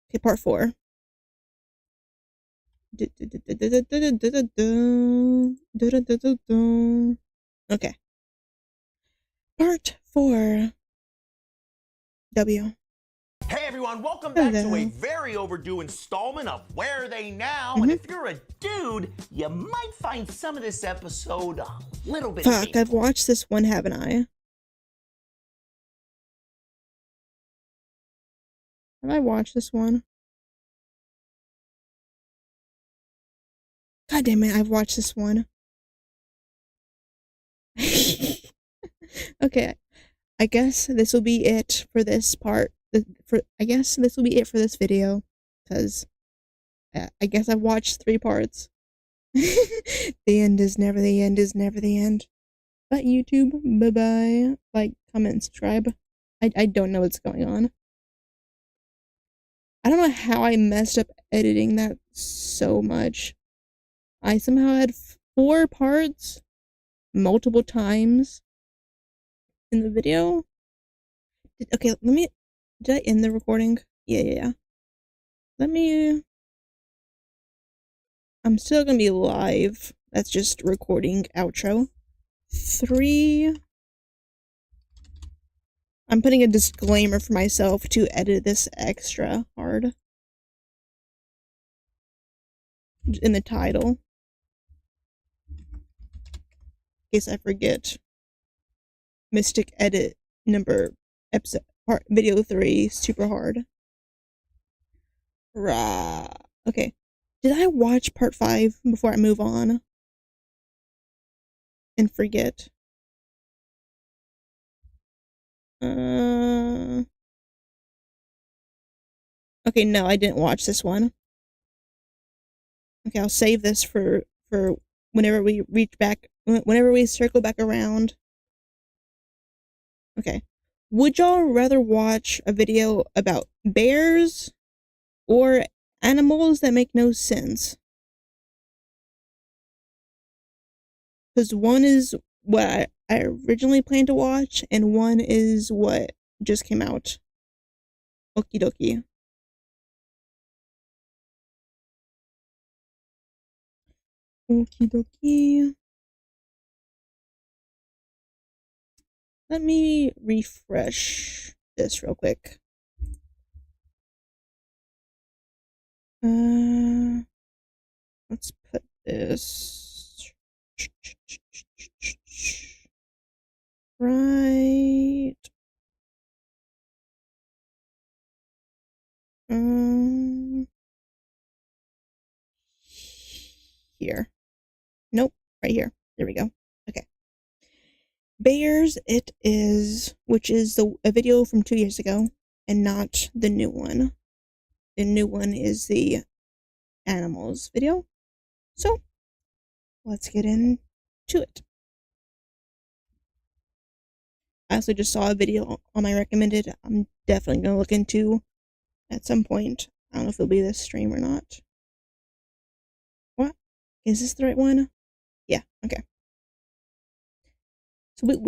Okay, part 4. Okay. Part 4. W. Hey everyone, welcome back to a Hello. very overdue installment of Where Are They Now? And if you're a dude, you might find some of this episode a little bit Fuck, painful. I've watched this one, haven't I? Have I watched this one? God damn it, I've watched this one. Okay, I guess this will be it for this part. I guess this will be it for this video, because I guess I've watched 3 parts. The end is never the end is never the end. But YouTube, bye-bye. Like, comment, and subscribe. I don't know what's going on. I don't know how I messed up editing that so much. I somehow had 4 parts multiple times in the video. Okay, did I end the recording? Yeah. I'm still gonna be live. That's just recording outro. 3. I'm putting a disclaimer for myself to edit this extra hard in the title, in case I forget. Mistic edit video 3 super hard. Rah. Okay. Did I watch part 5 before I move on and forget? Okay, no, I didn't watch this one. Okay, I'll save this for whenever we whenever we circle back around. Okay. Would y'all rather watch a video about bears or animals that make no sense? Because one is what I originally planned to watch, and one is what just came out. Okie dokie. Okie dokie. Let me refresh this real quick. Let's put this right here. Nope, right here. There we go. Okay. Bears it is, which is a video from 2 years ago, and not the new one. The new one is the animals video. So, let's get into it. I also just saw a video on my recommended I'm definitely going to look into at some point. I don't know if it'll be this stream or not. What? Is this the right one? Yeah, okay.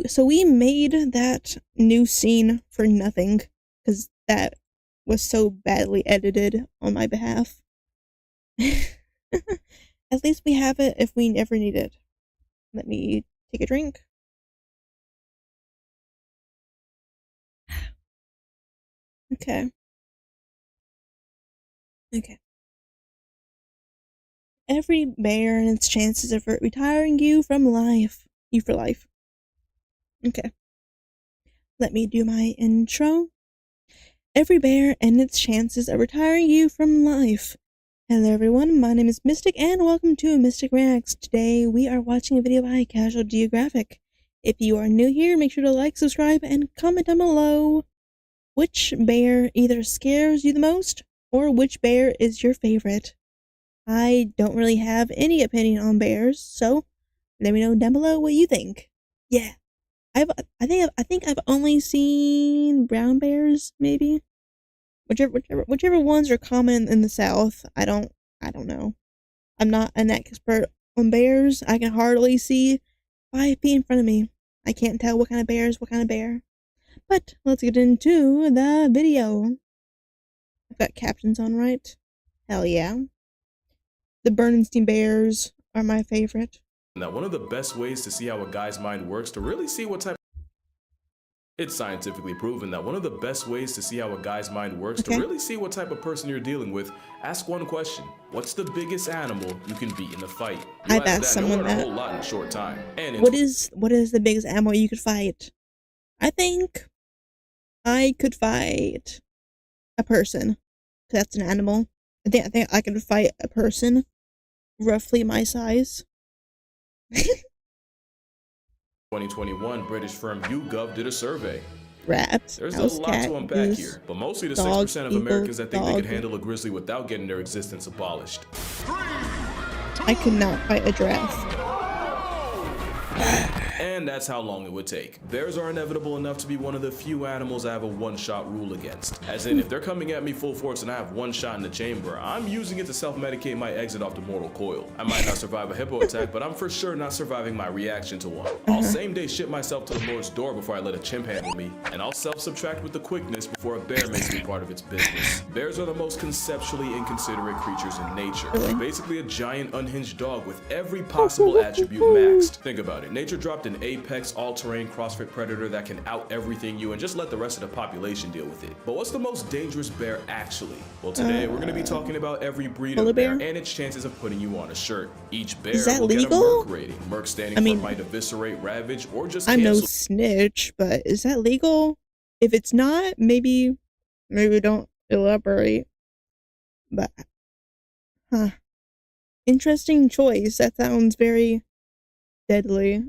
So we made that new scene for nothing, because that was so badly edited on my behalf. At least we have it if we ever need it. Let me take a drink. Okay. Every bear and its chances of retiring you from life. You for life. Okay. Let me do my intro. Every bear and its chances of retiring you from life. Hello everyone, my name is Mistic and welcome to Mistic Reacts. Today we are watching a video by Geographic. If you are new here, make sure to like, subscribe, and comment down below which bear either scares you the most or which bear is your favorite. I don't really have any opinion on bears, so let me know down below what you think. Yeah. I think I've only seen brown bears, maybe. Whichever ones are common in the South. I don't know. I'm not an expert on bears. I can hardly see 5 feet in front of me. I can't tell what kind of bear is what kind of bear. But let's get into the video. I've got captions on, right? Hell yeah. The Bernstein Bears are my favorite. Now, one of the best ways to see how a guy's mind works to really see what type. It's scientifically proven that one of the best ways to see how a guy's mind works to really see what type of person you're dealing with, ask one question. What's the biggest animal you can beat in a fight? I've asked someone that. A whole lot in a short time. And what is the biggest animal you could fight? I think I could fight a person. That's an animal. I think I could fight a person roughly my size. 2021, British firm YouGov did a survey. Rats, There's house, a lot cat, to unpack goose, here, but mostly the dog, 6% of eagle, Americans that think they dog. could handle a grizzly without getting their existence abolished. I could not fight a giraffe. And that's how long it would take. Bears are inevitable enough to be one of the few animals I have a one-shot rule against. As in, if they're coming at me full force and I have one shot in the chamber, I'm using it to self-medicate my exit off the mortal coil. I might not survive a hippo attack, but I'm for sure not surviving my reaction to one. I'll same-day ship myself to the Lord's door before I let a chimp handle me, and I'll self-subtract with the quickness before a bear makes me part of its business. Bears are the most conceptually inconsiderate creatures in nature. They're basically a giant unhinged dog with every possible attribute maxed. Think about it. Nature dropped an apex, all-terrain CrossFit predator that can out-everything you and just let the rest of the population deal with it. But what's the most dangerous bear actually? Well, today we're going to be talking about every breed of bear and its chances of putting you on a shirt. Each bear will get a Merc rating. Merc standing for might eviscerate, ravage, or just cancel. I'm no snitch, but is that legal? If it's not, maybe don't elaborate. But, interesting choice. That sounds very deadly.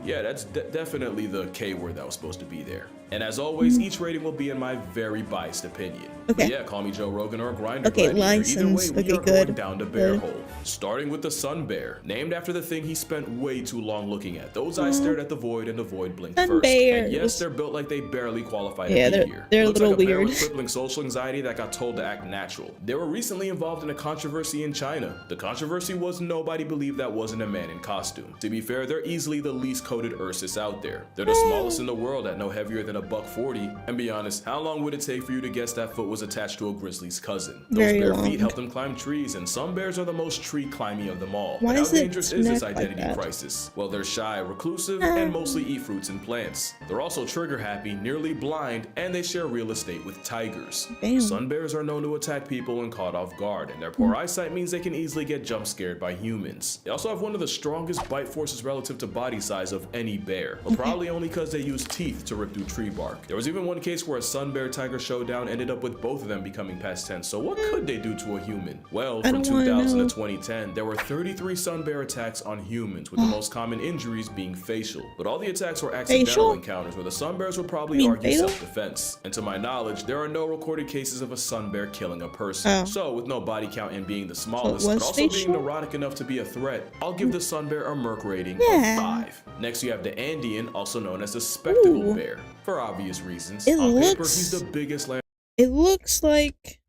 Yeah, that's definitely the K word that was supposed to be there. And as always, each rating will be in my very biased opinion. Okay. But yeah, call me Joe Rogan or a Grinder. Okay, Either license. way, we Okay, are good. going down the bear hole. Starting with the sun bear, named after the thing he spent way too long looking at. Those eyes stared at the void and the void blinked Sun first. bears. And yes, they're built like they barely qualify to Yeah, be they're- here. they're a Looks little like a bear weird. with crippling social anxiety that got told to act natural. They were recently involved in a controversy in China. The controversy was nobody believed that wasn't a man in costume. To be fair, they're easily the least coated Ursus out there. They're the smallest in the world at no heavier than $140. And be honest, how long would it take for you to guess that foot was attached to a grizzly's cousin? Those Very bare long. feet help them climb trees, and some bears are the most tree climby of them all. Why But is how it dangerous is this snapped like identity that? crisis? Well, they're shy, reclusive, and mostly eat fruits and plants. They're also trigger happy, nearly blind, and they share real estate with tigers. Damn. Sun bears are known to attack people when caught off guard, and their poor eyesight means they can easily get jump scared by humans. They also have one of the strongest bite forces relative to body size of any bear, but probably only because they use teeth to rip through tree bark. There was even one case where a sun bear tiger showdown ended up with both of them becoming past tense. So what could they do to a human? Well, I from don't wanna 2000 know. to 2010, there were 33 sun bear attacks on humans, with the most common injuries being facial. But all the attacks were accidental Facial? encounters where the sun bears would probably You mean argue fatal? self-defense. And to my knowledge, there are no recorded cases of a sun bear killing a person. Oh. So with no body count and being the smallest, was but also being facial? neurotic enough to be a threat, I'll give the sun bear a Merc rating Yeah. of 5. Next, you have the Andean, also known as the spectacled Ooh. bear. For obvious reasons. It On paper, looks- he's the biggest land. It looks like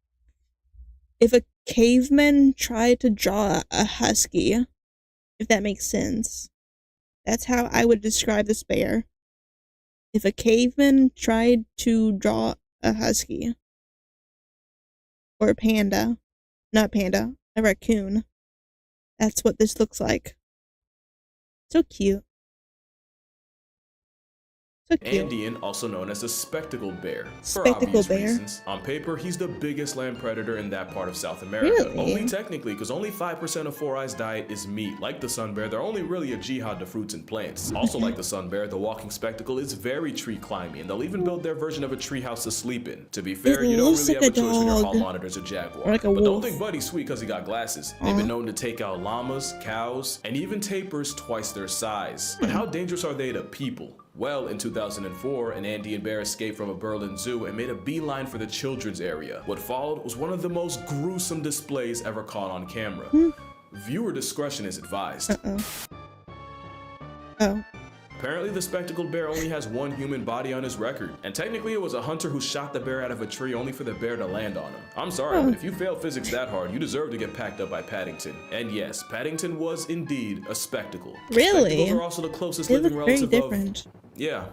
if a caveman tried to draw a husky, if that makes sense. That's how I would describe this bear. If a caveman tried to draw a husky. Or a panda. Not panda, a raccoon. That's what this looks like. So cute. So cute. Andean, also known as the spectacled bear. For Spectacled obvious bear. reasons. On paper, he's the biggest land predator in that part of South America. Really? Only technically, because only 5% of Four Eyes' diet is meat. Like the sun bear, they're only really a jihad to fruits and plants. Also like the sun bear, the walking spectacle is very tree climby, and they'll even build their version of a tree house to sleep in. To be fair, It you don't looks really like have a a choice when your hall dog. monitor's a jaguar. Or like a but don't wolf. think Buddy's sweet because he got glasses. They've been known to take out llamas, cows, and even tapirs twice their size. But how dangerous are they to people? Well, in 2004, an Andean bear escaped from a Berlin zoo and made a beeline for the children's area. What followed was one of the most gruesome displays ever caught on camera. Viewer discretion is advised. Oh. Apparently, the spectacled bear only has one human body on his record, and technically it was a hunter who shot the bear out of a tree only for the bear to land on him. I'm sorry, but if you fail physics that hard, you deserve to get packed up by Paddington. And yes, Paddington was indeed a spectacle. Really? Spectacles are also the closest They living look very relative different. Yeah.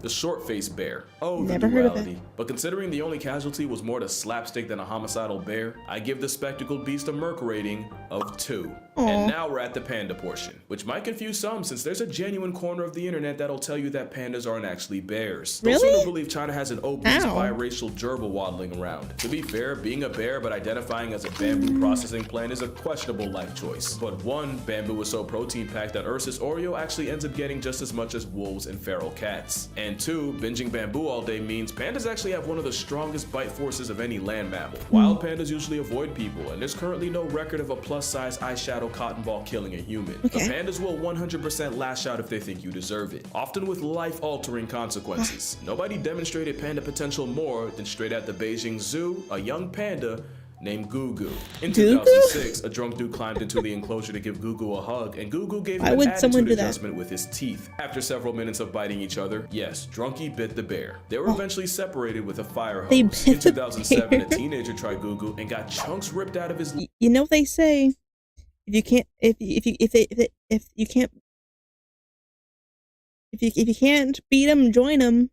The short-faced bear. Oh, Never the heard of duality. But considering the only casualty was more to slapstick than a homicidal bear, I give the spectacled beast a Merc rating of 2. And now we're at the panda portion, which might confuse some since there's a genuine corner of the internet that'll tell you that pandas aren't actually bears. Those Really? who believe China has an obese biracial gerbil waddling around. To be fair, being a bear but identifying as a bamboo processing plant is a questionable life choice. But one, bamboo is so protein-packed that Ursus Oreo actually ends up getting just as much as wolves and feral cats. And two, binging bamboo all day means pandas actually have one of the strongest bite forces of any land mammal. Wild pandas usually avoid people, and there's currently no record of a plus-size eyeshadow cotton ball killing a human. The pandas will 100% lash out if they think you deserve it, often with life-altering consequences. Nobody demonstrated panda potential more than straight at the Beijing Zoo, a young panda named Gugu. In 2006, a drunk dude climbed into the enclosure to give Gugu a hug, and Gugu gave him an attitude adjustment with his teeth. After several minutes of biting each other, yes, Drunky bit the bear. They were eventually separated with a fire hose. In 2007, a teenager tried Gugu and got chunks ripped out of his. You know what they say? If you can't beat them, join them.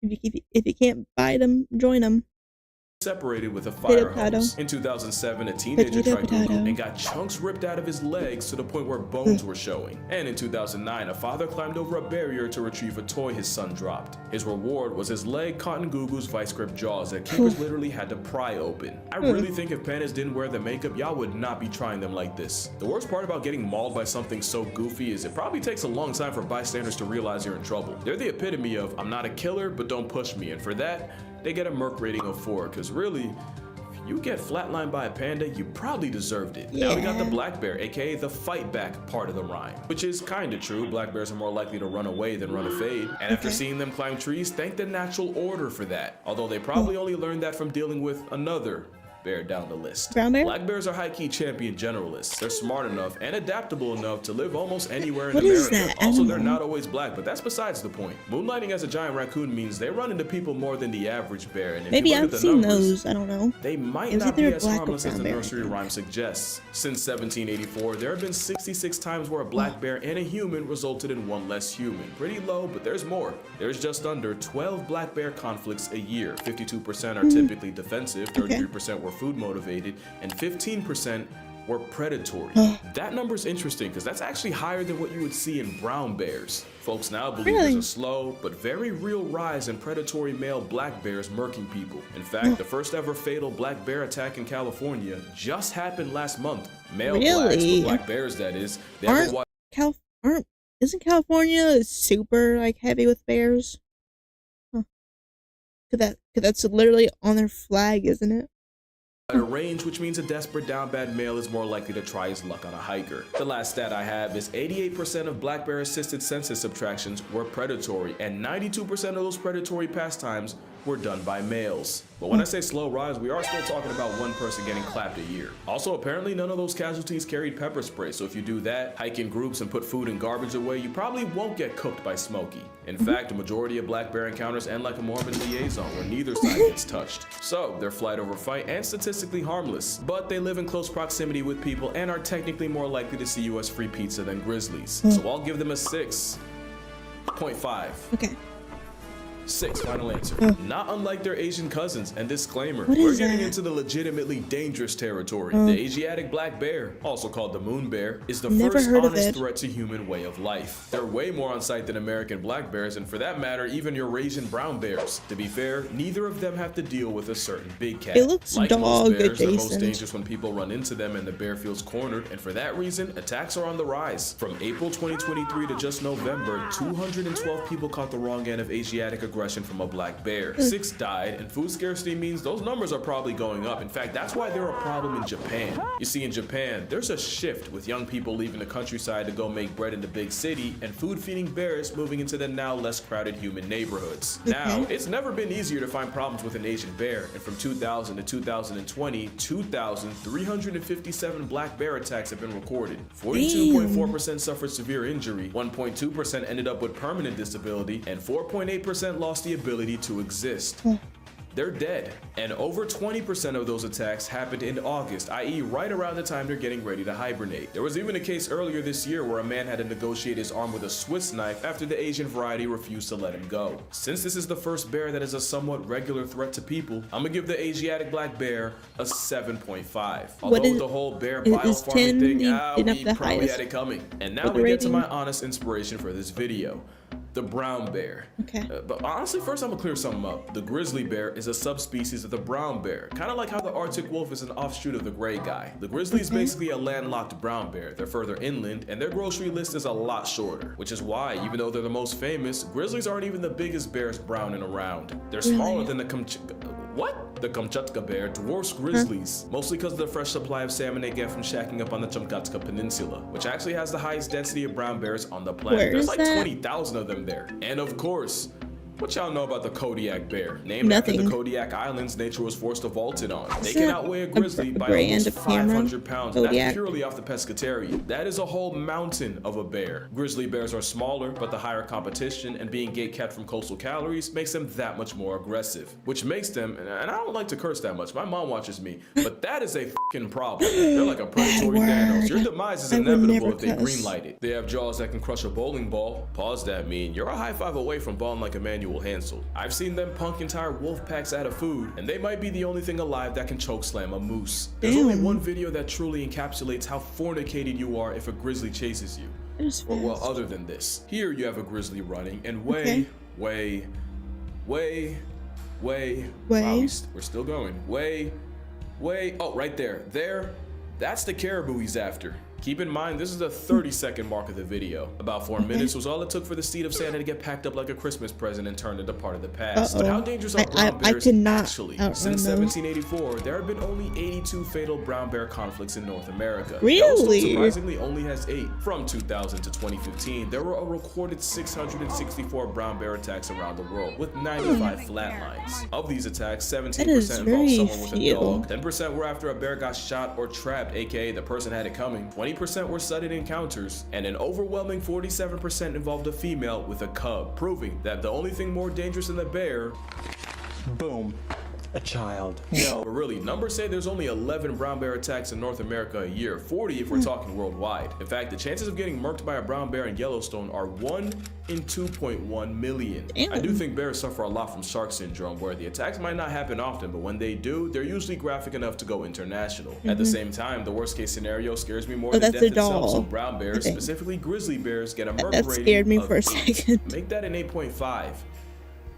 If you can't bite them, join them. Separated with a fire hose. In 2007, a teenager tried Gugu and got chunks ripped out of his legs to the point where bones were showing. And in 2009, a father climbed over a barrier to retrieve a toy his son dropped. His reward was his leg caught in Gugu's vice grip jaws that keepers literally had to pry open. I really think if pandas didn't wear the makeup, y'all would not be trying them like this. The worst part about getting mauled by something so goofy is it probably takes a long time for bystanders to realize you're in trouble. They're the epitome of, I'm not a killer, but don't push me, and for that, they get a Merc rating of 4, because really, if you get flatlined by a panda, you probably deserved it. Now we got the black bear, aka the fight back part of the rhyme, which is kinda true. Black bears are more likely to run away than run a fade. And after seeing them climb trees, thank the natural order for that. Although they probably only learned that from dealing with another bear down the list. Black bears are high-key champion generalists. They're smart enough and adaptable enough to live almost anywhere in America. Also, they're not always black, but that's besides the point. Moonlighting as a giant raccoon means they run into people more than the average bear. And if Maybe you look I've at the seen numbers, those. I don't know. they might not be as harmless as the nursery rhyme suggests. Since 1784, there have been 66 times where a black bear and a human resulted in one less human. Pretty low, but there's more. There's just under 12 black bear conflicts a year. 52% are typically defensive, 33% were food motivated, and 15% were predatory. That number is interesting because that's actually higher than what you would see in brown bears. Folks now believe there's a slow but very real rise in predatory male black bears murking people. In fact, the first ever fatal black bear attack in California just happened last month. Male blacks, but black bears that is. Isn't California super like heavy with bears? Cause that's literally on their flag, isn't it? At a range, which means a desperate down bad male is more likely to try his luck on a hiker. The last stat I have is 88% of black bear assisted census subtractions were predatory, and 92% of those predatory pastimes were done by males. But when I say slow rise, we are still talking about one person getting clapped a year. Also, apparently none of those casualties carried pepper spray, so if you do that, hike in groups and put food and garbage away, you probably won't get cooked by Smokey. In fact, a majority of black bear encounters end like a Mormon liaison where neither side gets touched. So, they're flight over fight and statistically harmless, but they live in close proximity with people and are technically more likely to see you as free pizza than grizzlies. So I'll give them a 6.5. Okay. 6, final answer. Not unlike their Asian cousins, and disclaimer, we're getting into the legitimately dangerous territory. The Asiatic black bear, also called the moon bear, is the first honest threat to human way of life. They're way more on sight than American black bears, and for that matter, even Eurasian brown bears. To be fair, neither of them have to deal with a certain big cat. It looks like dog most bears, they're most adjacent. dangerous when people run into them and the bear feels cornered, and for that reason, attacks are on the rise. From April 2023 to just November, 212 people caught the wrong end of Asiatic aggression from a black bear. 6 died, and food scarcity means those numbers are probably going up. In fact, that's why they're a problem in Japan. You see, in Japan, there's a shift with young people leaving the countryside to go make bread in the big city, and food-feeding bears moving into the now less crowded human neighborhoods. Now, it's never been easier to find problems with an Asian bear, and from 2000 to 2020, 2,357 black bear attacks have been recorded. 42.4% suffered severe injury, 1.2% ended up with permanent disability, and 4.8% lost the ability to exist. they're dead. And over 20% of those attacks happened in August, i.e. right around the time they're getting ready to hibernate. There was even a case earlier this year where a man had to negotiate his arm with a Swiss knife after the Asian variety refused to let him go. Since this is the first bear that is a somewhat regular threat to people, I'm gonna give the Asiatic black bear a 7.5. Although with the whole bear biofarming thing, we probably had it coming. And now we get to my honest inspiration for this video. The brown bear. Okay. But honestly, first I'm gonna clear something up. The grizzly bear is a subspecies of the brown bear, kind of like how the Arctic wolf is an offshoot of the gray guy. The grizzly is basically a landlocked brown bear. They're further inland, and their grocery list is a lot shorter, which is why, even though they're the most famous, grizzlies aren't even the biggest bears brown and around. They're smaller than the The Kamchatka bear dwarfs grizzlies, mostly because of the fresh supply of salmon they get from shacking up on the Kamchatka Peninsula, which actually has the highest density of brown bears on the planet. There's like 20,000 of them there. And of course, what y'all know about the Kodiak bear? Named after the Kodiak Islands nature was forced to vault it on. They can outweigh a grizzly by almost 500 pounds, and that's purely off the pescatarian. That is a whole mountain of a bear. Grizzly bears are smaller, but the higher competition and being gate-kept from coastal calories makes them that much more aggressive, which makes them, and I don't like to curse that much, my mom watches me, but that is a fucking problem. They're like a predatory Thanos. Your demise is inevitable if they greenlight it. They have jaws that can crush a bowling ball. Pause that mean. You're a high five away from balling like Emmanuel Hansel. I've seen them punk entire wolf packs out of food, and they might be the only thing alive that can choke slam a moose. There's only one video that truly encapsulates how fornicated you are if a grizzly chases you. Well, other than this. Here you have a grizzly running, and way, wow, we're still going. Oh, right there. That's the caribou he's after. Keep in mind, this is the 30-second mark of the video. About 4 minutes was all it took for the seed of Santa to get packed up like a Christmas present and turned into part of the past. But how dangerous are brown bears actually? Since 1784, there have been only 82 fatal brown bear conflicts in North America. Yellowstone surprisingly only has 8. From 2000 to 2015, there were a recorded 664 brown bear attacks around the world, with 95 flatlines. Of these attacks, 17% involved someone with a dog, 10% were after a bear got shot or trapped, aka the person had it coming, 20% were sudden encounters, and an overwhelming 47% involved a female with a cub, proving that the only thing more dangerous than the bear, boom, a child. No, but really, numbers say there's only 11 brown bear attacks in North America a year, 40 if we're talking worldwide. In fact, the chances of getting murked by a brown bear in Yellowstone are 1 in 2.1 million. I do think bears suffer a lot from shark syndrome, where the attacks might not happen often, but when they do, they're usually graphic enough to go international. At the same time, the worst case scenario scares me more than death itself, so brown bears, specifically grizzly bears, get a murk rating scared me for a second. Make that an 8.5.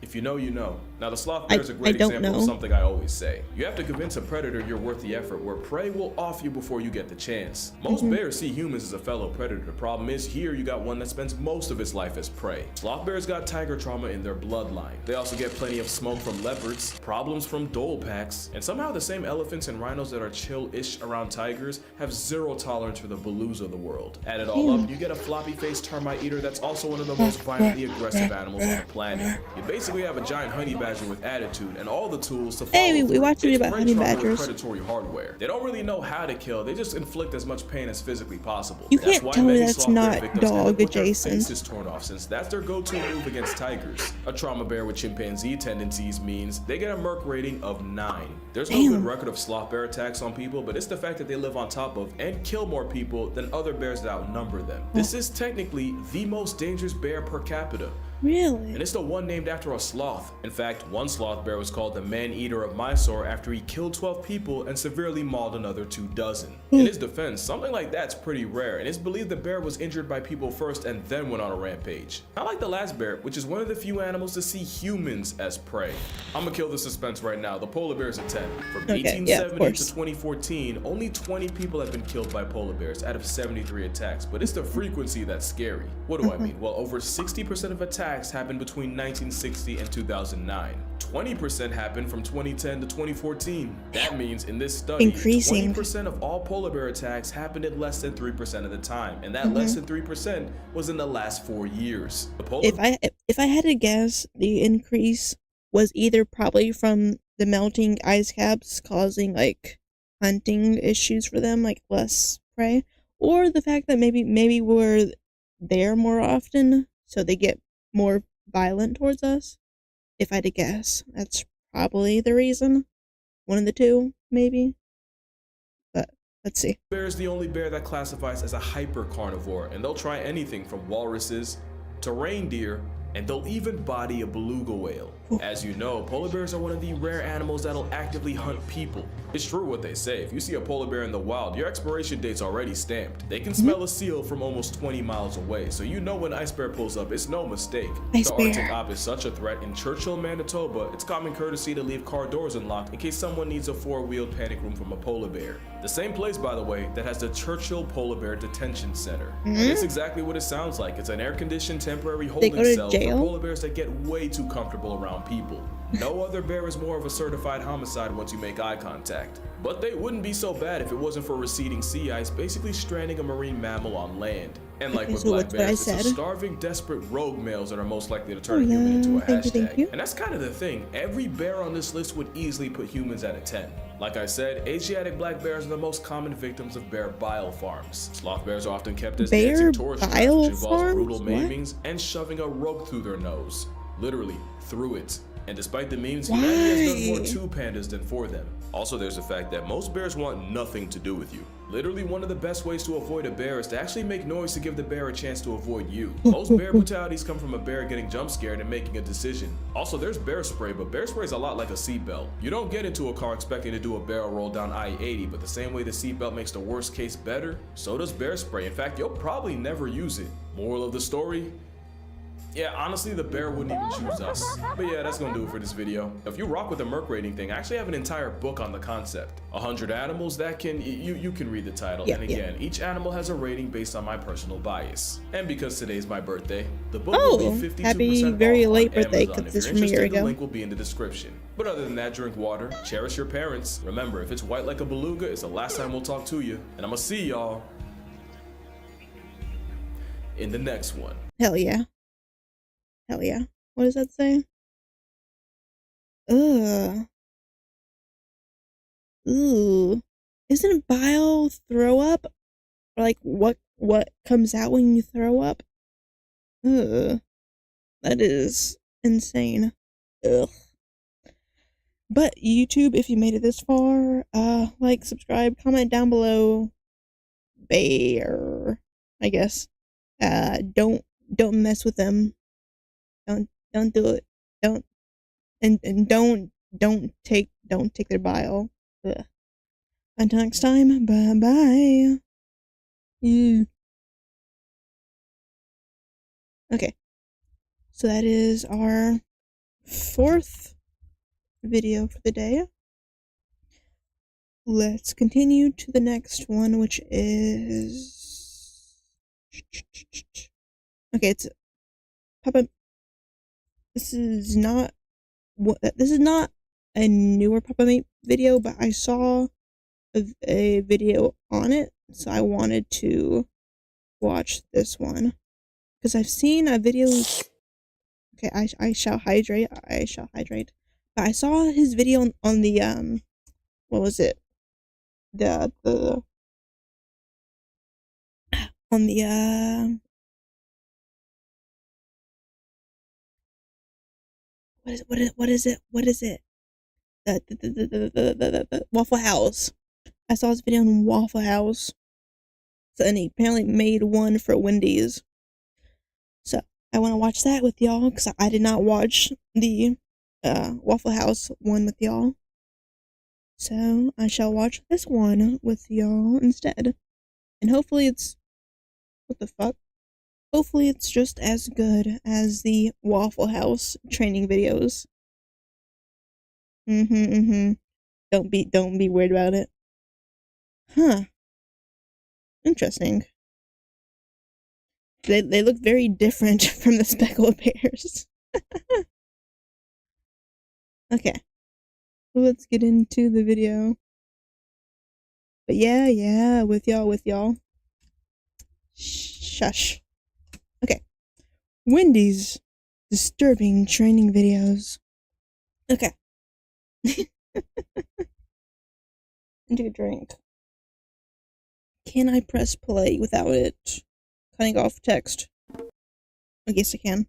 If you know, you know. Now, the sloth bear is a great example of something I always say. You have to convince a predator you're worth the effort, where prey will off you before you get the chance. Most bears see humans as a fellow predator. The problem is, here you got one that spends most of its life as prey. Sloth bears got tiger trauma in their bloodline. They also get plenty of smoke from leopards, problems from dhole packs, and somehow the same elephants and rhinos that are chill-ish around tigers have zero tolerance for the baloos of the world. Add it all up, you get a floppy-faced termite eater that's also one of the most violently aggressive animals on the planet. You basically have a giant honey badger with attitude and all the tools to follow. Hey, we watched it about honey badgers. Predatory hardware. They don't really know how to kill. They just inflict as much pain as physically possible. You can't tell me that's not dog adjacent. Faces torn off, since that's their go-to move against tigers. A trauma bear with chimpanzee tendencies means they get a merc rating of 9. There's no good record of sloth bear attacks on people, but it's the fact that they live on top of and kill more people than other bears that outnumber them. This is technically the most dangerous bear per capita. Really? And it's the one named after a sloth. In fact, one sloth bear was called the man-eater of Mysore after he killed 12 people and severely mauled another 24. In his defense, something like that's pretty rare, and it's believed the bear was injured by people first and then went on a rampage. Not like the last bear, which is one of the few animals to see humans as prey. I'm gonna kill the suspense right now. The polar bear's a 10. From 1870 to 2014, only 20 people have been killed by polar bears out of 73 attacks, but it's the frequency that's scary. What do I mean? Well, over 60% of attacks happened between 1960 and 2009. 20% happened from 2010 to 2014. That means in this study, 20% of all polar bear attacks happened in less than 3% of the time, and that less than 3% was in the last 4 years. If I had to guess, the increase was either probably from the melting ice caps causing like hunting issues for them, like less prey, or the fact that maybe we're there more often, so they get more violent towards us. If I had to guess, that's probably the reason. One of the two, maybe. But let's see. Bear is the only bear that classifies as a hyper carnivore, and they'll try anything from walruses to reindeer, and they'll even body a beluga whale. As you know, polar bears are one of the rare animals that'll actively hunt people. It's true what they say, if you see a polar bear in the wild, your expiration date's already stamped. They can smell a seal from almost 20 miles away, so you know when ice bear pulls up, it's no mistake. The Arctic op is such a threat. In Churchill, Manitoba, it's common courtesy to leave car doors unlocked in case someone needs a four-wheeled panic room from a polar bear. The same place, by the way, that has the Churchill Polar Bear Detention Center. And it's exactly what it sounds like. It's an air-conditioned temporary holding cell for polar bears that get way too comfortable around people. No other bear is more of a certified homicide once you make eye contact. But they wouldn't be so bad if it wasn't for receding sea ice basically stranding a marine mammal on land. And like with black bears, it's the starving, desperate rogue males that are most likely to turn a human into a hashtag. And that's kind of the thing. Every bear on this list would easily put humans at a 10. Like I said, Asiatic black bears are the most common victims of bear bile farms. Sloth bears are often kept as dancing tourist traps, which involves brutal maimings and shoving a rope through their nose. Literally, through it. And despite the memes, humanity has done more to pandas than for them. Also, there's the fact that most bears want nothing to do with you. Literally, one of the best ways to avoid a bear is to actually make noise to give the bear a chance to avoid you. Most bear brutalities come from a bear getting jump scared and making a decision. Also, there's bear spray, but bear spray is a lot like a seatbelt. You don't get into a car expecting to do a barrel roll down I-80, but the same way the seatbelt makes the worst case better, so does bear spray. In fact, you'll probably never use it. Moral of the story? Yeah, honestly, the bear wouldn't even choose us. But yeah, that's gonna do it for this video. If you rock with the Merc rating thing, I actually have an entire book on the concept. 100 animals that can, you can read the title. And again, each animal has a rating based on my personal bias. And because today's my birthday, the book will be 52% happy very off late on birthday, Amazon. because If it's you're from a year interested, the ago. link will be in the description. But other than that, drink water, cherish your parents. Remember, if it's white like a beluga, it's the last time we'll talk to you. And I'm gonna see y'all in the next one. Hell yeah. Hell yeah. What does that say? Ugh. Ooh. Isn't bile throw up? Or like what comes out when you throw up? Ugh. That is insane. Ugh. But YouTube, if you made it this far, like, subscribe, comment down below. Bear, I guess. Don't mess with them. Don't do it. Don't take their bile. Ugh. Until next time, bye. Okay. So that is our 4th video for the day. Let's continue to the next one, which is okay, it's Papa. This is not a newer Papa Mate video, but I saw a video on it, so I wanted to watch this one because I've seen a video. Okay, I shall hydrate. But I saw his video on the what was it? On the what is it? The Waffle House. I saw his video on Waffle House. So, and he apparently made one for Wendy's. So I want to watch that with y'all because I did not watch the Waffle House one with y'all. So I shall watch this one with y'all instead. And hopefully it's hopefully it's just as good as the Waffle House training videos. Don't be weird about it. Huh. Interesting. They look very different from the speckled bears. Okay. Let's get into the video. But yeah, with y'all. Shush. Okay. Wendy's disturbing training videos. Okay. Take a drink. Can I press play without it cutting off text? I guess I can.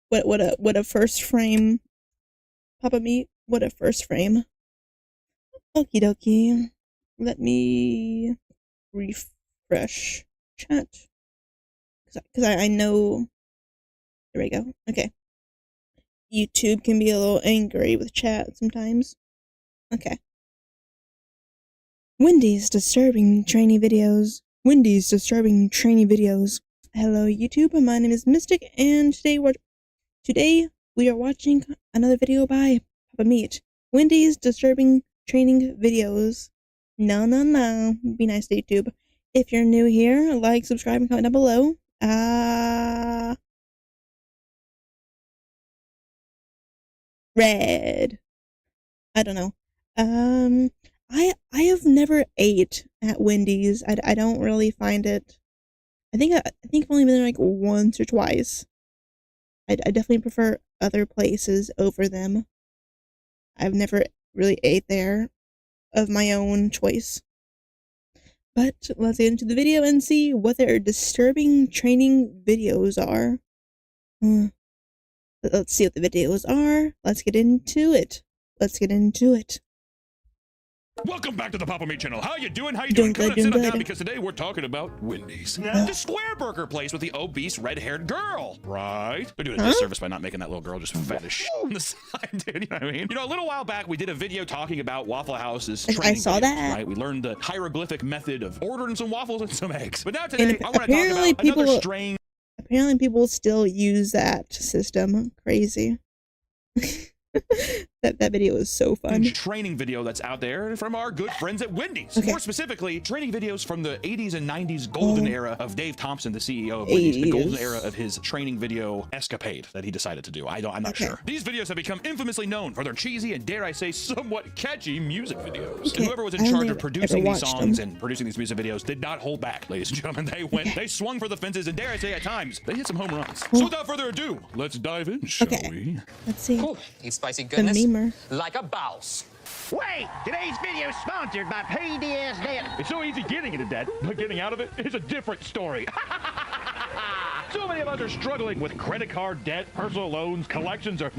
What a first frame Papa Meat, what a first frame. Okie dokie. Let me refresh chat. Because I know. There we go. Okay. YouTube can be a little angry with chat sometimes. Okay. Wendy's disturbing training videos. Wendy's disturbing training videos. Hello YouTube, my name is Mistic, and today we are watching another video by Papa Meat. Wendy's disturbing training videos. No. Be nice to YouTube. If you're new here, like, subscribe, and comment down below. Red. I don't know. I have never ate at Wendy's. I don't really find it. I think I've only been there like once or twice. I definitely prefer other places over them. I've never really ate there of my own choice. But let's get into the video and see what their disturbing training videos are. Let's see what the videos are. Let's get into it. Welcome back to the Papa Meat channel. How you doing? How you doing? Come on, sit down because today we're talking about Wendy's. The square burger place with the obese red-haired girl, right? They're doing a disservice by not making that little girl just fat as shit on the side, dude. You know what I mean? You know, a little while back we did a video talking about Waffle House's training. I saw that. Right? We learned the hieroglyphic method of ordering some waffles and some eggs. But now today I want to talk about another strange. Apparently, people still use that system. Crazy. That video is so fun. Training video that's out there from our good friends at Wendy's. Okay. More specifically, training videos from the 80s and 90s golden era of Dave Thompson, the CEO of Wendy's, the golden era of his training video escapade that he decided to do. I'm not sure. These videos have become infamously known for their cheesy and, dare I say, somewhat catchy music videos. And whoever was in charge of producing these songs and producing these music videos did not hold back, ladies and gentlemen. They swung for the fences, and dare I say, at times, they hit some home runs. So without further ado, let's dive in, shall we? Let's see. Ooh, he's spicy goodness. Like a boss. Wait! Today's video is sponsored by PDS Debt. It's so easy getting into debt, but getting out of it is a different story. So many of us are struggling with credit card debt, personal loans, collections, or...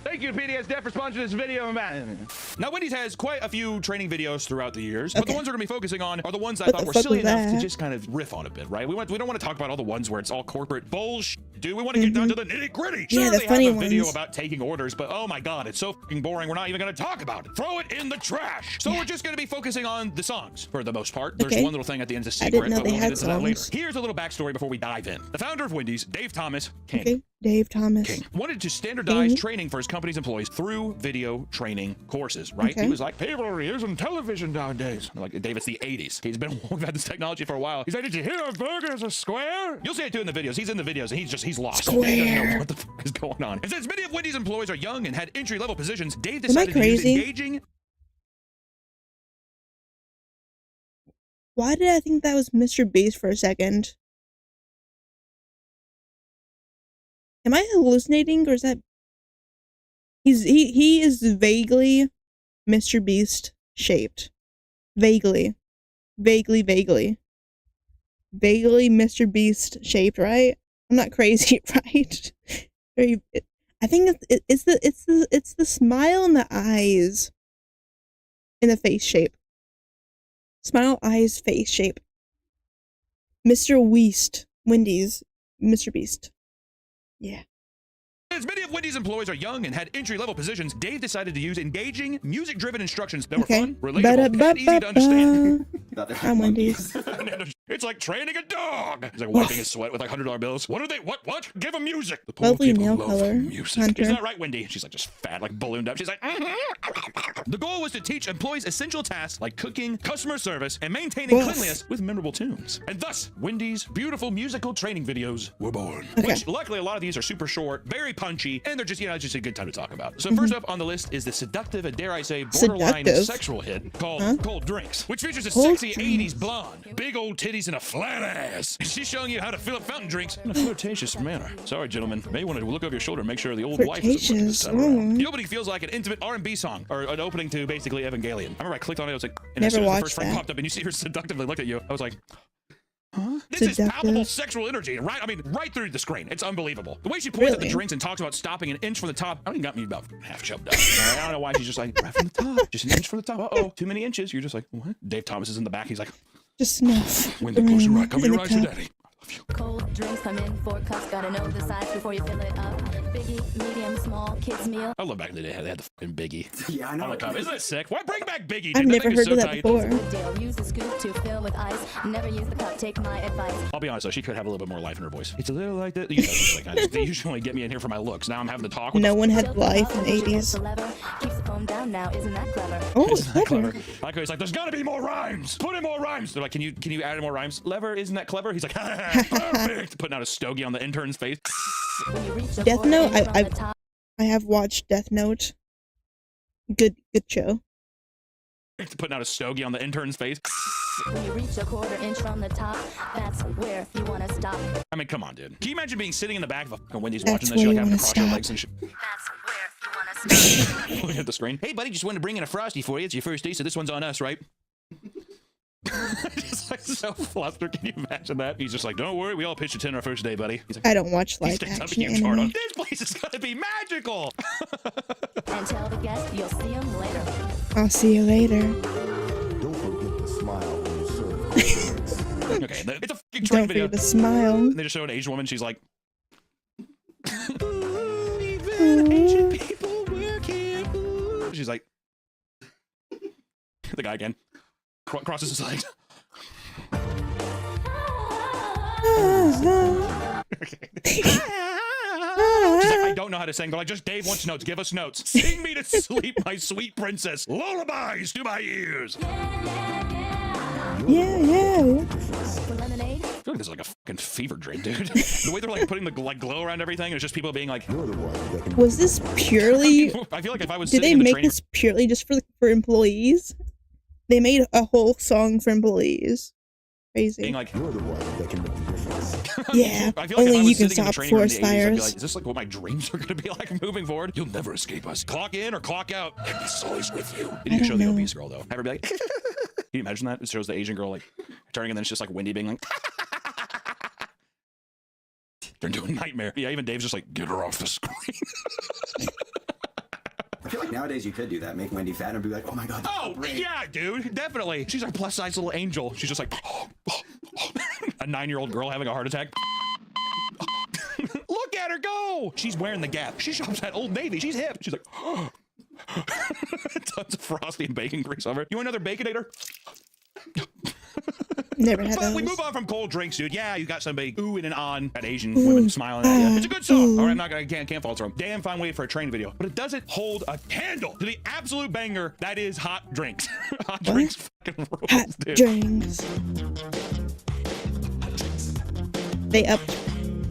Thank you, PDS Debt, for sponsoring this video. Now, Wendy's has quite a few training videos throughout the years, but the ones we're going to be focusing on are the ones I thought were silly enough to just kind of riff on a bit, right? We don't want to talk about all the ones where it's all corporate bullshit, dude. We want to get down to the nitty-gritty. Yeah, the funny ones. Video about taking orders, but oh my god, it's so fucking boring. We're not even going to talk about it. Throw it in the trash. So we're just going to be focusing on the songs for the most part. There's one little thing at the end that's a secret, but we'll get into that later. Here's a little backstory before we dive in. The founder of Wendy's, Dave Thomas King. Dave Thomas King wanted to standardize training for his company's employees through video training courses, right? He was like, people are using television nowadays. I'm like, Dave, it's the 80s. We've had this technology for a while. He's like, did you hear a burger is a square? You'll see it too in the videos. He's in the videos and he's lost. He doesn't know what the fuck is going on. And since many of Wendy's employees are young and had entry-level positions, Dave decided to use engaging. Why did I think that was Mr. Beast for a second? Am I hallucinating, or is that he is vaguely Mr. Beast shaped? Vaguely Mr. Beast shaped, right? I'm not crazy, right? I think it's the smile and the eyes in the face shape. Smile, eyes, face shape. Mr. Beast, Wendy's, Mr. Beast. Yeah. As many of Wendy's employees are young and had entry-level positions, Dave decided to use engaging, music-driven instructions that were fun, relatable, and easy to understand. I'm Wendy's. It's like training a dog. He's like wiping his sweat with like $100 bills. What are they? What? Give them music. The poor Lovely people nail love color. music. Hunter. Isn't that right, Wendy? She's like just fat, like ballooned up. She's like, The goal was to teach employees essential tasks like cooking, customer service, and maintaining cleanliness with memorable tunes. And thus, Wendy's beautiful musical training videos were born. Which, luckily, a lot of these are super short, very punchy, and they're just, just a good time to talk about. So first up on the list is the seductive and, dare I say, borderline sexual hit called Cold Drinks, which features a sexy 80s blonde, big old titties, and a flat ass. She's showing you how to fill up fountain drinks in a flirtatious manner. Sorry, gentlemen. You may want to look over your shoulder and make sure the old wife is looking this time around. The opening feels like an intimate R&B song, or an opening to basically Evangelion. I remember I clicked on it, I was like, and as soon as the first frame popped up and you see her seductively look at you, I was like, Huh? This is palpable sexual energy, right? I mean, right through the screen. It's unbelievable. The way she points at the drinks and talks about stopping an inch from the top, I mean, got me about half choked up. I don't know why she's just like, right from the top, just an inch from the top. Uh-oh, too many inches. You're just like, what? Dave Thomas is in the back. He's like, just enough. When the push right, come in right for daddy. Cold drinks come in 4 cups, gotta know the size before you fill it up. Biggie, medium, small, kids meal. I love back in the day how they had the fucking Biggie. Yeah, I know. Oh my God, isn't that sick? Why bring back Biggie? Dude? I've never heard so of that tight. before. Use the scoop to fill with ice. Never use the cup, take my advice. I'll be honest though, she could have a little bit more life in her voice. It's a little like that. You know, like, they usually get me in here for my looks. Now I'm having to talk. No one had life in the 80s. Keeps the foam down now, isn't that clever? Oh, isn't that clever? Like he's like, there's gotta be more rhymes. Put in more rhymes. They're like, can you add in more rhymes? Lever, isn't that clever? He's like, perfect. Putting out a stogie on the intern's face. Death Note. I have watched Death Note. Good show. Putting out a stogie on the intern's face. When you reach a 1/4 inch from the top, that's where you want to stop. I mean, come on, dude. Can you imagine being sitting in the back of a fucking Wendy's That's watching this shit, like where having you to cross your wanna legs and shit? That's where you want to stop. Looking at the screen. Hey, buddy, just wanted to bring in a Frosty for you. It's your first day, so this one's on us, right? Just like so flustered. Can you imagine that? He's just like, don't worry, we all pitched a 10 our first day, buddy. He's like, I don't watch he live stands up action and keeps hard on. anime. This place is gonna be magical. And tell the guest you'll see him later. I'll see you later. Don't forget to smile when you serve. Okay, it's a fucking train Don't video. forget to smile. And they just show an Asian woman. She's like, ooh, even Asian people work here. Ooh. She's like, the guy again crosses his legs. She's like, I don't know how to sing. They're like, just Dave wants notes. Give us notes. Sing me to sleep, my sweet princess. Lullabies to my ears. Yeah. Lemonade. I feel like this is like a fucking fever dream, dude. The way they're like putting the like glow around everything, and it's just people being like, Was this purely? I feel like if I was Did sitting they in the make training, this purely just for employees? They made a whole song for employees. Crazy. being like, You're the one that can make the difference. Yeah, I feel like only if I was you can sitting in the stop training room in forest the 80s, I'd be fires. like, is this like what my dreams are going to be like moving forward? You'll never escape us. Clock in or clock out. It's always with you. They need to show the obese girl though. Have her be like, can you imagine that? It shows the Asian girl like turning, and then it's just like Wendy being like, they're doing Nightmare. Yeah, even Dave's just like, get her off the screen. I feel like nowadays you could do that, make Wendy fat and be like, oh my god. Oh, yeah, dude, definitely. She's our plus size little angel. She's just like, a 9-year-old girl having a heart attack. Look at her go. She's wearing the Gap. She shops at Old Navy. She's hip. She's like, tons of Frosty and bacon grease over it. You want another Baconator? Never had But those. we move on from cold drinks, dude. Yeah, you got somebody oohing and on at Asian women smiling at you. It's a good song. All right, I'm not gonna can't fault them. Damn fine way for a train video, but it doesn't hold a candle to the absolute banger that is Hot Drinks. Hot Drinks fucking rules, Hot dude. drinks. They upped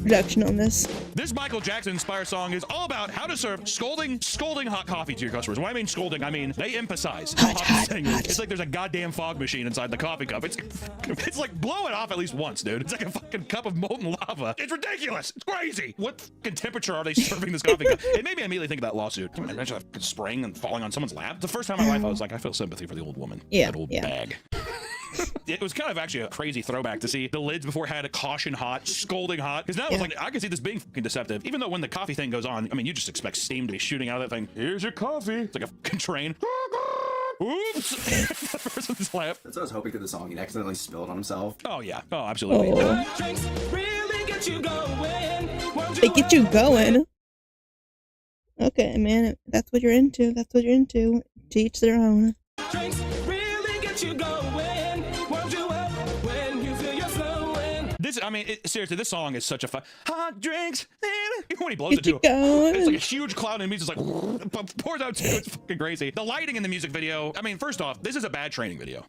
production on this. This Michael Jackson inspired song is all about how to serve scalding hot coffee to your customers. When I mean scolding, I mean they emphasize how hot the thing is. It's like there's a goddamn fog machine inside the coffee cup. It's like blow it off at least once, dude. It's like a fucking cup of molten lava. It's ridiculous. It's crazy. What fucking temperature are they serving this coffee cup? It made me immediately think of that lawsuit. Can you imagine that spraying and falling on someone's lap? The first time in my life I was like, I feel sympathy for the old woman. Yeah, That old yeah. bag. It was kind of actually a crazy throwback to see the lids before had a caution hot, scalding hot. Because now it's like, I can see this being fucking deceptive. Even though when the coffee thing goes on, I mean, you just expect steam to be shooting out of that thing. Here's your coffee. It's like a fucking train. Oops. The person's lap. That's what I was hoping for the song. He'd accidentally spill it on himself. Oh, yeah. Oh, absolutely. They get you going. Okay, man. That's what you're into. That's what you're into. To each their own. This, I mean, seriously, this song is such a fun. Hot drinks. When he blows Get it you too. going. It's like a huge cloud and it's like pours out too. It's fucking crazy. The lighting in the music video. I mean, first off, this is a bad training video.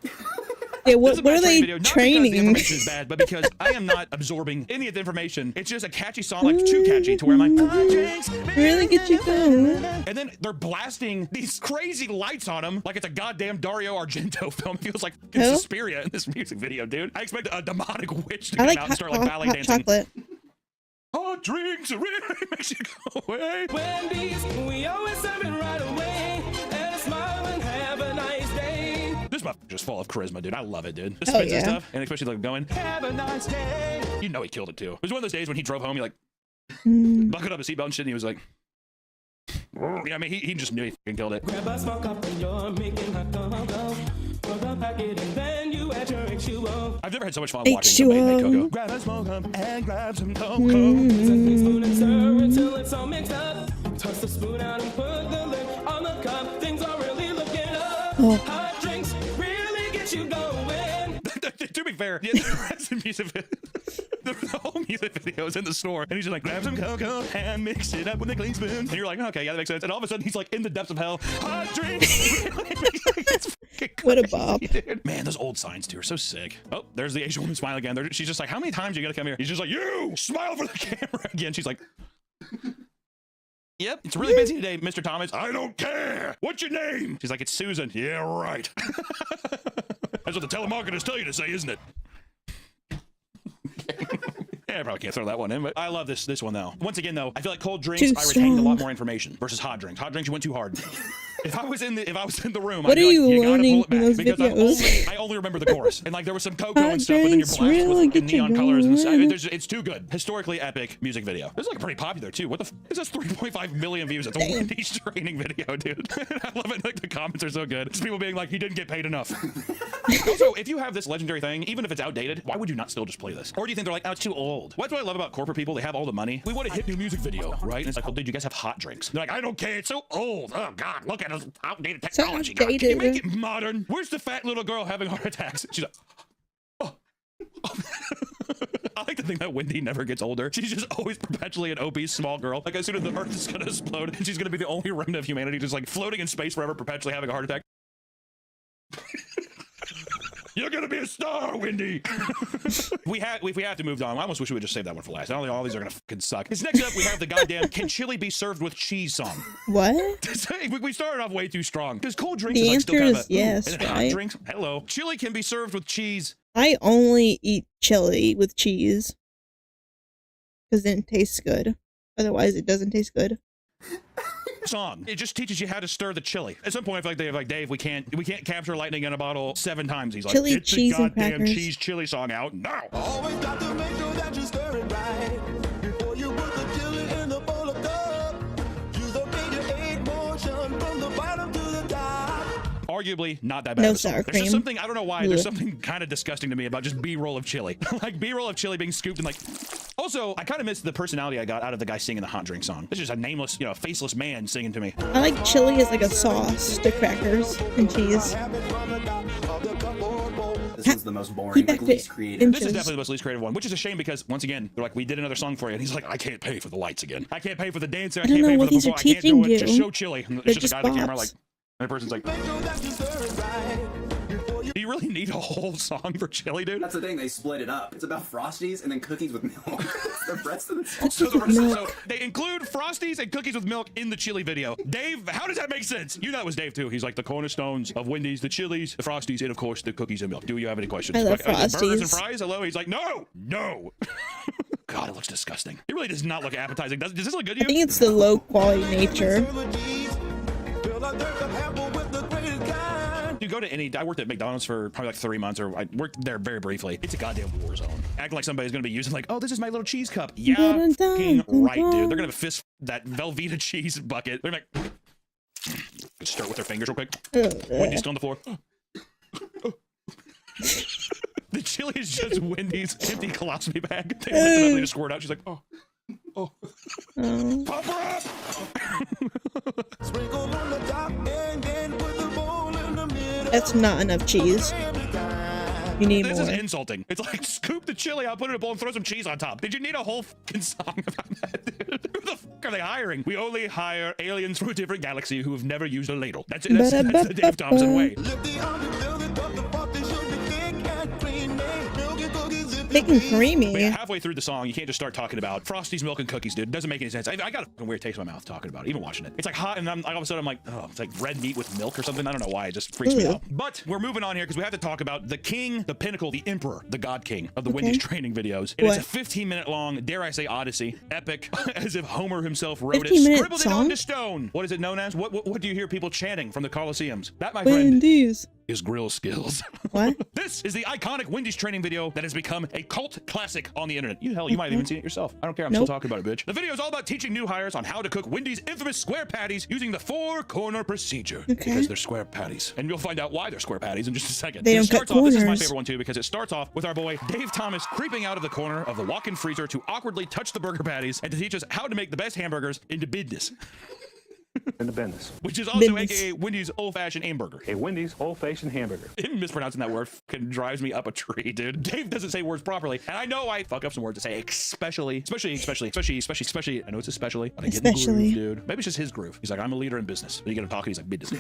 Yeah, what are they Not because training? the information is bad, but because I am not absorbing any of the information. It's just a catchy song, like too catchy to where my hot drinks really get you going. and then they're blasting these crazy lights on them like it's a goddamn Dario Argento film. It feels like Who? Suspiria in this music video, dude. I expect a demonic witch to I come like out and hot, start like ballet hot dancing. chocolate. Hot drinks really makes you go away. Wendy's, we always serve it right away. And smile and have a nice day. This is my just full of charisma, dude. I love it, dude. The Hell spins and yeah. stuff, and especially like going, have a nice day. You know he killed it too. It was one of those days when he drove home, he like buckled up his seatbelt and shit, and he was like, yeah, I mean, he just knew he fucking killed it. Grab a smoke up and you're making hot cocoa. Put the packet and then you add your H2O. I've never had so much fun watching somebody make cocoa. Grab a smoke up and grab some cocoa. Spoon and stir until it's all mixed up. Toss the spoon out and put the lid on the cup. Things are really looking up. Hot drinks really get you going. To be fair, yeah, the whole music video is in the store, and he's just like, grab some cocoa and mix it up with a clean spoon. And you're like, okay, yeah, that makes sense. And all of a sudden, he's like in the depths of hell. Hot drinks. What a bop. Dude. Man, those old signs too are so sick. Oh, there's the Asian woman smiling again. She's just like, how many times are you gonna come here? He's just like, you smile for the camera again. She's like, yep, it's really busy today, Mr. Thomas. I don't care. What's your name? She's like, it's Susan. Yeah, right. That's what the telemarketers tell you to say, isn't it? Yeah, I probably can't throw that one in, but I love this one though. Once again though, I feel like cold drinks, I retained a lot more information versus hot drinks. Hot drinks, you went too hard. If I was in the room, What I'd be are you like, you gotta learning pull it from back those because videos? I only remember the chorus. And like there was some cocoa Hot and stuff, but then you're drinks blasted really with get you neon colors and going. it's too good. Historically epic music video. This is like pretty popular too. What the this has 3.5 million views. It's a Wendy's training video, dude. I love it. Like the comments are so good. It's people being like, he didn't get paid enough. Also, if you have this legendary thing, even if it's outdated, why would you not still just play this? Or do you think they're like, oh, it's too old? That's what I love about corporate people. They have all the money. We want to hit new music video, right? And it's like, well, dude, you guys have hot drinks. They're like, I don't care. It's so old. Oh God, look at us outdated technology. God, can you make it modern? Where's the fat little girl having heart attacks? She's like, oh. I like to think that Wendy never gets older. She's just always perpetually an obese small girl. Like as soon as the earth is gonna explode, she's gonna be the only remnant of humanity just like floating in space forever, perpetually having a heart attack. You're gonna be a star, Wendy. If we have to move on. I almost wish we would just save that one for last. I don't think all these are gonna fucking suck. Because next up we have the goddamn "Can chili be served with cheese" song. What? We started off way too strong. Because cold drinks The is like still kind of answer is yes, and hot right? drinks. Hello, chili can be served with cheese. I only eat chili with cheese because then it tastes good. Otherwise, it doesn't taste good. Song. It just teaches you how to stir the chili. At some point, I feel like they're like, Dave, we can't capture lightning in a bottle 7 times. He's like, Chili, get the cheese, and goddamn crackers. cheese chili song out now. Always got to make sure that you stir it right before you put the chili in the bowl of cup. Use a figure 8 motion from the bottom to the top. Arguably not that bad. No of a song. sour There's just cream. something, I don't know why, Ugh. there's something kind of disgusting to me about just B-roll of chili. Like B-roll of chili being scooped and like. Also, I kind of miss the personality I got out of the guy singing the hot drink song. It's just a nameless, faceless man singing to me. I like chili as like a sauce to crackers and cheese. This is the most boring, like, least creative. This is definitely the most least creative one, which is a shame because once again, they're like, we did another song for you, and he's like, I can't pay for the lights again. I can't pay for the dancer. I don't can't know pay for what the these are perform- I can't do teaching it. you. Just show chili. And They're it's just a guy just on the camera bots. like, and the person's like, do you really need a whole song for chili, dude? That's the thing, they split it up. It's about Frosties and then cookies with milk. The rest of the song. So they include Frosties and cookies with milk in the chili video. Dave, how does that make sense? You know it was Dave too. He's like the cornerstones of Wendy's, the chilies, the Frosties, and of course the cookies and milk. Do you have any questions? I love Burgers and Frosties. fries? Hello? He's like, no. God, it looks disgusting. It really does not look appetizing. Does this look good to I you? think it's the low quality nature. You go to any, I worked at McDonald's for probably like 3 months, or I worked there very briefly. It's a goddamn war zone. Acting like somebody's gonna be using like, oh, this is my little cheese cup. Yeah, fucking right, dude. They're gonna fist that Velveeta cheese bucket. They're like, stir it with their fingers real quick. Wendy's still on the floor. The chili is just Wendy's empty colostomy bag. They lift it up and they just squirt out. She's like, oh. Pop her up! Sprinkle on the top and then put the bowl in the middle. That's not enough cheese. You need This more. is insulting. It's like, scoop the chili out, put it in a bowl, and throw some cheese on top. Did you need a whole fucking song about that, dude? Who the fuck are they hiring? We only hire aliens from a different galaxy who have never used a ladle. That's it. That's the Dave Thompson way. Thick and creamy. But yeah, halfway through the song, you can't just start talking about Frosties, milk, and cookies, dude. It doesn't make any sense. I got a fucking weird taste in my mouth talking about it, even watching it. It's like hot, and all of a sudden I'm like, oh, it's like red meat with milk or something. I don't know why. It just freaks me out. But we're moving on here because we have to talk about the king, the pinnacle, the emperor, the god king of the Wendy's training videos. And it's a 15-minute long, dare I say, odyssey, epic, as if Homer himself wrote it, scribbled it onto stone. What is it known as? What do you hear people chanting from the Colosseums? That, my friend, Wendy's. his grill skills. What? This is the iconic Wendy's training video that has become a cult classic on the internet. You might have even seen it yourself. I don't care. I'm still talking about it, bitch. The video is all about teaching new hires on how to cook Wendy's infamous square patties using the 4-corner procedure. Because they're square patties. And you'll find out why they're square patties in just a second. They don't starts cut off, this is my corners. favorite one too, because it starts off with our boy Dave Thomas creeping out of the corner of the walk-in freezer to awkwardly touch the burger patties and to teach us how to make the best hamburgers into business. In the business. Which is also aka Wendy's old-fashioned hamburger. A Wendy's old-fashioned hamburger. Him mispronouncing that word fucking drives me up a tree, dude. Dave doesn't say words properly, and I know I fuck up some words to say especially. I know it's especially, but I get in the groove, dude. Maybe it's just his groove. He's like, I'm a leader in business. Then you get him talking, he's like, business.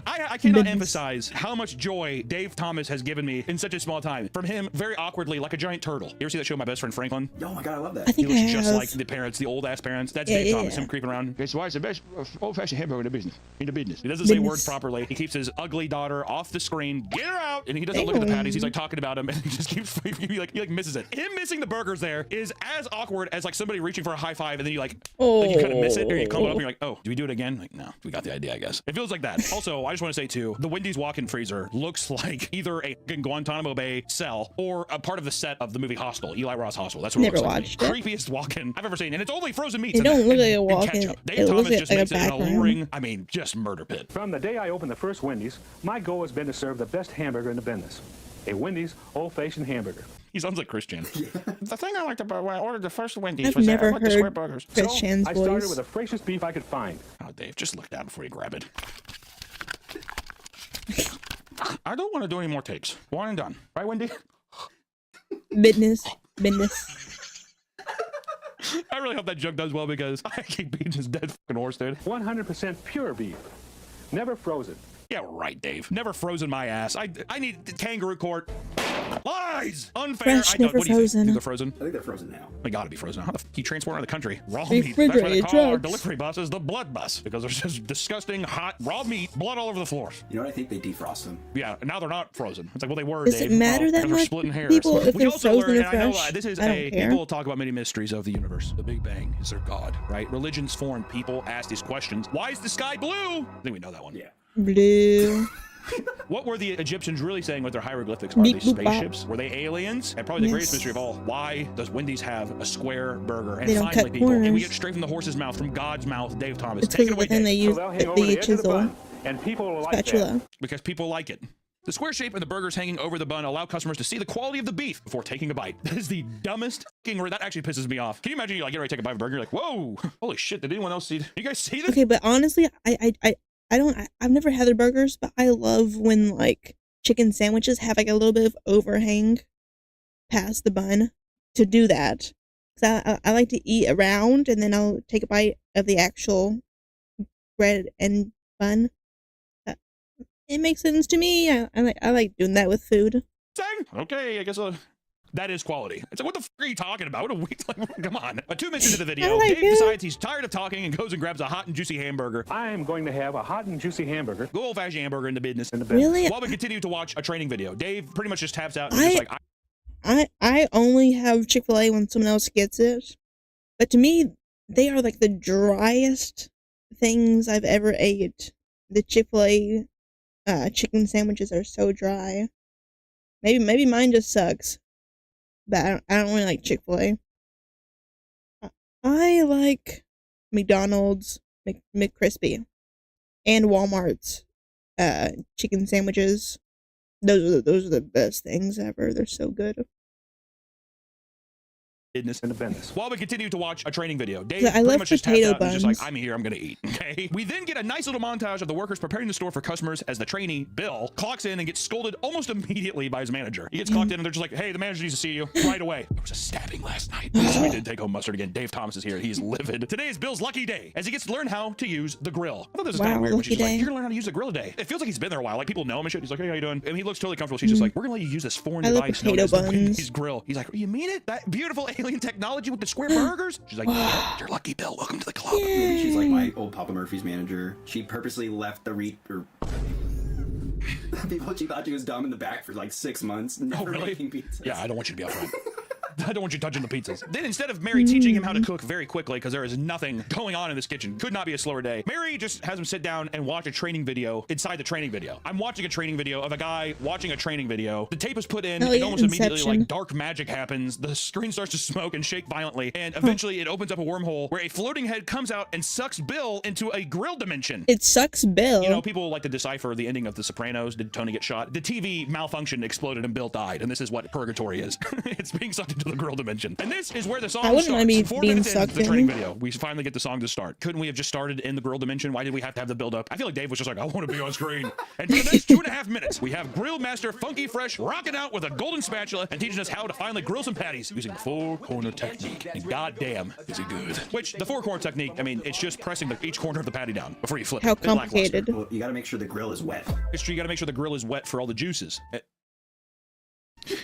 I cannot emphasize how much joy Dave Thomas has given me in such a small time. From him, very awkwardly, like a giant turtle. You ever see that show, My Best Friend Franklin? Oh my god, I love that. I think he looks I just have. like the parents, the old-ass parents. That's Dave Thomas, him creeping around. Guess why it's the best old-fashioned hamburger in the business. He doesn't say words properly. He keeps his ugly daughter off the screen. Get her out! And he doesn't look at the patties. He's like talking about him, and he just keeps he like misses it. Him missing the burgers there is as awkward as like somebody reaching for a high five, and then you like you kind of miss it, or you come up and you're like, oh, do we do it again? Like, no, we got the idea, I guess. It feels like that. Also, I just want to say too, the Wendy's walk-in freezer looks like either a Guantanamo Bay cell or a part of the set of the movie Hostel, Eli Roth's Hostel. That's what it looks like. Creepiest walk-in I've ever seen, and it's only frozen meats. It don't look like a walk-in. Dave Thomas just makes it an alluring, I mean, just murder pit. From the day I opened the first Wendy's, my goal has been to serve the best hamburger in the business. A Wendy's old-fashioned hamburger. He sounds like Christian. The thing I liked about when I ordered the first Wendy's I've was never that I liked the heard square burgers. Christian's I started voice. with the freshest beef I could find. Oh, Dave, just look down before you grab it. I don't want to do any more takes. One and done. Right, Wendy? Business. I really hope that joke does well because I keep beating this dead fucking horse, dude. 100% pure beef. Never frozen. Yeah, right, Dave. Never frozen my ass. I need kangaroo court. Lies! Unfair. Fresh, I don't. never What do you think? frozen. Think they're frozen? I think they're frozen now. They gotta be frozen. How the fuck you transport out of the country? Raw meat. That's why they Refrigerated call our trucks. delivery buses the blood bus because there's just disgusting hot raw meat, blood all over the floors. You know what? I think they defrost them. Yeah, and now they're not frozen. It's like, well, they were. Does Dave. it matter that because we're much, splitting hairs. people, if We they're also frozen learned, or and I know fresh? this is I don't care. people talk about many mysteries of the universe. The Big Bang is their god, right? Religions form. People ask these questions. Why is the sky blue? I think we know that one. Yeah. Blue. What were the Egyptians really saying with their hieroglyphics? Are they spaceships? Were they aliens? And probably the greatest mystery of all, why does Wendy's have a square burger? And They don't finally, cut people, and we corners. get straight from the horse's mouth, from God's mouth, Dave Thomas. It's Take it because away, then they Dave. use They'll hang over the edge of the chisel. bun, and people will like Spatula. that. Because people like it. The square shape and the burgers hanging over the bun allow customers to see the quality of the beef before taking a bite. That is the dumbest fucking word. That actually pisses me off. Can you imagine you like get ready to take a bite of a burger? You're like, whoa, holy shit, did anyone else see? You guys see this? Okay, but honestly, I've never had their burgers, but I love when like chicken sandwiches have like a little bit of overhang past the bun to do that. So I like to eat around and then I'll take a bite of the actual bread and bun. It makes sense to me. I like doing that with food. Okay, I guess that is quality. It's like, what the fuck are you talking about? What a week? Like, come on. 2 minutes into the video, like Dave it. decides he's tired of talking and goes and grabs a hot and juicy hamburger. I am going to have a hot and juicy hamburger. Go old-fashioned hamburger in the business. Really? While we continue to watch a training video, Dave pretty much just taps out and is just like, I only have Chick-fil-A when someone else gets it. But to me, they are like the driest things I've ever ate. The Chick-fil-A chicken sandwiches are so dry. Maybe mine just sucks. But I don't really like Chick-fil-A. I like McDonald's McCrispy and Walmart's chicken sandwiches. Those are the best things ever. They're so good. business. While we continue to watch a training video, Dave I pretty love much just taps potato out and is just buns. like, I'm here, I'm gonna eat. Okay. We then get a nice little montage of the workers preparing the store for customers as the trainee, Bill, clocks in and gets scolded almost immediately by his manager. He gets clocked in and they're just like, hey, the manager needs to see you right away. There was a stabbing last night. So we did take home mustard again. Dave Thomas is here. He's livid. Today is Bill's lucky day as he gets to learn how to use the grill. I thought this was kind of weird when she's like, you're gonna learn how to use the grill today. It feels like he's been there a while. Like people know him and shit. He's like, hey, how you doing? And he looks totally comfortable. She's just like, we're gonna let you use this foreign I love device known potato as the buns. Wendy's grill. He's like, you mean it? That beautiful alien technology with the square burgers? She's like, yeah, you're lucky, Bill. Welcome to the club. Maybe she's like my old Papa Murphy's manager. She purposely left the people she thought she was dumb in the back for like 6 months. Never making pizza. Yeah, I don't want you to be up front. I don't want you touching the pizzas. Then instead of Mary teaching him how to cook very quickly, because there is nothing going on in this kitchen, could not be a slower day, Mary just has him sit down and watch a training video inside the training video. I'm watching a training video of a guy watching a training video. The tape is put in, and almost immediately like dark magic happens. The screen starts to smoke and shake violently, and eventually it opens up a wormhole where a floating head comes out and sucks Bill into a grill dimension. It sucks Bill. You know, people like to decipher the ending of The Sopranos. Did Tony get shot? The TV malfunctioned, exploded, and Bill died. And this is what purgatory is. It's being sucked into the grill dimension. And this is where the song starts. 4 minutes into the training video, we finally get the song to start. Couldn't we have just started in the grill dimension? Why did we have to have the build up? I feel like Dave was just like, I want to be on screen. And for the next 2.5 minutes, we have Grill Master Funky Fresh rocking out with a golden spatula and teaching us how to finally grill some patties using 4-corner technique. And goddamn, is he good. Which, the 4-corner technique, I mean, it's just pressing each corner of the patty down before you flip it. How complicated. Well, you got to make sure the grill is wet. It's true, you got to make sure the grill is wet for all the juices.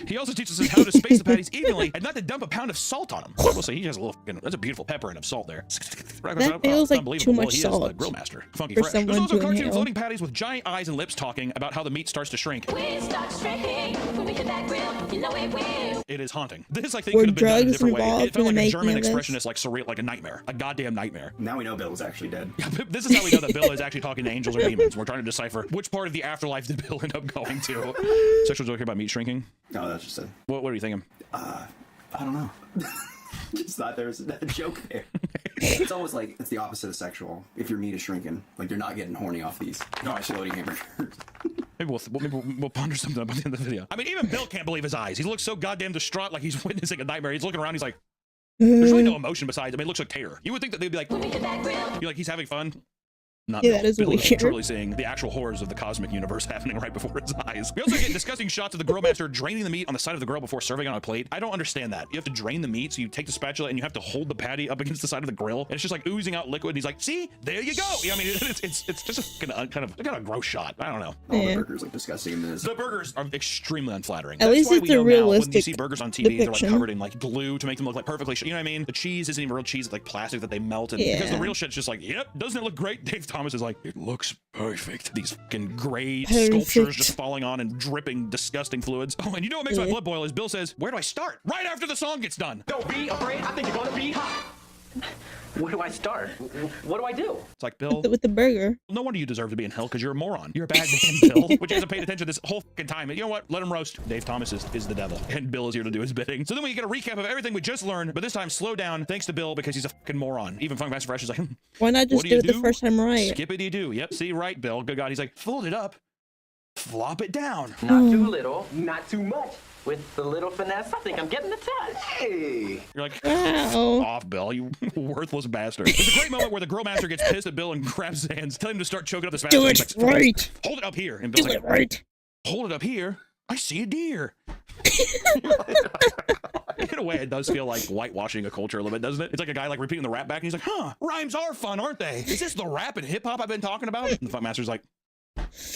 He also teaches us how to space the patties evenly and not to dump a pound of salt on them. We'll say he has a little, that's a beautiful pepper and of salt there. That feels like too much salt. He is the grill master. Funky for fresh. someone There's also to cartoon inhale. floating patties with giant eyes and lips talking about how the meat starts to shrink. We start shrinking when we hit that grill. You know it will. It is haunting. This, I think, Were could have been done a drugs different way. involved It felt in like the a German making of this? expressionist, like surreal, like a nightmare. A goddamn nightmare. Now we know Bill is actually dead. This is how we know that Bill is actually talking to angels or demons. We're trying to decipher which part of the afterlife did Bill end up going to. Sexual joke here about meat shrinking? No, that's just it. What are you thinking? I don't know. Just thought there was a joke there. It's almost like it's the opposite of sexual. If your meat is shrinking, like you're not getting horny off these floating hamburgers. Maybe we'll ponder something about the end of the video. I mean, even Bill can't believe his eyes. He looks so goddamn distraught, like he's witnessing a nightmare. He's looking around, he's like, there's really no emotion besides. I mean, it looks like terror. You would think that they'd be like, you're like, he's having fun. Not Yeah, Bill. that is Bill weird. truly seeing the actual horrors of the cosmic universe happening right before his eyes. We also get disgusting shots of the grill master draining the meat on the side of the grill before serving on a plate. I don't understand that. You have to drain the meat, so you take the spatula and you have to hold the patty up against the side of the grill, and it's just like oozing out liquid. And he's like, "See, there you go." Yeah, I mean, it's just a kind of gross shot. I don't know. All the burgers look disgusting in this. The burgers are extremely unflattering. At least why it's we a know now when you realistic see burgers on TV, they're depiction. like covered in like glue to make them look like perfectly. You know what I mean? The cheese isn't even real cheese; it's like plastic that they melt. And because the real shit's just like, "Yep, doesn't it look great?" Dave Thomas is like, "It looks perfect." These fucking gray sculptures just falling on and dripping disgusting fluids. Oh, and you know what makes my blood boil is Bill says, "Where do I start?" Right after the song gets done. Don't be afraid. I think you're gonna be hot. Where do I start? What do I do? It's like, Bill, with the burger. No wonder you deserve to be in hell, because you're a moron. You're a bad man, Bill. Which hasn't paid attention this whole fucking time. And you know what? Let him roast. Dave Thomas is the devil, and Bill is here to do his bidding. So then we get a recap of everything we just learned, but this time slow down thanks to Bill, because he's a fucking moron. Even Funk Master Fresh is like, Why not just what do it the first time right? Skippity-doo. Yep, see, right, Bill. Good God. He's like, fold it up, flop it down. Not too little, not too much. With the little finesse, I think I'm getting the touch. Hey! You're like, Wow. off, Bill, you worthless bastard. There's a great moment where the grill master gets pissed at Bill and grabs his hands, telling him to start choking up the spatula. Do it He's like, right. Hold it up here. And Bill's Do like, it right. Hold it up here. I see a deer. In a way, it does feel like whitewashing a culture a little bit, doesn't it? It's like a guy like repeating the rap back, and he's like, huh, rhymes are fun, aren't they? Is this the rap and hip hop I've been talking about? And the Funk Master's like,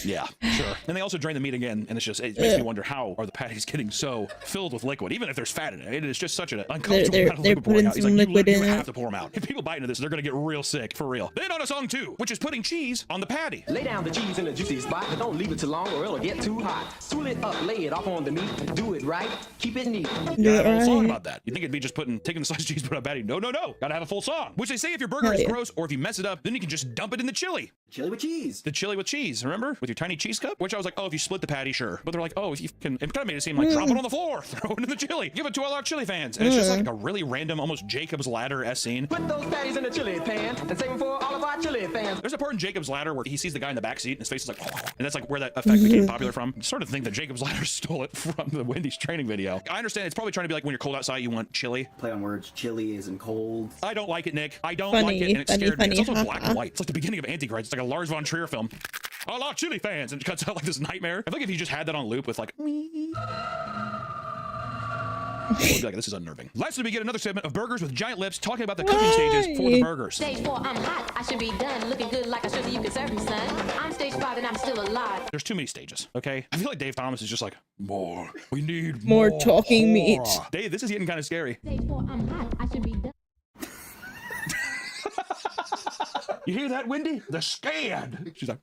yeah, sure. And they also drain the meat again, and it makes me wonder, how are the patties getting so filled with liquid, even if there's fat in it? It is just such an uncomfortable amount of they're liquid pouring putting out. He's some like, liquid you in have it. to pour them out. If people bite into this, they're gonna get real sick, for real. Then on to song 2, which is putting cheese on the patty. Lay down the cheese in a juicy spot, but don't leave it too long or it'll get too hot. Stool it up, lay it off on the meat. Do it right, keep it neat. Yeah, have a whole song about that. You think it'd be just taking the sliced cheese, put on a patty? No. Gotta have a full song. Which they say if your burger is gross or if you mess it up, then you can just dump it in the chili. Chili with cheese. The chili with cheese, remember? With your tiny cheese cup? Which I was like, oh, if you split the patty, sure. But they're like, oh, if you can, it kind of made it seem like drop it on the floor, throw it in the chili, give it to all our chili fans. And it's just like a really random, almost Jacob's Ladder-esque scene. Put those patties in the chili pan and save them for all of our chili fans. There's a part in Jacob's Ladder where he sees the guy in the back seat and his face is like, and that's like where that effect became popular from. I sort of think that Jacob's Ladder stole it from the Wendy's training video. I understand it's probably trying to be like when you're cold outside, you want chili. Play on words, chili is in cold. I don't like it, Nick. I don't like it, and it scared me. It's also funny, black and white. It's like the beginning of Antichrist. It's like a Lars von Trier film. A lot of chili fans, and it cuts out like this nightmare. I feel like if you just had that on loop with like, would be like, this is unnerving. Lastly, we get another segment of burgers with giant lips talking about the cooking stages for the burgers. Stage 4, I'm hot. I should be done. Looking good like I should, so you can serve me, son. I'm stage 5 and I'm still alive. There's too many stages, okay? I feel like Dave Thomas is just like, more. We need More more talking meat. Dave, this is getting kind of scary. Stage 4, I'm hot. I should be done. You hear that, Wendy? They're scared. She's like,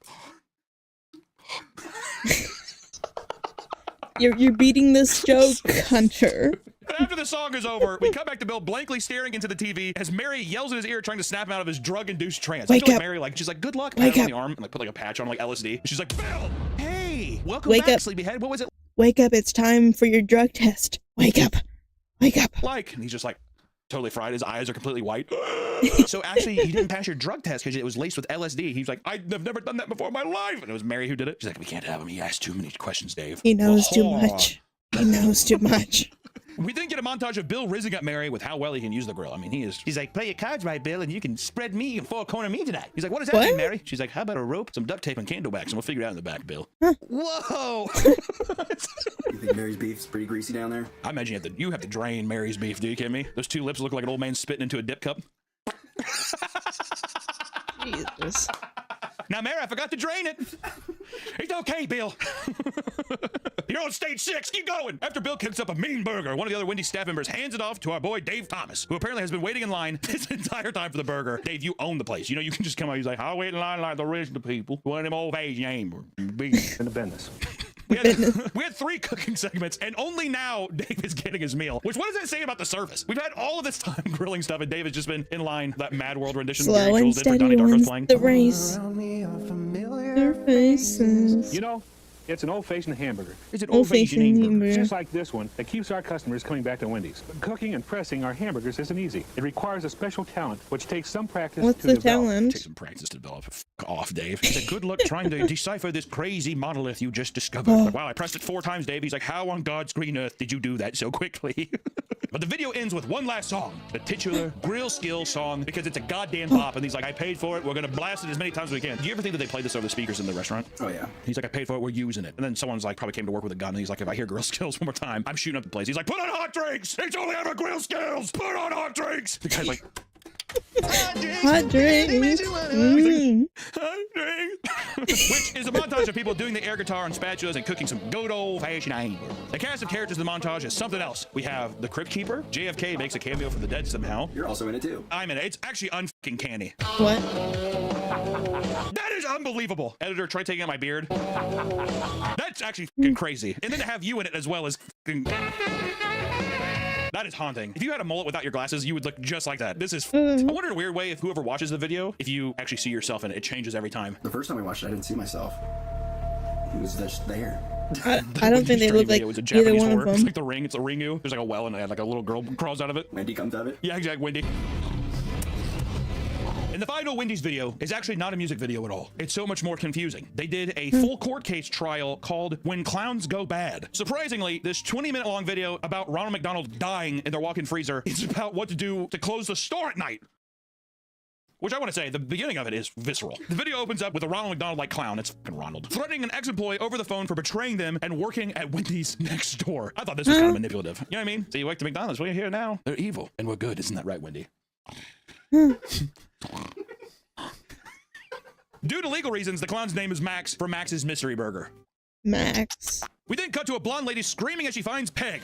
You're beating this joke, Hunter. after the song is over, we cut back to Bill blankly staring into the TV as Mary yells in his ear, trying to snap him out of his drug-induced trance. I feel like Mary, she's like, good luck, pat him on the arm, and put a patch on, LSD. She's like, Bill, hey, welcome back, sleepyhead. What was it? Wake up, it's time for your drug test. Wake up. Wake up. And he's just totally fried. His eyes are completely white. So actually, you didn't pass your drug test because it was laced with LSD. He's like, I've never done that before in my life. And it was Mary who did it. She's like, we can't have him. He asked too many questions, Dave. He knows too much. He knows too much. We then get a montage of Bill rizzing up Mary with how well he can use the grill. I mean, he's like, play your cards right, Bill, and you can spread me and four-corner me tonight. He's like, what does that mean, Mary? She's like, how about a rope, some duct tape, and candle wax, and we'll figure it out in the back, Bill. Whoa! You think Mary's beef's pretty greasy down there? I imagine you have to drain Mary's beef. Do you kidding me? Those two lips look like an old man spitting into a dip cup. Jesus. Now, Mary, I forgot to drain it. It's okay, Bill. You're on stage 6. Keep going. After Bill cooks up a mean burger, one of the other Wendy's staff members hands it off to our boy Dave Thomas, who apparently has been waiting in line this entire time for the burger. Dave, you own the place. You know, you can just come out. He's like, I'll wait in line like the rest of the people. One of them old age hamburgers. In the business. We had 3 cooking segments, and only now Dave is getting his meal. Which, what does that say about the service? We've had all of this time grilling stuff, and Dave has just been in line. That Mad World rendition Slow and steady wins the race. Their faces. You know, it's an old-fashioned hamburger. It's an old-fashioned hamburger. Just like this one that keeps our customers coming back to Wendy's. But cooking and pressing our hamburgers isn't easy. It requires a special talent, which takes some practice What's to the develop. talent? Takes some practice to develop. F off, Dave. He said, good luck trying to decipher this crazy monolith you just discovered. Like, wow, I pressed it 4 times, Dave. He's like, how on God's green earth did you do that so quickly? But the video ends with one last song, the titular grill skill song, because it's a goddamn pop. And he's like, I paid for it. We're going to blast it as many times as we can. Do you ever think that they played this over the speakers in the restaurant? Oh, yeah. He's like, I paid for it. We're using it. And then someone's like, probably came to work with a gun. And he's like, if I hear grill skills one more time, I'm shooting up the place. He's like, put on hot drinks. It's only ever grill skills. Put on hot drinks. The guy's like, hot drinks. Which is a montage of people doing the air guitar on spatulas and cooking some good old-fashioned hamburger. The cast of characters in the montage is something else. We have the Crypt Keeper. JFK makes a cameo from the dead somehow. You're also in it too. I'm in it. It's actually unfucking canny. What? That is unbelievable. Editor, try taking out my beard. That's actually fucking crazy. And then to have you in it as well is fucking... That is haunting. If you had a mullet without your glasses, you would look just like that. This is... I wonder in a weird way if whoever watches the video, if you actually see yourself in it, it changes every time. The first time I watched it, I didn't see myself. He was just there. I don't think they look like either one of them. It's like The Ring. It's a ringu. There's like a well and like a little girl crawls out of it. Wendy comes out of it? Yeah, exactly. Wendy. And the final Wendy's video is actually not a music video at all. It's so much more confusing. They did a full court case trial called When Clowns Go Bad. Surprisingly, this 20-minute long video about Ronald McDonald dying in their walk-in freezer is about what to do to close the store at night. Which I want to say, the beginning of it is visceral. The video opens up with a Ronald McDonald-like clown, it's fucking Ronald, threatening an ex-employee over the phone for betraying them and working at Wendy's next door. I thought this was kind of manipulative. You know what I mean? So you work to McDonald's, we're here now. They're evil, and we're good. Isn't that right, Wendy? Due to legal reasons, the clown's name is Max for Max's Mystery Burger. Max. We then cut to a blonde lady screaming as she finds Peg,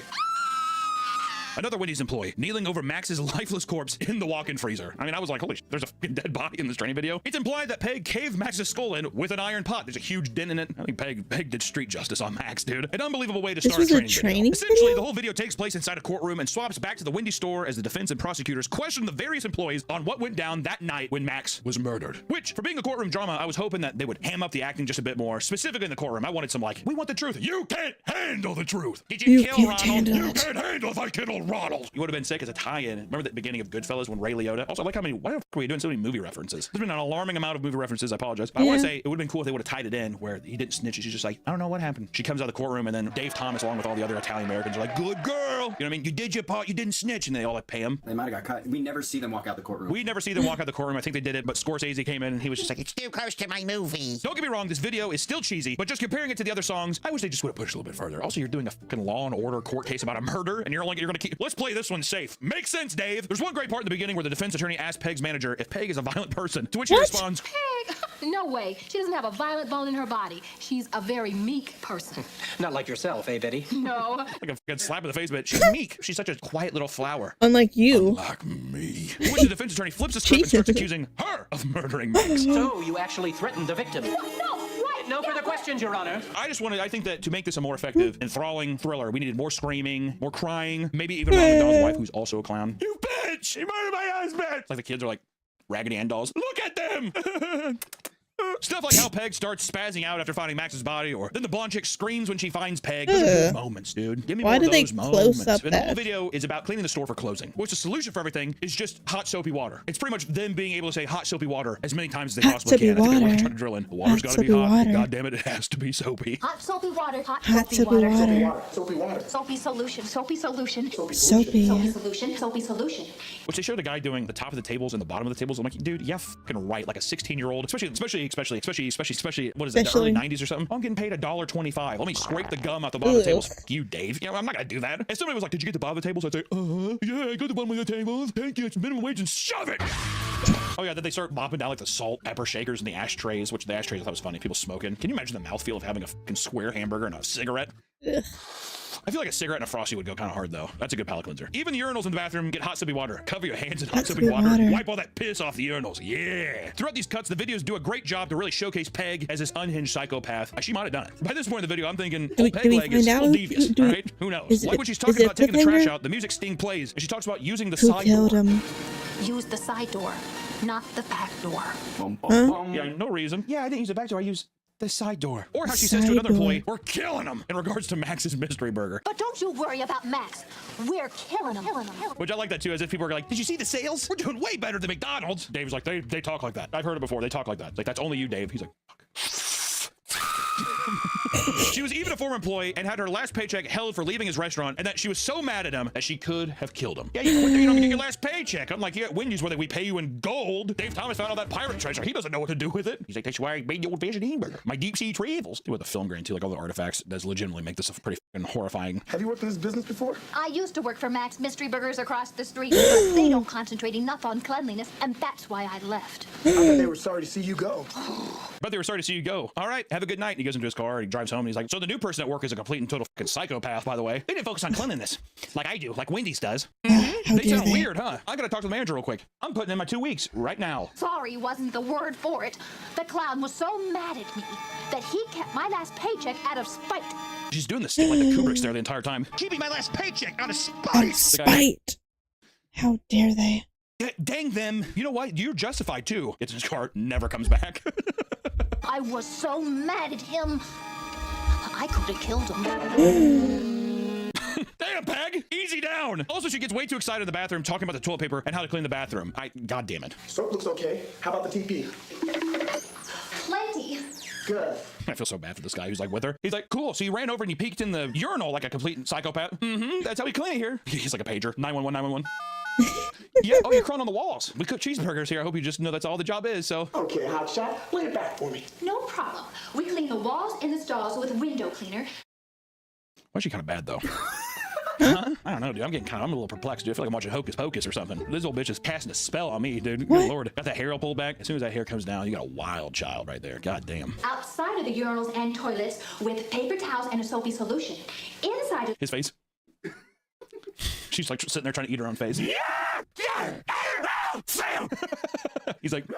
another Wendy's employee, kneeling over Max's lifeless corpse in the walk-in freezer. I mean, I was like, holy shit, there's a fucking dead body in this training video. It's implied that Peg caved Max's skull in with an iron pot. There's a huge dent in it. I think Peg did street justice on Max, dude. An unbelievable way to start a training video. Essentially, the whole video takes place inside a courtroom and swaps back to the Wendy's store as the defense and prosecutors question the various employees on what went down that night when Max was murdered. Which, for being a courtroom drama, I was hoping that they would ham up the acting just a bit more. Specifically in the courtroom, I wanted some like, we want the truth. You can't handle the truth. Did you kill Ronald? You can't handle if I killed Ronald. You would have been sick as a tie-in. Remember the beginning of Goodfellas when Ray Liotta? Also, I like how many, why the fuck are we doing so many movie references? There's been an alarming amount of movie references, I apologize. But I want to say, it would have been cool if they would have tied it in where he didn't snitch. She's just like, I don't know what happened. She comes out of the courtroom and then Dave Thomas, along with all the other Italian Americans, are like, good girl. You know what I mean? You did your part, you didn't snitch. And they all like pay him. They might have got cut. We never see them walk out the courtroom. We never see them walk out the courtroom. I think they did it, but Scorsese came in and he was just like, it's too close to my movie. Don't get me wrong, this video is still cheesy, but just comparing it to the other songs, I wish they just would have pushed a little bit further. Also, you're doing a fucking Law and Order court case about a murder, and you're gonna keep, let's play this one safe. Makes sense, Dave. There's one great part in the beginning where the defense attorney asks Peg's manager if Peg is a violent person, to which he responds, Peg? No way. She doesn't have a violent bone in her body. She's a very meek person. Not like yourself, eh, Betty? No. like a fucking slap in the face, but she's meek. She's such a quiet little flower. Unlike you. Unlike me. To which the defense attorney flips the script and starts accusing her of murdering Max. So you actually threatened the victim. No, right. No further questions, Your Honor. I think that to make this a more effective, enthralling thriller, we needed more screaming, more crying, maybe even Ronald McDonald's wife, who's also a clown. You bitch! You murdered my husband! It's like the kids are like Raggedy Ann dolls. Look at them! Stuff like how Peg starts spazzing out after finding Max's body, or then the blonde chick screams when she finds Peg. Those are good moments, dude. Give me more of those moments. And the whole video is about cleaning the store for closing, which the solution for everything is just hot soapy water. It's pretty much them being able to say hot soapy water as many times as they possibly can. I think they're trying to drill in. The water's got to be hot. God damn it, it has to be soapy. Hot soapy water. Hot soapy water. Soapy water. Soapy solution. Soapy solution. Soapy. Soapy solution. Soapy solution. Which they showed a guy doing the top of the tables and the bottom of the tables. I'm like, dude, you fucking right, like a 16-year-old, especially what is it, the early 90s or something? I'm getting paid $1.25. Let me scrape the gum out the bottom of the tables. Fuck you, Dave. You know, I'm not gonna do that. And somebody was like, did you get the bottom of the tables? I'd say, yeah, I got the bottom of the tables. Thank you, it's minimum wage, and shove it. Oh yeah, then they start mopping down like the salt, pepper shakers and the ashtrays, which the ashtrays I thought was funny. People smoking. Can you imagine the mouthfeel of having a fucking square hamburger and a cigarette? Ugh. I feel like a cigarette and a Frosty would go kind of hard, though. That's a good palate cleanser. Even the urinals in the bathroom get hot soapy water. Cover your hands in hot soapy water. Wipe all that piss off the urinals. Yeah. Throughout these cuts, the videos do a great job to really showcase Peg as this unhinged psychopath. She might have done it. By this point in the video, I'm thinking, Peg Leg is a little devious, all right? Who knows? Like when she's talking about taking the trash out, the music sting plays, and she talks about using the side door. Use the side door, not the back door. Yeah, no reason. Yeah, I didn't use the back door. I used the side door. Or how she says to another employee, we're killing him, in regards to Max's mystery burger. But don't you worry about Max. We're killing him. Which I like that too, as if people are like, did you see the sales? We're doing way better than McDonald's. Dave's like, they talk like that. I've heard it before. They talk like that. Like, that's only you, Dave. He's like, fuck. She was even a former employee and had her last paycheck held for leaving his restaurant, and that she was so mad at him that she could have killed him. Yeah, you don't get your last paycheck. I'm like, yeah, at Wendy's where we pay you in gold. Dave Thomas found all that pirate treasure. He doesn't know what to do with it. He's like, that's why I made the old fashioned hamburger. My deep sea travels. With the film grain too, like all the artifacts does legitimately make this a pretty fucking horrifying. Have you worked in this business before? I used to work for Max Mystery Burgers across the street, but they don't concentrate enough on cleanliness, and that's why I left. I bet they were sorry to see you go. But they were sorry to see you go. All right, have a good night. And he goes into his car and he drives home and he's like, so the new person at work is a complete and total fucking psychopath, by the way. They didn't focus on cleanliness like I do, like Wendy's does. They sound weird, huh? I gotta talk to the manager real quick. I'm putting in my 2 weeks right now. Sorry wasn't the word for it. The clown was so mad at me that he kept my last paycheck out of spite. She's doing this thing like the Kubrick's there the entire time. Keeping my last paycheck out of spite. Out of spite. How dare they? Yeah, dang them. You know what? You're justified too. Gets in his car, never comes back. I was so mad at him. I could have killed him. Damn, Peg! Easy down! Also, she gets way too excited in the bathroom talking about the toilet paper and how to clean the bathroom. God damn it. Soap looks okay. How about the TP? Plenty. Good. I feel so bad for this guy who's like with her. He's like, cool, so you ran over and you peeked in the urinal like a complete psychopath. That's how we clean it here. He's like a pager. 911, 911. Yeah, oh, you're crawling on the walls. We cook cheeseburgers here. I hope you just know that's all the job is, so. Okay, hotshot, lay it back for me. No problem. We clean the walls and the stalls with window cleaner. Why is she kind of bad, though? Huh? I don't know, dude. I'm a little perplexed, dude. I feel like I'm watching Hocus Pocus or something. This old bitch is casting a spell on me, dude. Good Lord. Got that hair all pulled back. As soon as that hair comes down, you got a wild child right there. God damn. Outside of the urinals and toilets with paper towels and a soapy solution. Inside of his face. She's like sitting there trying to eat her own face. He's like, do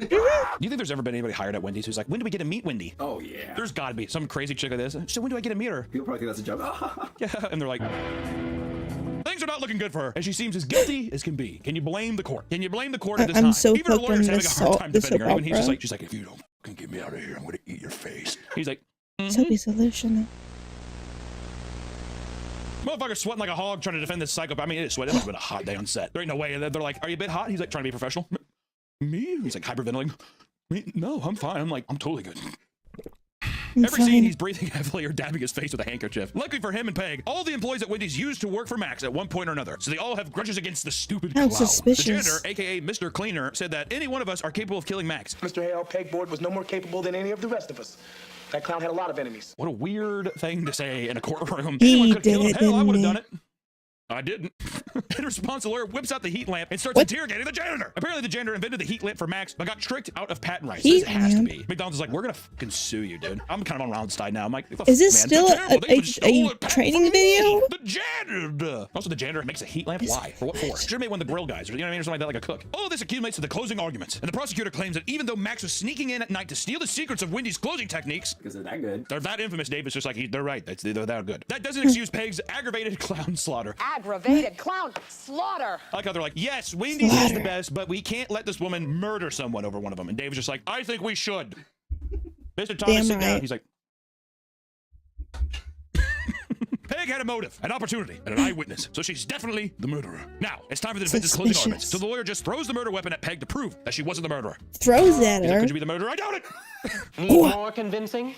you think there's ever been anybody hired at Wendy's who's like, when do we get to meet Wendy? Oh, yeah. There's gotta be some crazy chick like this. So when do I get to meet her? People probably think that's a joke. Yeah, and they're like, things are not looking good for her, and she seems as guilty as can be. Can you blame the court? Can you blame the court at this time? So even her lawyer's having a hard time defending her. Opera. Even he's just like, she's like, if you don't fucking get me out of here, I'm gonna eat your face. He's like, Soapy solution. Motherfucker's sweating like a hog trying to defend this psychopath. I mean, it is sweating. It must have been a hot day on set. There ain't no way. They're like, are you a bit hot? He's like, trying to be professional. Me? He's like hyperventilating. Me? No, I'm fine. I'm like, I'm totally good. Every scene, he's breathing heavily or dabbing his face with a handkerchief. Luckily for him and Peg, all the employees at Wendy's used to work for Max at one point or another, so they all have grudges against the stupid clown. Suspicious. The janitor, aka Mr. Cleaner, said that any one of us are capable of killing Max. Mr. Hale, Pegboard was no more capable than any of the rest of us. That clown had a lot of enemies. What a weird thing to say in a courtroom. He did it, Hell, I would have didn't done it. I didn't. In response, the lawyer whips out the heat lamp and starts interrogating the janitor. Apparently, the janitor invented the heat lamp for Max, but got tricked out of patent rights. This has to be. McDonald's is like, we're gonna fucking sue you, dude. I'm kind of on round side now. I'm like, is this still a training video? The janitor. Also, the janitor makes a heat lamp. Why? For what for? Should have made one of the grill guys, or you know what I mean, or something like that, like a cook. All of this accumulates to the closing arguments, and the prosecutor claims that even though Max was sneaking in at night to steal the secrets of Wendy's closing techniques, because they're that good, they're that infamous. David's just like, they're right. They're that good. That doesn't excuse Peg's aggravated clown slaughter. Aggravated clown slaughter. I like how they're like, yes, Wendy's is the best, but we can't let this woman murder someone over one of them. And David's just like, I think we should. Mr. Thomas, sit down. He's like, Peg had a motive, an opportunity, and an eyewitness, so she's definitely the murderer. Now, it's time for the defense's closing arguments. So the lawyer just throws the murder weapon at Peg to prove that she wasn't the murderer. Throws at her. Could you be the murderer? I doubt it. Need more convincing?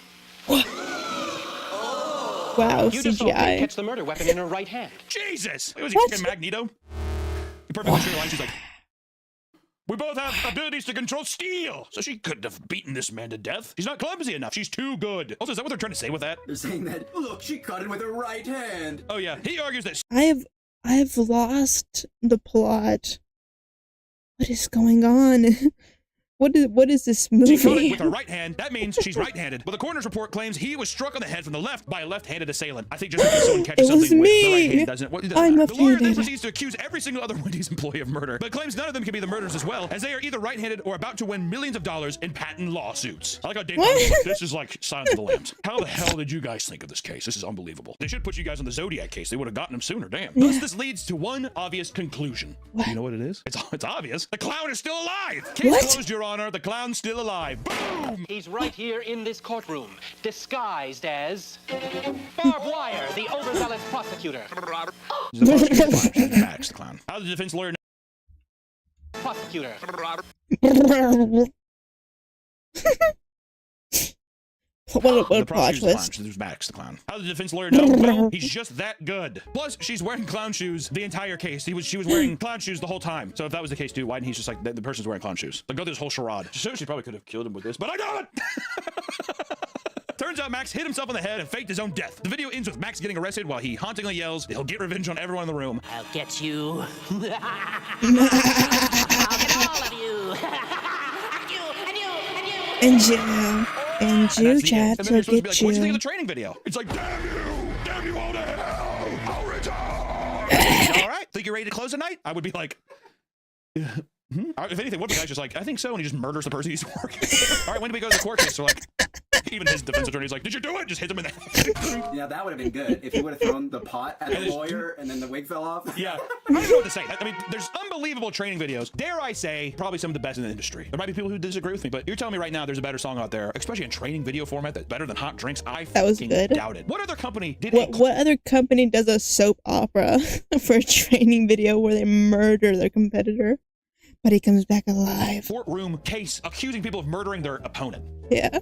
Wow, You just saw Peg CGI. catch the murder weapon in her right hand. Jesus! Was he fucking Magneto? The perfect picture line, she's like, we both have abilities to control steel, so she couldn't have beaten this man to death. She's not clumsy enough. She's too good. Also, is that what they're trying to say with that? They're saying that, look, she cut it with her right hand. Oh yeah, he argues that I've lost the plot. What is going on? What is this movie? She caught it with her right hand. That means she's right-handed. But the coroner's report claims he was struck on the head from the left by a left-handed assailant. I think just because someone catches something with the right hand doesn't. I'm the lawyer then proceeds to accuse every single other Wendy's employee of murder, but claims none of them can be the murderers as well, as they are either right-handed or about to win millions of dollars in patent lawsuits. I like how Dave was like, this is like Silence of the Lambs. How the hell did you guys think of this case? This is unbelievable. They should put you guys on the Zodiac case. They would have gotten him sooner. Damn. Thus, this leads to one obvious conclusion. You know what it is? It's obvious. The clown is still alive. Case closed, Your Honor. The clown's still alive. Boom! He's right here in this courtroom, disguised as Barbed Wire, the overzealous prosecutor. Max, the clown. How does the defense lawyer know? Prosecutor. What the a plot twist. There's Max, the clown. How does the defense lawyer know? Well, he's just that good. Plus, she's wearing clown shoes the entire case. She was wearing clown shoes the whole time. So if that was the case too, why didn't he just like the person's wearing clown shoes? Like go through this whole charade. She probably could have killed him with this, but I got it. Turns out Max hit himself on the head and faked his own death. The video ends with Max getting arrested while he hauntingly yells he'll get revenge on everyone in the room. I'll get you. I'll get all of you. And you, chat, And then will you're supposed to be get like, what'd you think you. of the training video? It's like, damn you all to hell, I'll return. All right, think you're ready to close the night? I would be like, if anything, what if the guy's just like, I think so, and he just murders the person he's working. All right, when do we go to the court case? So like, even his defense attorney's like, did you do it? Just hit him in the head. Yeah, that would have been good if he would have thrown the pot at the lawyer and then the wig fell off. Yeah, I don't know what to say. I mean, there's unbelievable training videos. Dare I say, probably some of the best in the industry. There might be people who disagree with me, but you're telling me right now there's a better song out there, especially in training video format, that's better than Hot Drinks. That was good. Doubt it. What other company did What other company does a soap opera for a training video where they murder their competitor, but he comes back alive? Courtroom case accusing people of murdering their opponent. Yeah.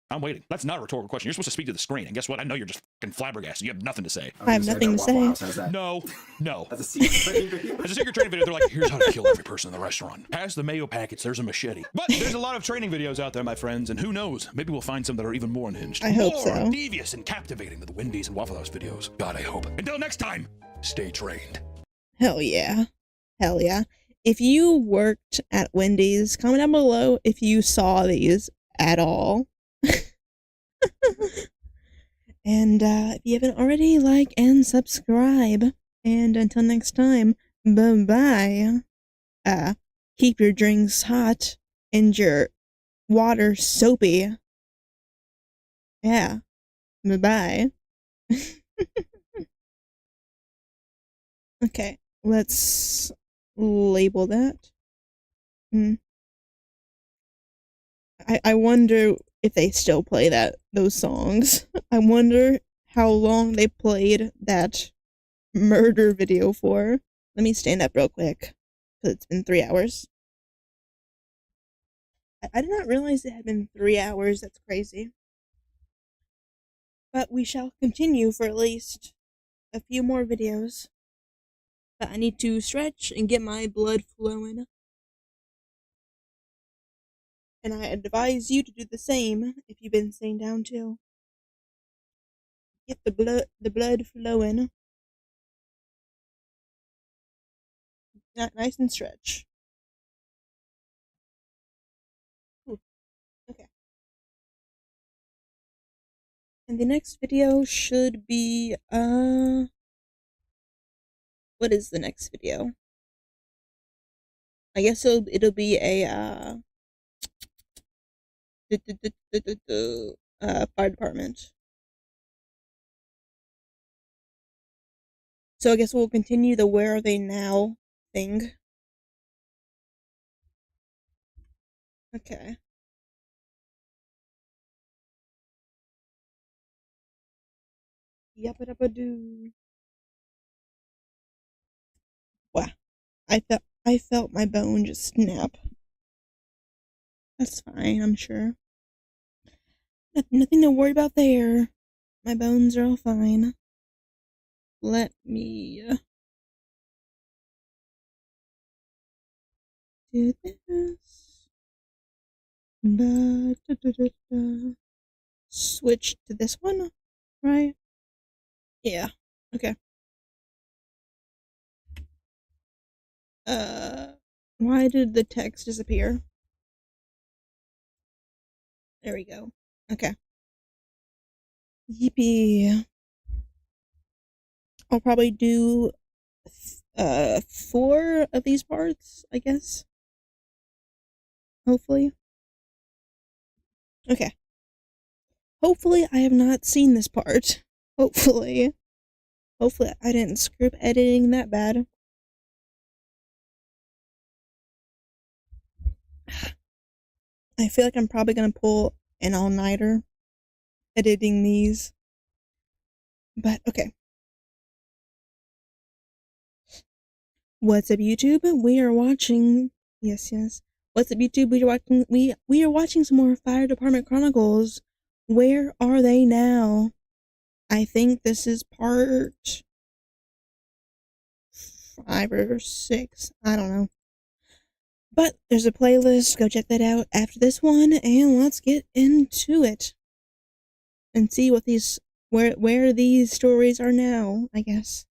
I'm waiting. That's not a rhetorical question. You're supposed to speak to the screen, and guess what? I know you're just fucking flabbergasted. You have nothing to say. I have nothing to say. No. That's a secret training video. As a secret training video, they're like, here's how to kill every person in the restaurant. Pass the mayo packets, there's a machete. But there's a lot of training videos out there, my friends, and who knows? Maybe we'll find some that are even more unhinged. I hope more so. Devious and captivating than the Wendy's and Waffle House videos. God, I hope. Until next time, stay trained. Hell yeah. Hell yeah. If you worked at Wendy's, comment down below if you saw these at all. And if you haven't already, like and subscribe. And until next time, bye-bye. Keep your drinks hot and your water soapy. Yeah. Bye-bye. Okay, let's label that. I wonder if they still play those songs. I wonder how long they played that murder video for. Let me stand up real quick, because it's been 3 hours. I did not realize it had been 3 hours. That's crazy. But we shall continue for at least a few more videos. But I need to stretch and get my blood flowing. And I advise you to do the same if you've been staying down too. Get the blood flowing. Nice and stretch. Ooh, okay. And the next video should be, what is the next video? I guess it'll be a, fire department. So I guess we'll continue the where are they now thing. Okay. Yabba-dabba-doo. Wow. I felt my bone just snap. That's fine, I'm sure. Nothing to worry about there. My bones are all fine. Let me do this. Switch to this one, right? Yeah. Okay. Why did the text disappear? There we go. Okay. Yippee. I'll probably do 4 of these parts, I guess. Hopefully. Okay. Hopefully I have not seen this part. Hopefully. Hopefully I didn't screw up editing that bad. I feel like I'm probably gonna pull an all-nighter editing these. But okay. What's up, YouTube? We are watching. Yes. What's up, YouTube? We are watching some more Fire Department Chronicles. Where are they now? I think this is part 5 or 6. I don't know. But there's a playlist. Go check that out after this one, and let's get into it and see what these where these stories are now, I guess.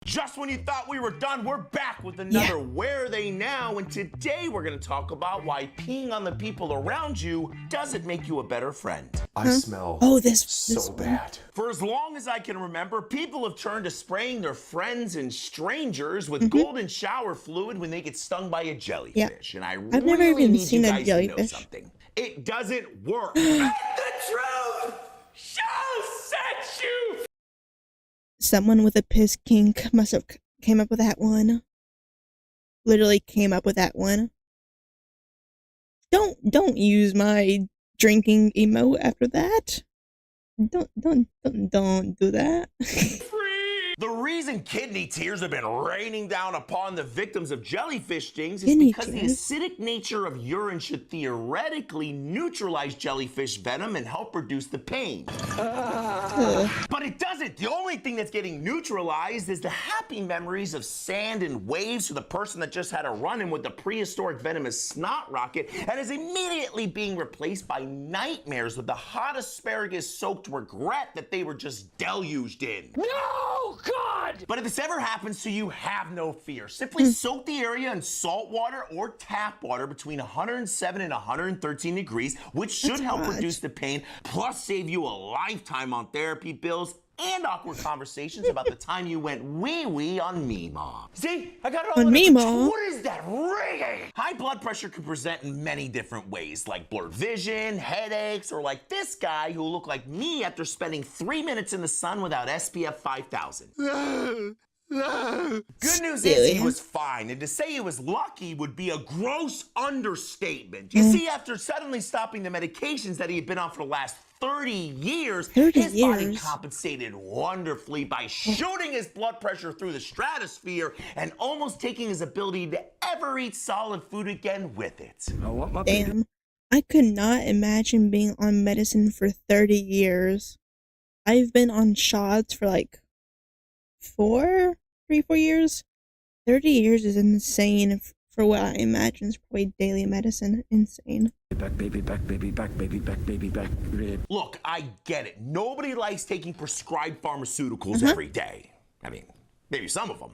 Just when you thought we were done, we're back with another Where Are They Now? And today we're going to talk about why peeing on the people around you doesn't make you a better friend. I smell so bad. For as long as I can remember, people have turned to spraying their friends and strangers with golden shower fluid when they get stung by a jellyfish. And I've never even seen a jellyfish. Something. It doesn't work. And the truth shall set you. Someone with a piss kink must have came up with that one. Literally came up with that one. Don't use my drinking emote after that. Don't do that. The reason kidney tears have been raining down upon the victims of jellyfish stings is because the acidic nature of urine should theoretically neutralize jellyfish venom and help reduce the pain. But it doesn't. The only thing that's getting neutralized is the happy memories of sand and waves for the person that just had a run-in with the prehistoric venomous snot rocket and is immediately being replaced by nightmares with the hot asparagus-soaked regret that they were just deluged in. No! God! But if this ever happens to you, have no fear. Simply soak the area in salt water or tap water between 107 and 113 degrees, which should help reduce the pain, plus save you a lifetime on therapy bills and awkward conversations about the time you went wee-wee on Meemaw. See? I got it all under control. What is that ringing? High blood pressure can present in many different ways, like blurred vision, headaches, or like this guy who looked like me after spending 3 minutes in the sun without SPF 5000. Good news is he was fine, and to say he was lucky would be a gross understatement. You see, after suddenly stopping the medications that he had been on for the last 30 years, his body compensated wonderfully by shooting his blood pressure through the stratosphere and almost taking his ability to ever eat solid food again with it. Damn. I could not imagine being on medicine for 30 years. I've been on shots for like 3-4 years. 30 years is insane for what I imagine is probably daily medicine. Insane. Back, baby, back, baby, back, baby, back, baby, back. Look, I get it. Nobody likes taking prescribed pharmaceuticals every day. I mean, maybe some of them.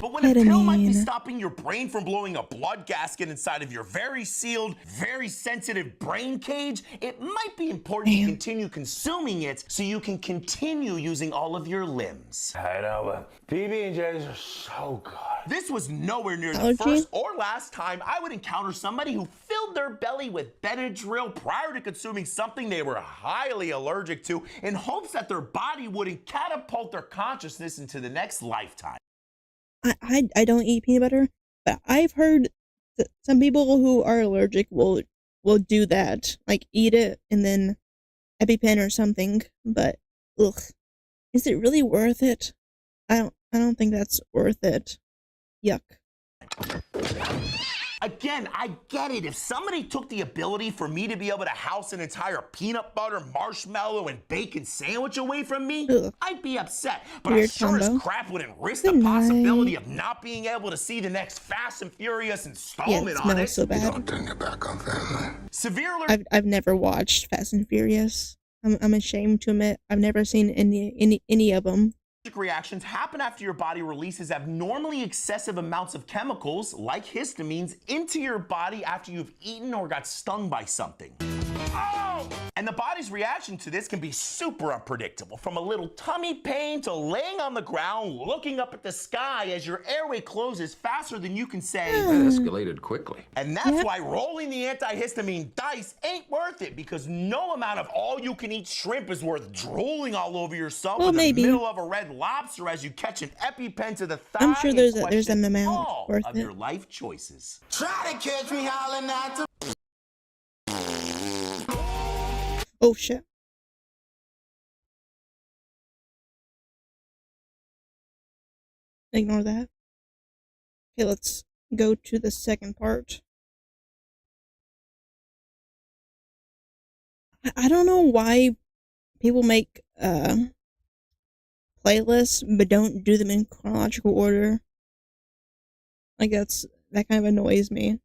But when a pill might be Ketamine. stopping your brain from blowing a blood gasket inside of your very sealed, very sensitive brain cage, it might be important to continue consuming it so you can continue using all of your limbs. I know, but PB&Js are so good. This was nowhere near the Allergy? first or last time I would encounter somebody who filled their belly with Benadryl prior to consuming something they were highly allergic to in hopes that their body wouldn't catapult their consciousness into the next lifetime. I don't eat peanut butter, but I've heard that some people who are allergic will do that, like eat it and then EpiPen or something. But ugh, is it really worth it? I don't think that's worth it. Yuck. Again, I get it. If somebody took the ability for me to be able to house an entire peanut butter, marshmallow, and bacon sandwich away from me, I'd be upset. But Weird I sure combo. as crap wouldn't risk the possibility of not being able to see the next Fast and Furious installment it on smells it. so bad. Don't turn your back on family. Severe allergic I've never watched Fast and Furious. I'm ashamed to admit I've never seen any of them. reactions happen after your body releases abnormally excessive amounts of chemicals, like histamines, into your body after you've eaten or got stung by something. Oh! And the body's reaction to this can be super unpredictable, from a little tummy pain to laying on the ground looking up at the sky as your airway closes faster than you can say. That escalated quickly. And that's why rolling the antihistamine dice ain't worth it, because no amount of all-you-can-eat shrimp is worth drooling all over yourself in the middle of a red lobster as you catch an EpiPen to the thigh. I'm sure there's an amount all worth of it. your life choices. Try to catch me howling at the... Oh shit. Ignore that. Okay, let's go to the second part. I don't know why people make playlists but don't do them in chronological order. Like that kind of annoys me.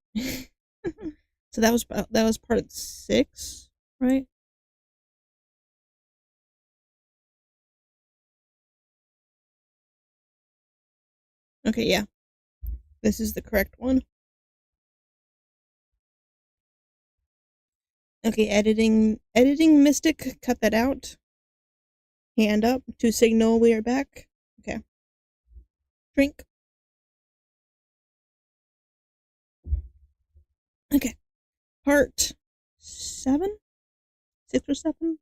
So that was part 6, right? Okay, yeah. This is the correct one. Okay, editing Mistic, cut that out. Hand up to signal we are back. Okay. Drink. Okay. Part 7? 6 or 7?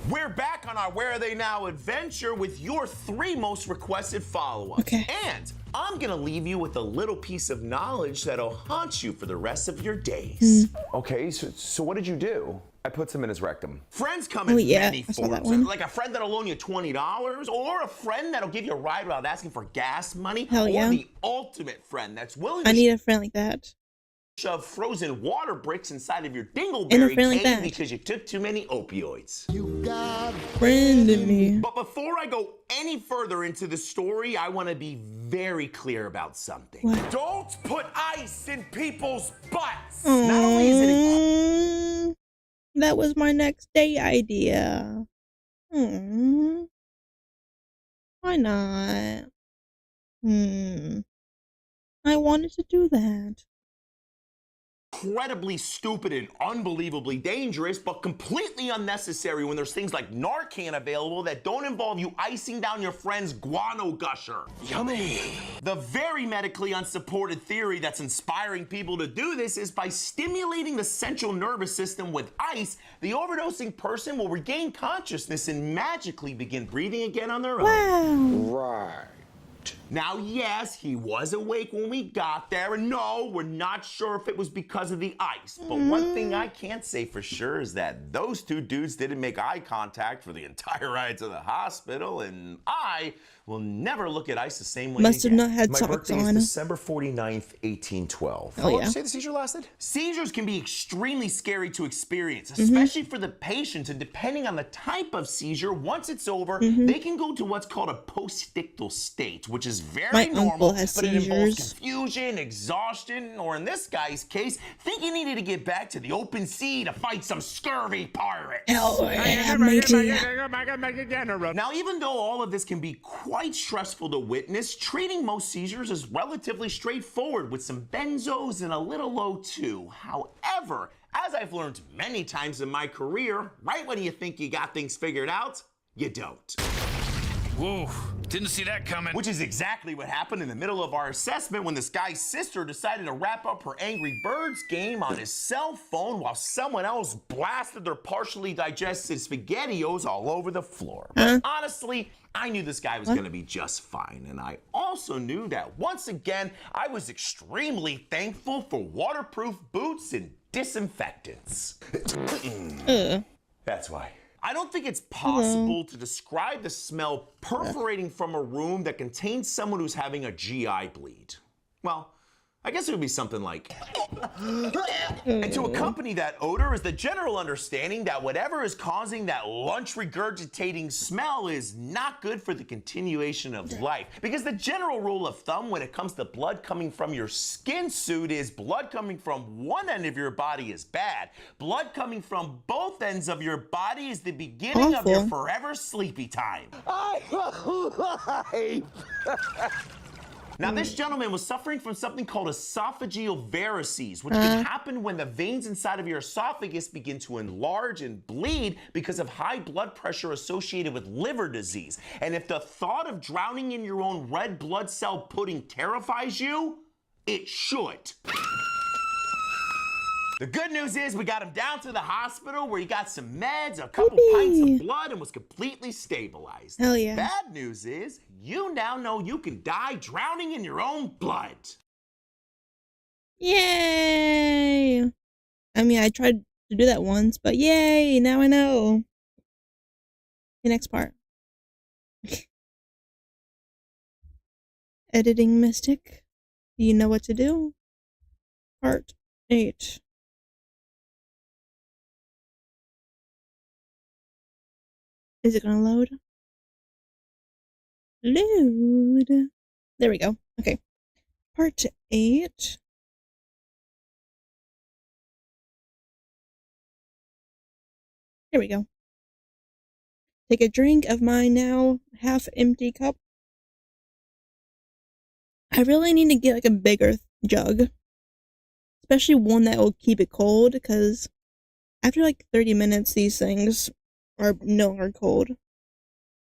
We're back on our Where Are They Now adventure with your 3 most requested follow-ups. Okay. And I'm gonna leave you with a little piece of knowledge that'll haunt you for the rest of your days. Okay, so what did you do? I put some in his rectum. Friends come in many I saw that forms, one. like a friend that'll loan you $20, or a friend that'll give you a ride without asking for gas money, Hell or yeah. the ultimate friend that's willing I to need a friend like that. shove frozen water bricks inside of your And a dingleberry friend like cave that. because you took too many opioids. You got Friend in me. But before I go any further into the story, I want to be very clear about something. What? Don't put ice in people's butts. Not only is it That was my next day idea. Why not? I wanted to do that. incredibly stupid and unbelievably dangerous, but completely unnecessary when there's things like Narcan available that don't involve you icing down your friend's guano gusher. Yummy. The very medically unsupported theory that's inspiring people to do this is by stimulating the central nervous system with ice, the overdosing person will regain consciousness and magically begin breathing again on their own. Right. Now, yes, he was awake when we got there, and no, we're not sure if it was because of the ice. But one thing I can't say for sure is that those 2 dudes didn't make eye contact for the entire ride to the hospital, and I will never look at ice the same way Must have again. not had My socks birthday on. is December 49th, 1812. Oh, yeah. the seizure lasted? Seizures can be extremely scary to experience, especially for the patients, and depending on the type of seizure, once it's over, they can go to what's called a postictal state, which is is very My normal, uncle has but it involves seizures. confusion, exhaustion, or in this guy's case, think he needed to get back to the open sea to fight some scurvy pirates. Oh, yeah, matey. Now, even though all of this can be quite stressful to witness, treating most seizures is relatively straightforward with some benzos and a little O2. However, as I've learned many times in my career, right when you think you got things figured out, you don't. Whoa, didn't see that coming. Which is exactly what happened in the middle of our assessment when this guy's sister decided to wrap up her Angry Birds game on his cell phone while someone else blasted their partially digested SpaghettiOs all over the floor. But honestly, I knew this guy was going to be just fine, and I also knew that once again, I was extremely thankful for waterproof boots and disinfectants. That's why. I don't think it's possible to describe the smell perforating from a room that contains someone who's having a GI bleed. Well, I guess it would be something like... And to accompany that odor is the general understanding that whatever is causing that lunch regurgitating smell is not good for the continuation of life. Because the general rule of thumb when it comes to blood coming from your skin suit is blood coming from one end of your body is bad. Blood coming from both ends of your body is the beginning of your forever sleepy time. Now, this gentleman was suffering from something called esophageal varices, which can happen when the veins inside of your esophagus begin to enlarge and bleed because of high blood pressure associated with liver disease. And if the thought of drowning in your own red blood cell pudding terrifies you, it should. The good news is we got him down to the hospital where he got some meds, a couple pints of blood, and was completely stabilized. Hell yeah. Bad news is you now know you can die drowning in your own blood. Yay! I mean, I tried to do that once, but yay! Now I know. The next part. Editing Mystic. Do you know what to do? Part 8. Is it gonna load? Load. There we go. Okay. Part 8. Here we go. Take a drink of my now half-empty cup. I really need to get like a bigger jug. Especially one that will keep it cold, because after like 30 minutes, these things are no longer cold.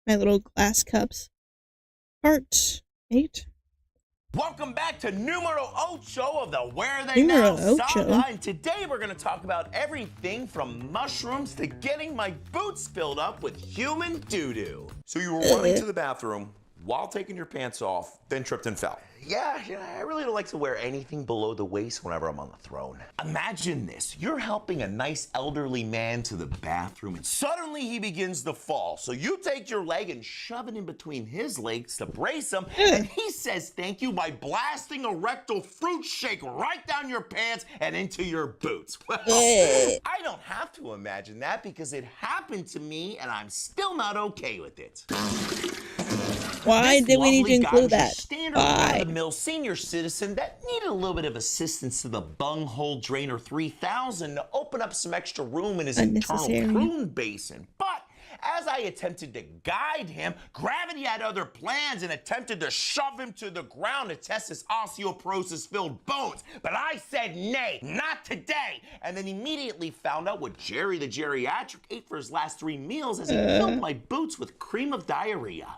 My little glass cups. Part 8. Welcome back to numero ocho of the Where They Now saga, and today we're going to talk about everything from mushrooms to getting my boots filled up with human doo-doo. So you were running to the bathroom while taking your pants off, then tripped and fell. Yeah, I really don't like to wear anything below the waist whenever I'm on the throne. Imagine this. You're helping a nice elderly man to the bathroom, and suddenly he begins to fall. So you take your leg and shove it in between his legs to brace him, and he says thank you by blasting a rectal fruit shake right down your pants and into your boots. Well, I don't have to imagine that because it happened to me, and I'm still not okay with it. Why did we need to include that? Why? Mill senior citizen that needed a little bit of assistance to the bunghole drainer 3000 to open up some extra room in his internal prune basin. But as I attempted to guide him, gravity had other plans and attempted to shove him to the ground to test his osteoporosis-filled bones. But I said, nay, not today. And then immediately found out what Jerry the geriatric ate for his last 3 meals as he filled my boots with cream of diarrhea.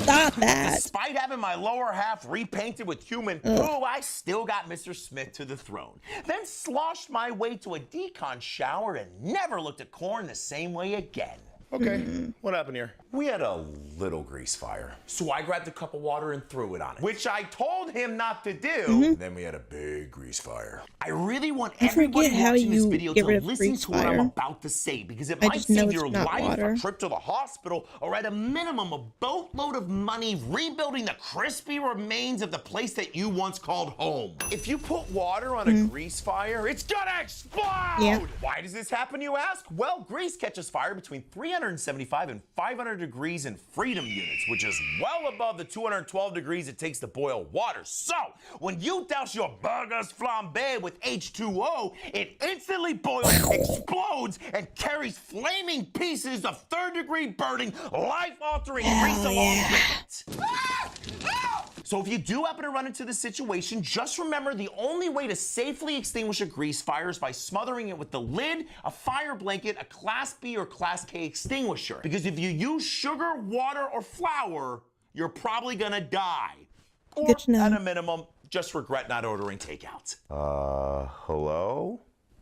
Stop that. Despite having my lower half repainted with human poo, I still got Mr. Smith to the throne. Then sloshed my way to a decon shower and never looked at corn the same way again. Okay, what happened here? We had a little grease fire. So I grabbed a cup of water and threw it on it, which I told him not to do. Then we had a big grease fire. I really want everybody watching this video to listen to what I'm about to say, because it might save your life, a trip to the hospital, or at a minimum a boatload of money rebuilding the crispy remains of the place that you once called home. If you put water on a grease fire, it's gonna explode! Why does this happen, you ask? Well, grease catches fire between 300 375 and 500 degrees in freedom units, which is well above the 212 degrees it takes to boil water. So, when you douse your burgers flambe with H2O, it instantly boils, explodes, and carries flaming pieces of third-degree burning, life-altering grease along with it. So if you do happen to run into this situation, just remember the only way to safely extinguish a grease fire is by smothering it with the lid, a fire blanket, a Class B or Class K extinguisher. Because if you use sugar, water, or flour, you're probably gonna die. Or, Good to know. at a minimum, just regret not ordering takeout. Hello?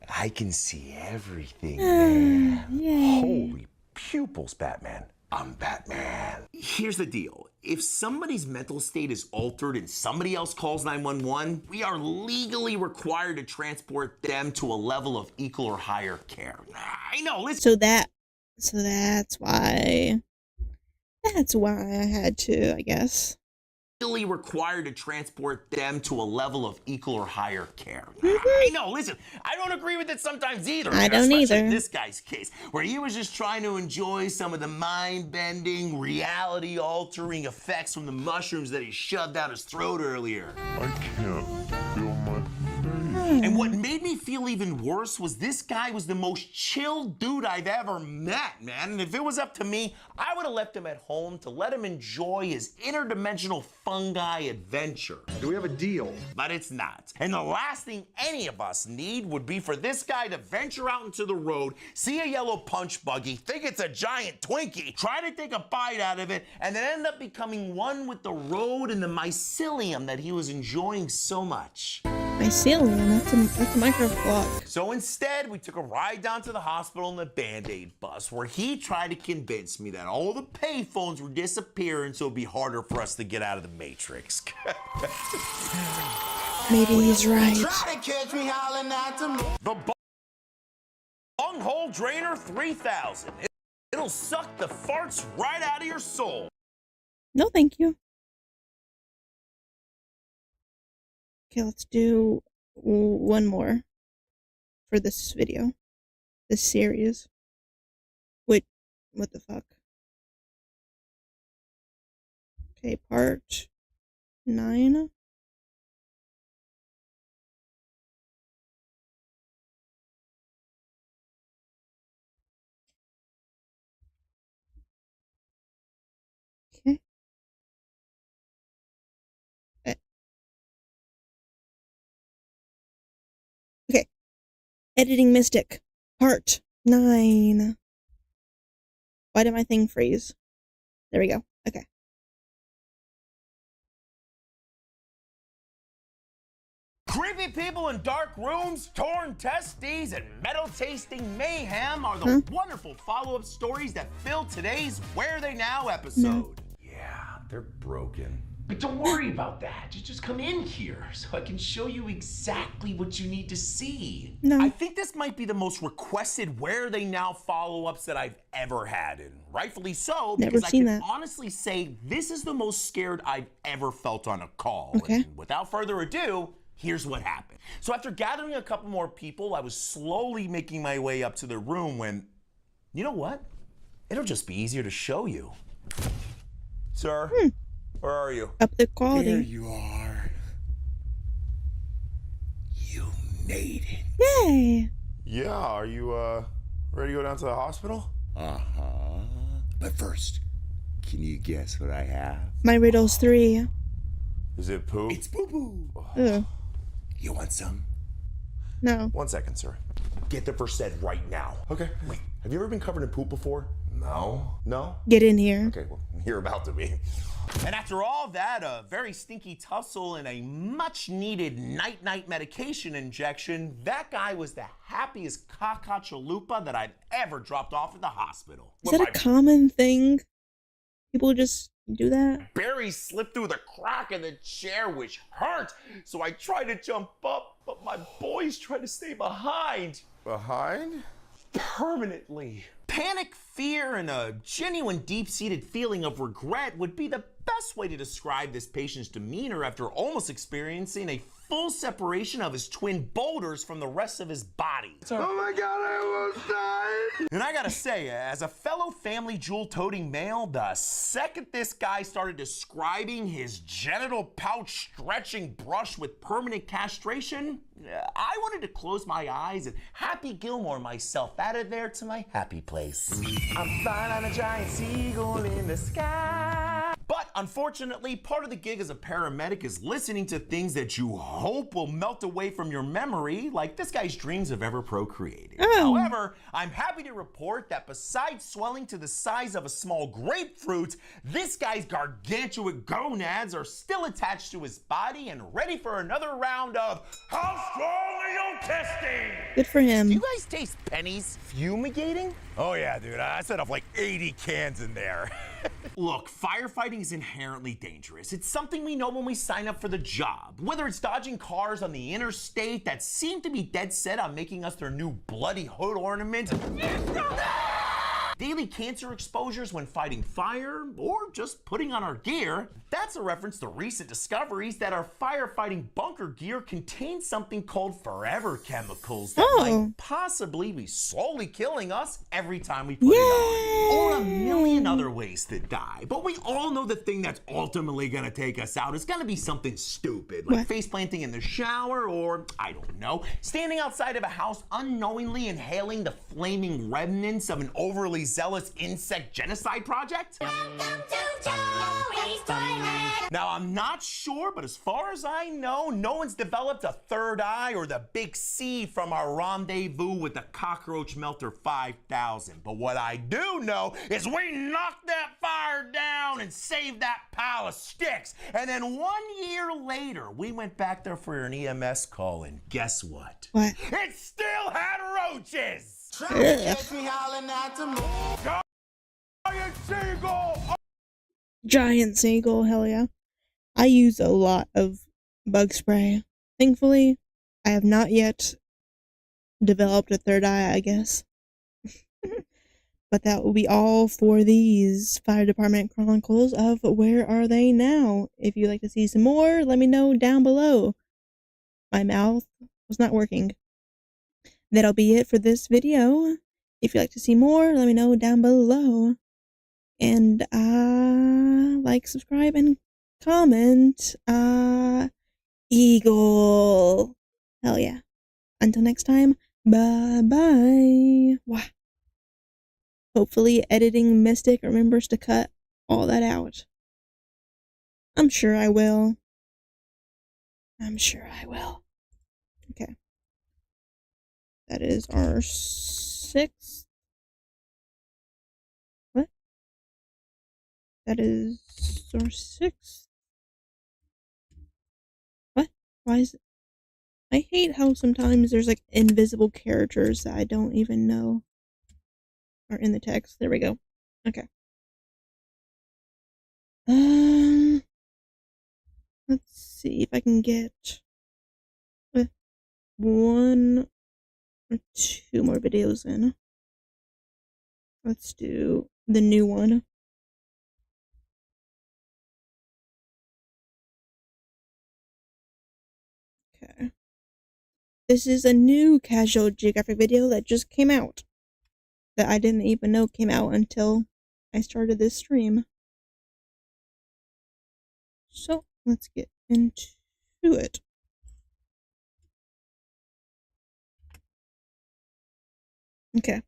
I can see everything, man. Yay. Holy pupils, Batman. I'm Batman. Here's the deal. If somebody's mental state is altered and somebody else calls 911, we are legally required to transport them to a level of equal or higher care. I know, listen. So that's why I had to, I guess. Legally required to transport them to a level of equal or higher care. I know, listen, I don't agree with it sometimes either. I don't especially either. In this guy's case, where he was just trying to enjoy some of the mind-bending, reality-altering effects from the mushrooms that he shoved down his throat earlier. I can't feel my face. And what made me feel even worse was this guy was the most chill dude I've ever met, man. And if it was up to me, I would have left him at home to let him enjoy his interdimensional fungi adventure. Do we have a deal? But it's not. And the last thing any of us need would be for this guy to venture out into the road, see a yellow punch buggy, think it's a giant Twinkie, try to take a bite out of it, and then end up becoming one with the road and the mycelium that he was enjoying so much. Mycelium, that's a microblock. So instead, we took a ride down to the hospital in the Band-Aid bus, where he tried to convince me that all the payphones were disappearing, so it'd be harder for us to get out of the Matrix. Maybe he's right. Try to catch me howling at the The Bunghole Drainer 3000. It'll suck the farts right out of your soul. No, thank you. Okay, let's do one more for this video, this series. Wait, what the fuck? Okay, part 9. Okay. Okay. Editing Mistic, part 9. Why did my thing freeze? There we go. Okay. Creepy people in dark rooms, torn testes, and metal-tasting mayhem are the wonderful follow-up stories that fill today's Where Are They Now episode. Yeah, they're broken. But don't worry about that. Just come in here so I can show you exactly what you need to see. I think this might be the most requested Where Are They Now follow-ups that I've ever had, and rightfully so, because I can honestly say this is the most scared I've ever felt on a call. Okay. And without further ado, here's what happened. So after gathering a couple more people, I was slowly making my way up to the room when, you know what? It'll just be easier to show you. Sir, where are you? Up the quality. There you are. You made it. Yay! Yeah, are you ready to go down to the hospital? Uh-huh. But first, can you guess what I have? My riddle's 3. Is it poop? It's poo-poo. Ugh. You want some? No. 1 second, sir. Get the first aid right now. Okay. Wait, have you ever been covered in poop before? No. No? Get in here. Okay, well, you're about to be. And after all that, a very stinky tussle and a much-needed night-night medication injection, that guy was the happiest caca-chalupa that I've ever dropped off at the hospital. Is that a common thing? People just do that? Barry slipped through the crack in the chair, which hurt. So I tried to jump up, but my boys tried to stay behind. Behind? Permanently. Panic, fear, and a genuine deep-seated feeling of regret would be the best way to describe this patient's demeanor after almost experiencing a full separation of his twin boulders from the rest of his body. Oh my god, I almost died! And I gotta say, as a fellow family jewel-toting male, the second this guy started describing his genital pouch stretching brush with permanent castration, I wanted to close my eyes and Happy Gilmore myself out of there to my happy place. I'm flying on a giant seagull in the sky. But unfortunately, part of the gig as a paramedic is listening to things that you hope will melt away from your memory, like this guy's dreams of ever procreating. However, I'm happy to report that besides swelling to the size of a small grapefruit, this guy's gargantuan gonads are still attached to his body and ready for another round of How Strong Are You Testing? Good for him. Do you guys taste pennies fumigating? Oh yeah, dude. I set off like 80 cans in there. Look, firefighting is inherently dangerous. It's something we know when we sign up for the job. Whether it's dodging cars on the interstate that seem to be dead set on making us their new bloody hood ornament, daily cancer exposures when fighting fire, or just putting on our gear, that's a reference to recent discoveries that our firefighting bunker gear contains something called forever chemicals that might possibly be slowly killing us every time we put it on. Or a million other ways to die. But we all know the thing that's ultimately gonna take us out is gonna be something stupid, like face planting in the shower, or, I don't know, standing outside of a house unknowingly inhaling the flaming remnants of an overly zealous insect genocide project? Now, I'm not sure, but as far as I know, no one's developed a third eye or the big C from our rendezvous with the Cockroach Melter 5000. But what I do know is we knocked that fire down and saved that pile of sticks. And then 1 year later, we went back there for an EMS call, and guess what? What? It still had roaches! Catch me howling at the moon. Giant seagull! Giant seagull, hell yeah. I use a lot of bug spray. Thankfully, I have not yet developed a third eye, I guess. But that will be all for these Fire Department Chronicles of Where Are They Now? If you'd like to see some more, let me know down below. My mouth was not working. That'll be it for this video. If you'd like to see more, let me know down below. And like, subscribe, and comment. Eagle. Hell yeah. Until next time, bye-bye. Wow. Hopefully editing Mistic remembers to cut all that out. I'm sure I will. I'm sure I will. Okay. That is our 6th. What? That is our 6th. What? Why is it? I hate how sometimes there's like invisible characters that I don't even know are in the text. There we go. Okay. Let's see if I can get 1 or 2 more videos in. Let's do the new one. Okay. This is a new casual geographic video that just came out. That I didn't even know came out until I started this stream. So, let's get into it. Okay.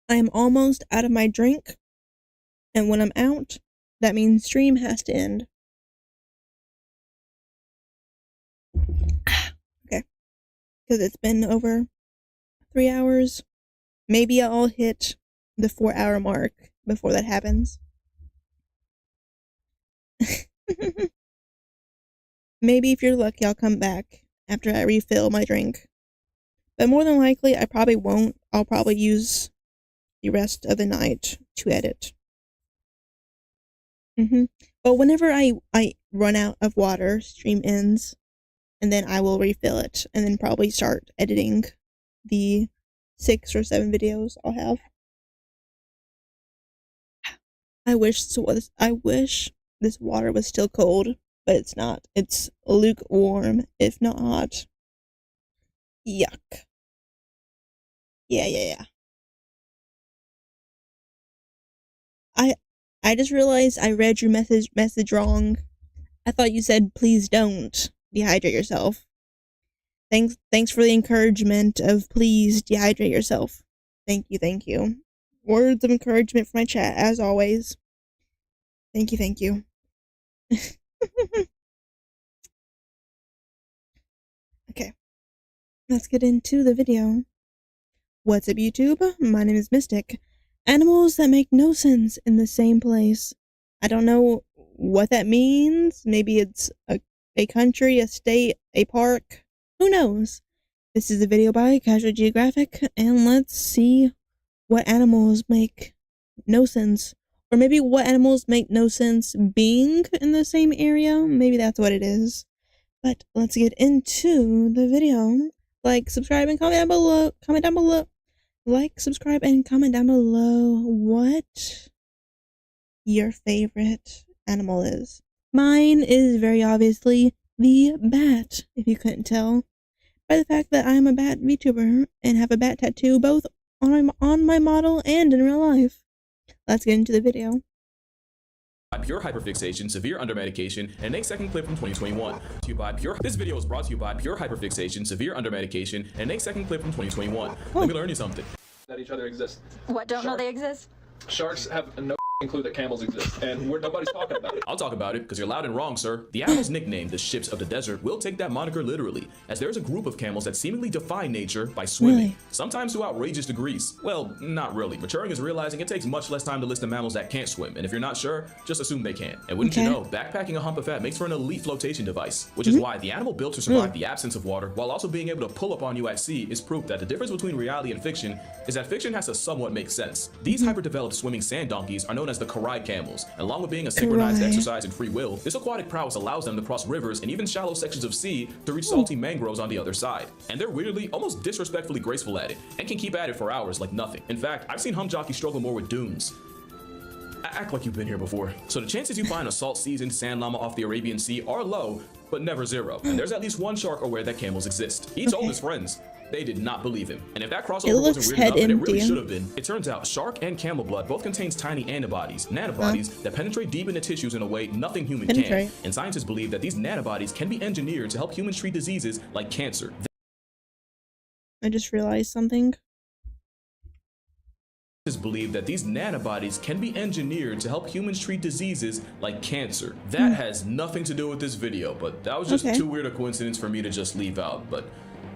I am almost out of my drink, and when I'm out, that means stream has to end. Okay. Because it's been over 3 hours. Maybe I'll hit the 4-hour mark before that happens. Maybe if you're lucky, I'll come back after I refill my drink. But more than likely, I probably won't. I'll probably use the rest of the night to edit. But whenever I run out of water, stream ends. and then I will refill it, and then probably start editing the 6 or 7 videos I'll have. I wish this water was still cold, but it's not. It's lukewarm, if not hot. Yuck. Yeah. I just realized I read your message wrong. I thought you said please don't dehydrate yourself. Thanks for the encouragement of please dehydrate yourself. Thank you. Words of encouragement for my chat, as always. Thank you. Okay. Let's get into the video. What's up, YouTube? My name is Mistic. Animals that make no sense in the same place. I don't know what that means. Maybe it's a country, a state, a park. Who knows? This is a video by Geographic, and let's see what animals make no sense. Or maybe what animals make no sense being in the same area. Maybe that's what it is. But let's get into the video. Like, subscribe, and comment down below. Like, subscribe, and comment down below what your favorite animal is. Mine is very obviously the bat, if you couldn't tell, by the fact that I'm a bat VTuber and have a bat tattoo both on my model and in real life. Let's get into the video. Pure hyperfixation, severe undermedication, and next second clip from 2021. This video is brought to you by pure hyperfixation, severe undermedication, and next second clip from 2021. Let me learn you something. That each other exist. What, don't know they exist? Sharks have no clue that camels exist, and nobody's talking about it. I'll talk about it because you're loud and wrong, sir. The animal's nickname, the ships of the desert, will take that moniker literally, as there's a group of camels that seemingly defy nature by swimming, sometimes to outrageous degrees. Well, not really. Maturing is realizing it takes much less time to list the mammals that can't swim, and if you're not sure, just assume they can. And wouldn't you know, backpacking a hump of fat makes for an elite flotation device, which is why the animal built to survive the absence of water while also being able to pull up on you at sea is proof that the difference between reality and fiction is that fiction has to somewhat make sense. These hyper-developed swimming sand donkeys are known as the Karai camels. Along with being a synchronized exercise in free will, this aquatic prowess allows them to cross rivers and even shallow sections of sea to reach salty mangroves on the other side. And they're weirdly, almost disrespectfully graceful at it, and can keep at it for hours like nothing. In fact, I've seen hump jockeys struggle more with dunes. Act like you've been here before. So the chances you find a salt-seasoned sand llama off the Arabian Sea are low, but never zero. And there's at least one shark aware that camels exist. He told his friends. They did not believe him. And if that crossover wasn't weird enough, and it really should have been, it turns out shark and camel blood both contains tiny antibodies, nanobodies, that penetrate deep into tissues in a way nothing human can. And scientists believe that these nanobodies can be engineered to help humans treat diseases like cancer. I just realized something. Believe that these nanobodies can be engineered to help humans treat diseases like cancer. That has nothing to do with this video, but that was just too weird a coincidence for me to just leave out. But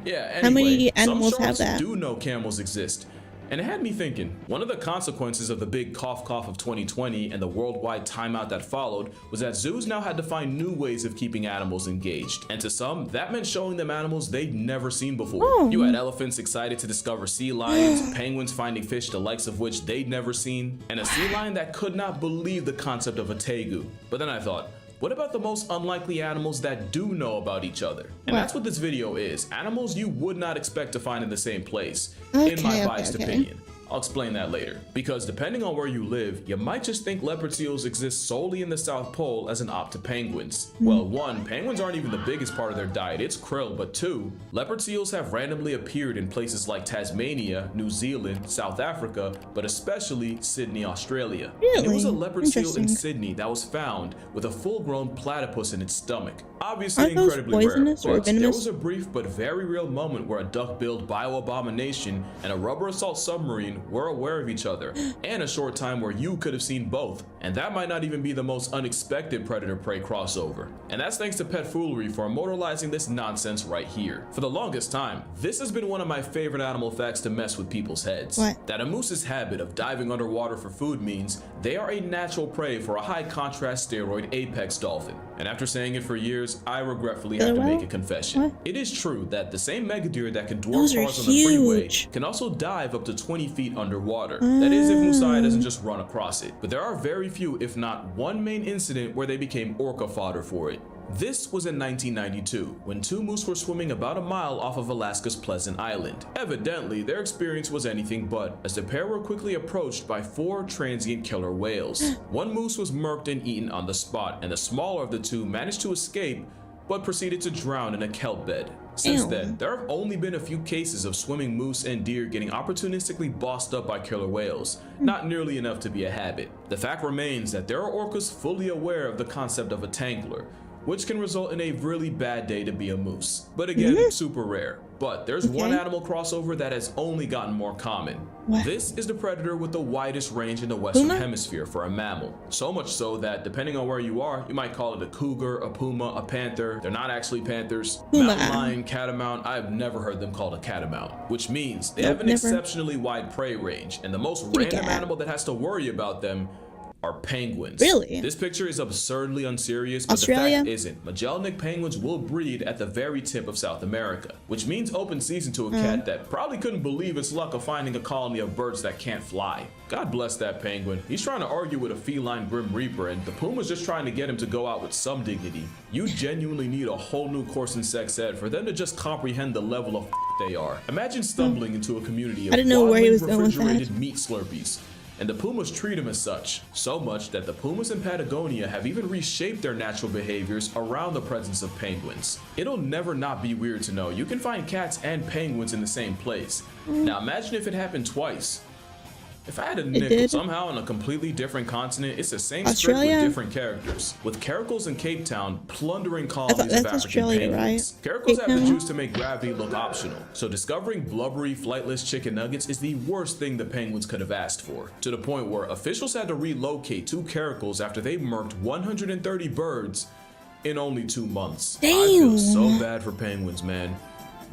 yeah, anyway, how many animals some sharks have that? do know camels exist. And it had me thinking, one of the consequences of the big cough of 2020 and the worldwide timeout that followed was that zoos now had to find new ways of keeping animals engaged. And to some, that meant showing them animals they'd never seen before. You had elephants excited to discover sea lions, penguins finding fish the likes of which they'd never seen, and a sea lion that could not believe the concept of a tegu. But then I thought, what about the most unlikely animals that do know about each other? And that's what this video is. Animals you would not expect to find in the same place, in my biased opinion. I'll explain that later. Because depending on where you live, you might just think leopard seals exist solely in the South Pole as an opt to penguins. Well, one, penguins aren't even the biggest part of their diet, it's krill, but two, leopard seals have randomly appeared in places like Tasmania, New Zealand, South Africa, but especially Sydney, Australia. And it was a leopard seal in Sydney that was found with a full-grown platypus in its stomach. Obviously incredibly rare, but there was a brief but very real moment where a duck-billed bio-abomination and a rubber assault submarine were aware of each other, and a short time where you could have seen both, and that might not even be the most unexpected predator-prey crossover. And that's thanks to Pet Foolery for immortalizing this nonsense right here. For the longest time, this has been one of my favorite animal facts to mess with people's heads. That a moose's habit of diving underwater for food means they are a natural prey for a high-contrast steroid apex dolphin. And after saying it for years, I regretfully have to make a confession. It is true that the same mega deer that can dwarf cars on the freeway can also dive up to 20 feet underwater. That is if Musai doesn't just run across it. But there are very few, if not one main incident where they became orca fodder for it. This was in 1992, when two moose were swimming about a mile off of Alaska's Pleasant Island. Evidently, their experience was anything but, as the pair were quickly approached by 4 transient killer whales. One moose was murked and eaten on the spot, and the smaller of the two managed to escape, but proceeded to drown in a kelp bed. Since then, there have only been a few cases of swimming moose and deer getting opportunistically bossed up by killer whales, not nearly enough to be a habit. The fact remains that there are orcas fully aware of the concept of a tangler, which can result in a really bad day to be a moose. But again, super rare. But there's one animal crossover that has only gotten more common. This is the predator with the widest range in the Western Hemisphere for a mammal. So much so that, depending on where you are, you might call it a cougar, a puma, a panther. They're not actually panthers. Mountain lion, catamount, I've never heard them called a catamount. Which means they have an exceptionally wide prey range, and the most random animal that has to worry about them are penguins. Really? This picture is absurdly unserious, but the fact isn't. Magellanic penguins will breed at the very tip of South America, which means open season to a cat that probably couldn't believe its luck of finding a colony of birds that can't fly. God bless that penguin. He's trying to argue with a feline Grim Reaper, and the puma's just trying to get him to go out with some dignity. You genuinely need a whole new course in sex ed for them to just comprehend the level of they are. Imagine stumbling into a community of refrigerated meat slurpees. And the pumas treat them as such, so much that the pumas in Patagonia have even reshaped their natural behaviors around the presence of penguins. It'll never not be weird to know you can find cats and penguins in the same place. Now imagine if it happened twice. If I had a nickel somehow on a completely different continent, it's the same script with different characters. With Caracals in Cape Town plundering colonies of African penguins. Caracals have the juice to make gravity look optional, so discovering blubbery, flightless chicken nuggets is the worst thing the penguins could have asked for. To the point where officials had to relocate 2 Caracals after they murked 130 birds in only 2 months. Damn. I feel so bad for penguins, man.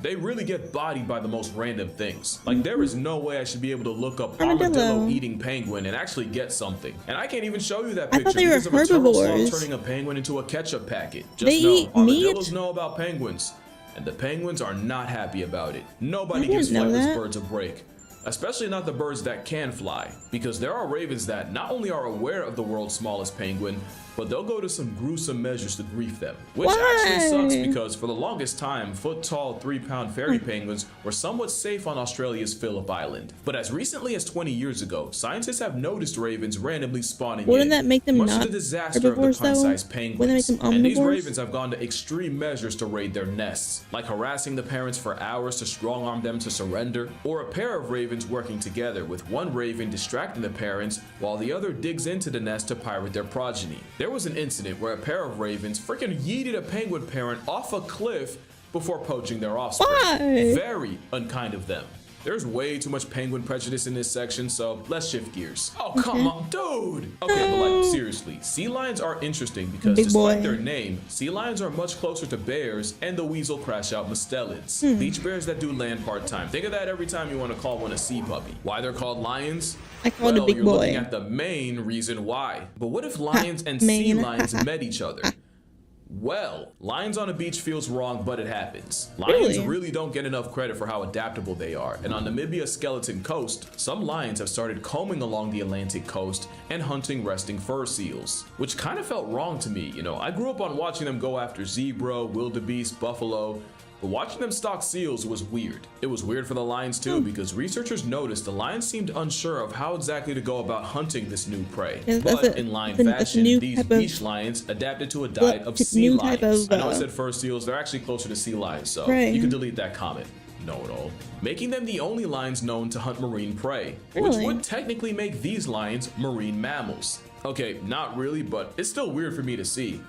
They really get bodied by the most random things. Like, there is no way I should be able to look up armadillo eating penguin and actually get something. And I can't even show you that picture because of a turtle song turning a penguin into a ketchup packet. Just know, armadillos know about penguins, and the penguins are not happy about it. Nobody gives flightless birds a break. Especially not the birds that can fly, because there are ravens that not only are aware of the world's smallest penguin, but they'll go to some gruesome measures to grief them. Which actually sucks, because for the longest time, foot-tall, 3-pound fairy penguins were somewhat safe on Australia's Phillip Island. But as recently as 20 years ago, scientists have noticed ravens randomly spawning Wouldn't that make them much not to the disaster of the pint-sized penguins. Wouldn't that make them omnivores? And these ravens have gone to extreme measures to raid their nests, like harassing the parents for hours to strong-arm them to surrender, or a pair of ravens working together, with one raven distracting the parents while the other digs into the nest to pirate their progeny. There was an incident where a pair of ravens freaking yeeted a penguin parent off a cliff before poaching their offspring. Why? Very unkind of them. There's way too much penguin prejudice in this section, so let's shift gears. Oh, come on, dude! Okay, but like, seriously, sea lions are interesting because despite their name, sea lions are much closer to bears and the weasel crash out mustelids. Beach bears that do land part-time. Think of that every time you want to call one a sea puppy. Why they're called lions? I called a big you're boy. looking at the main reason why. But what if lions and sea lions met each other? Well, lions on a beach feels wrong, but it happens. Lions really don't get enough credit for how adaptable they are. And on Namibia's Skeleton Coast, some lions have started combing along the Atlantic coast and hunting resting fur seals, which kind of felt wrong to me. You know, I grew up on watching them go after zebra, wildebeest, buffalo, but watching them stalk seals was weird. It was weird for the lions too, because researchers noticed the lions seemed unsure of how exactly to go about hunting this new prey. But in lion fashion, these beach lions adapted to a diet of sea lions. I know I said fur seals, they're actually closer to sea lions, so you can delete that comment. Know-it-all. Making them the only lions known to hunt marine prey, which would technically make these lions marine mammals. Okay, not really, but it's still weird for me to see.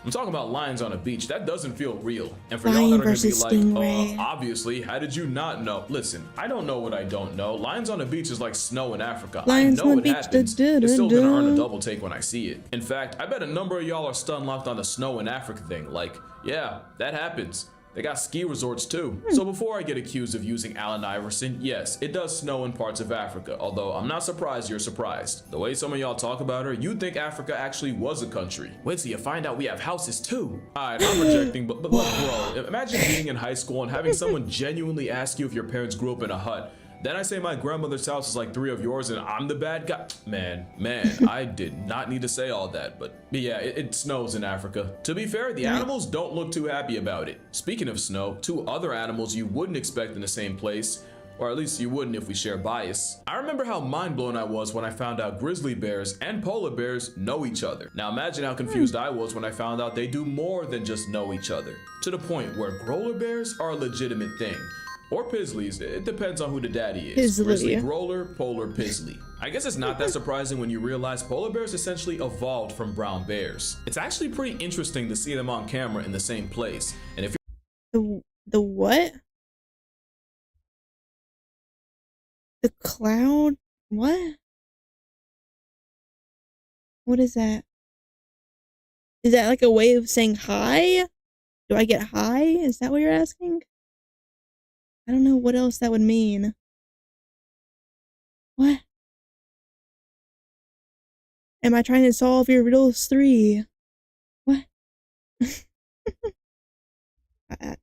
I'm talking about lions on a beach. That doesn't feel real. And for y'all that are gonna be like, obviously, how did you not know? Listen, I don't know what I don't know. Lions on a beach is like snow in Africa. Lions I know on it the beach, happens. It's still gonna earn a double take when I see it. In fact, I bet a number of y'all are stun locked on the snow in Africa thing. Like, yeah, that happens. They got ski resorts too. So before I get accused of using Allen Iverson, yes, it does snow in parts of Africa, although I'm not surprised you're surprised. The way some of y'all talk about her, you'd think Africa actually was a country. Wait till you find out we have houses too. Alright, I'm projecting, but look, bro, imagine being in high school and having someone genuinely ask you if your parents grew up in a hut. Then I say my grandmother's house is like 3 of yours and I'm the bad guy. Man, I did not need to say all that, but yeah, it snows in Africa. To be fair, the animals don't look too happy about it. Speaking of snow, 2 other animals you wouldn't expect in the same place, or at least you wouldn't if we share bias. I remember how mind blown I was when I found out grizzly bears and polar bears know each other. Now imagine how confused I was when I found out they do more than just know each other, to the point where growler bears are a legitimate thing. Or pizzlies, it depends on who the daddy is. Grizzly growler, polar pizzly. I guess it's not that surprising when you realize polar bears essentially evolved from brown bears. It's actually pretty interesting to see them on camera in the same place. And if you're the what? The cloud? What? What is that? Is that like a way of saying hi? Do I get high? Is that what you're asking? I don't know what else that would mean. What? Am I trying to solve your riddles 3? What?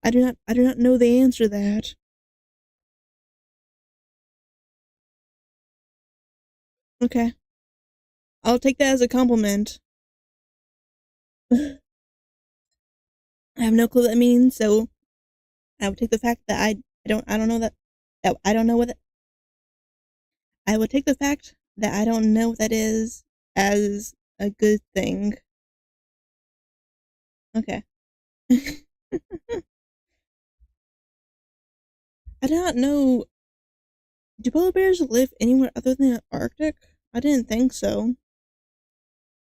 I do not know the answer to that. Okay. I'll take that as a compliment. I have no clue what that means, so I would take the fact that I don't know that I don't know what that, I would take the fact that I don't know what that is as a good thing. Okay. I do not know. Do polar bears live anywhere other than the Arctic? I didn't think so.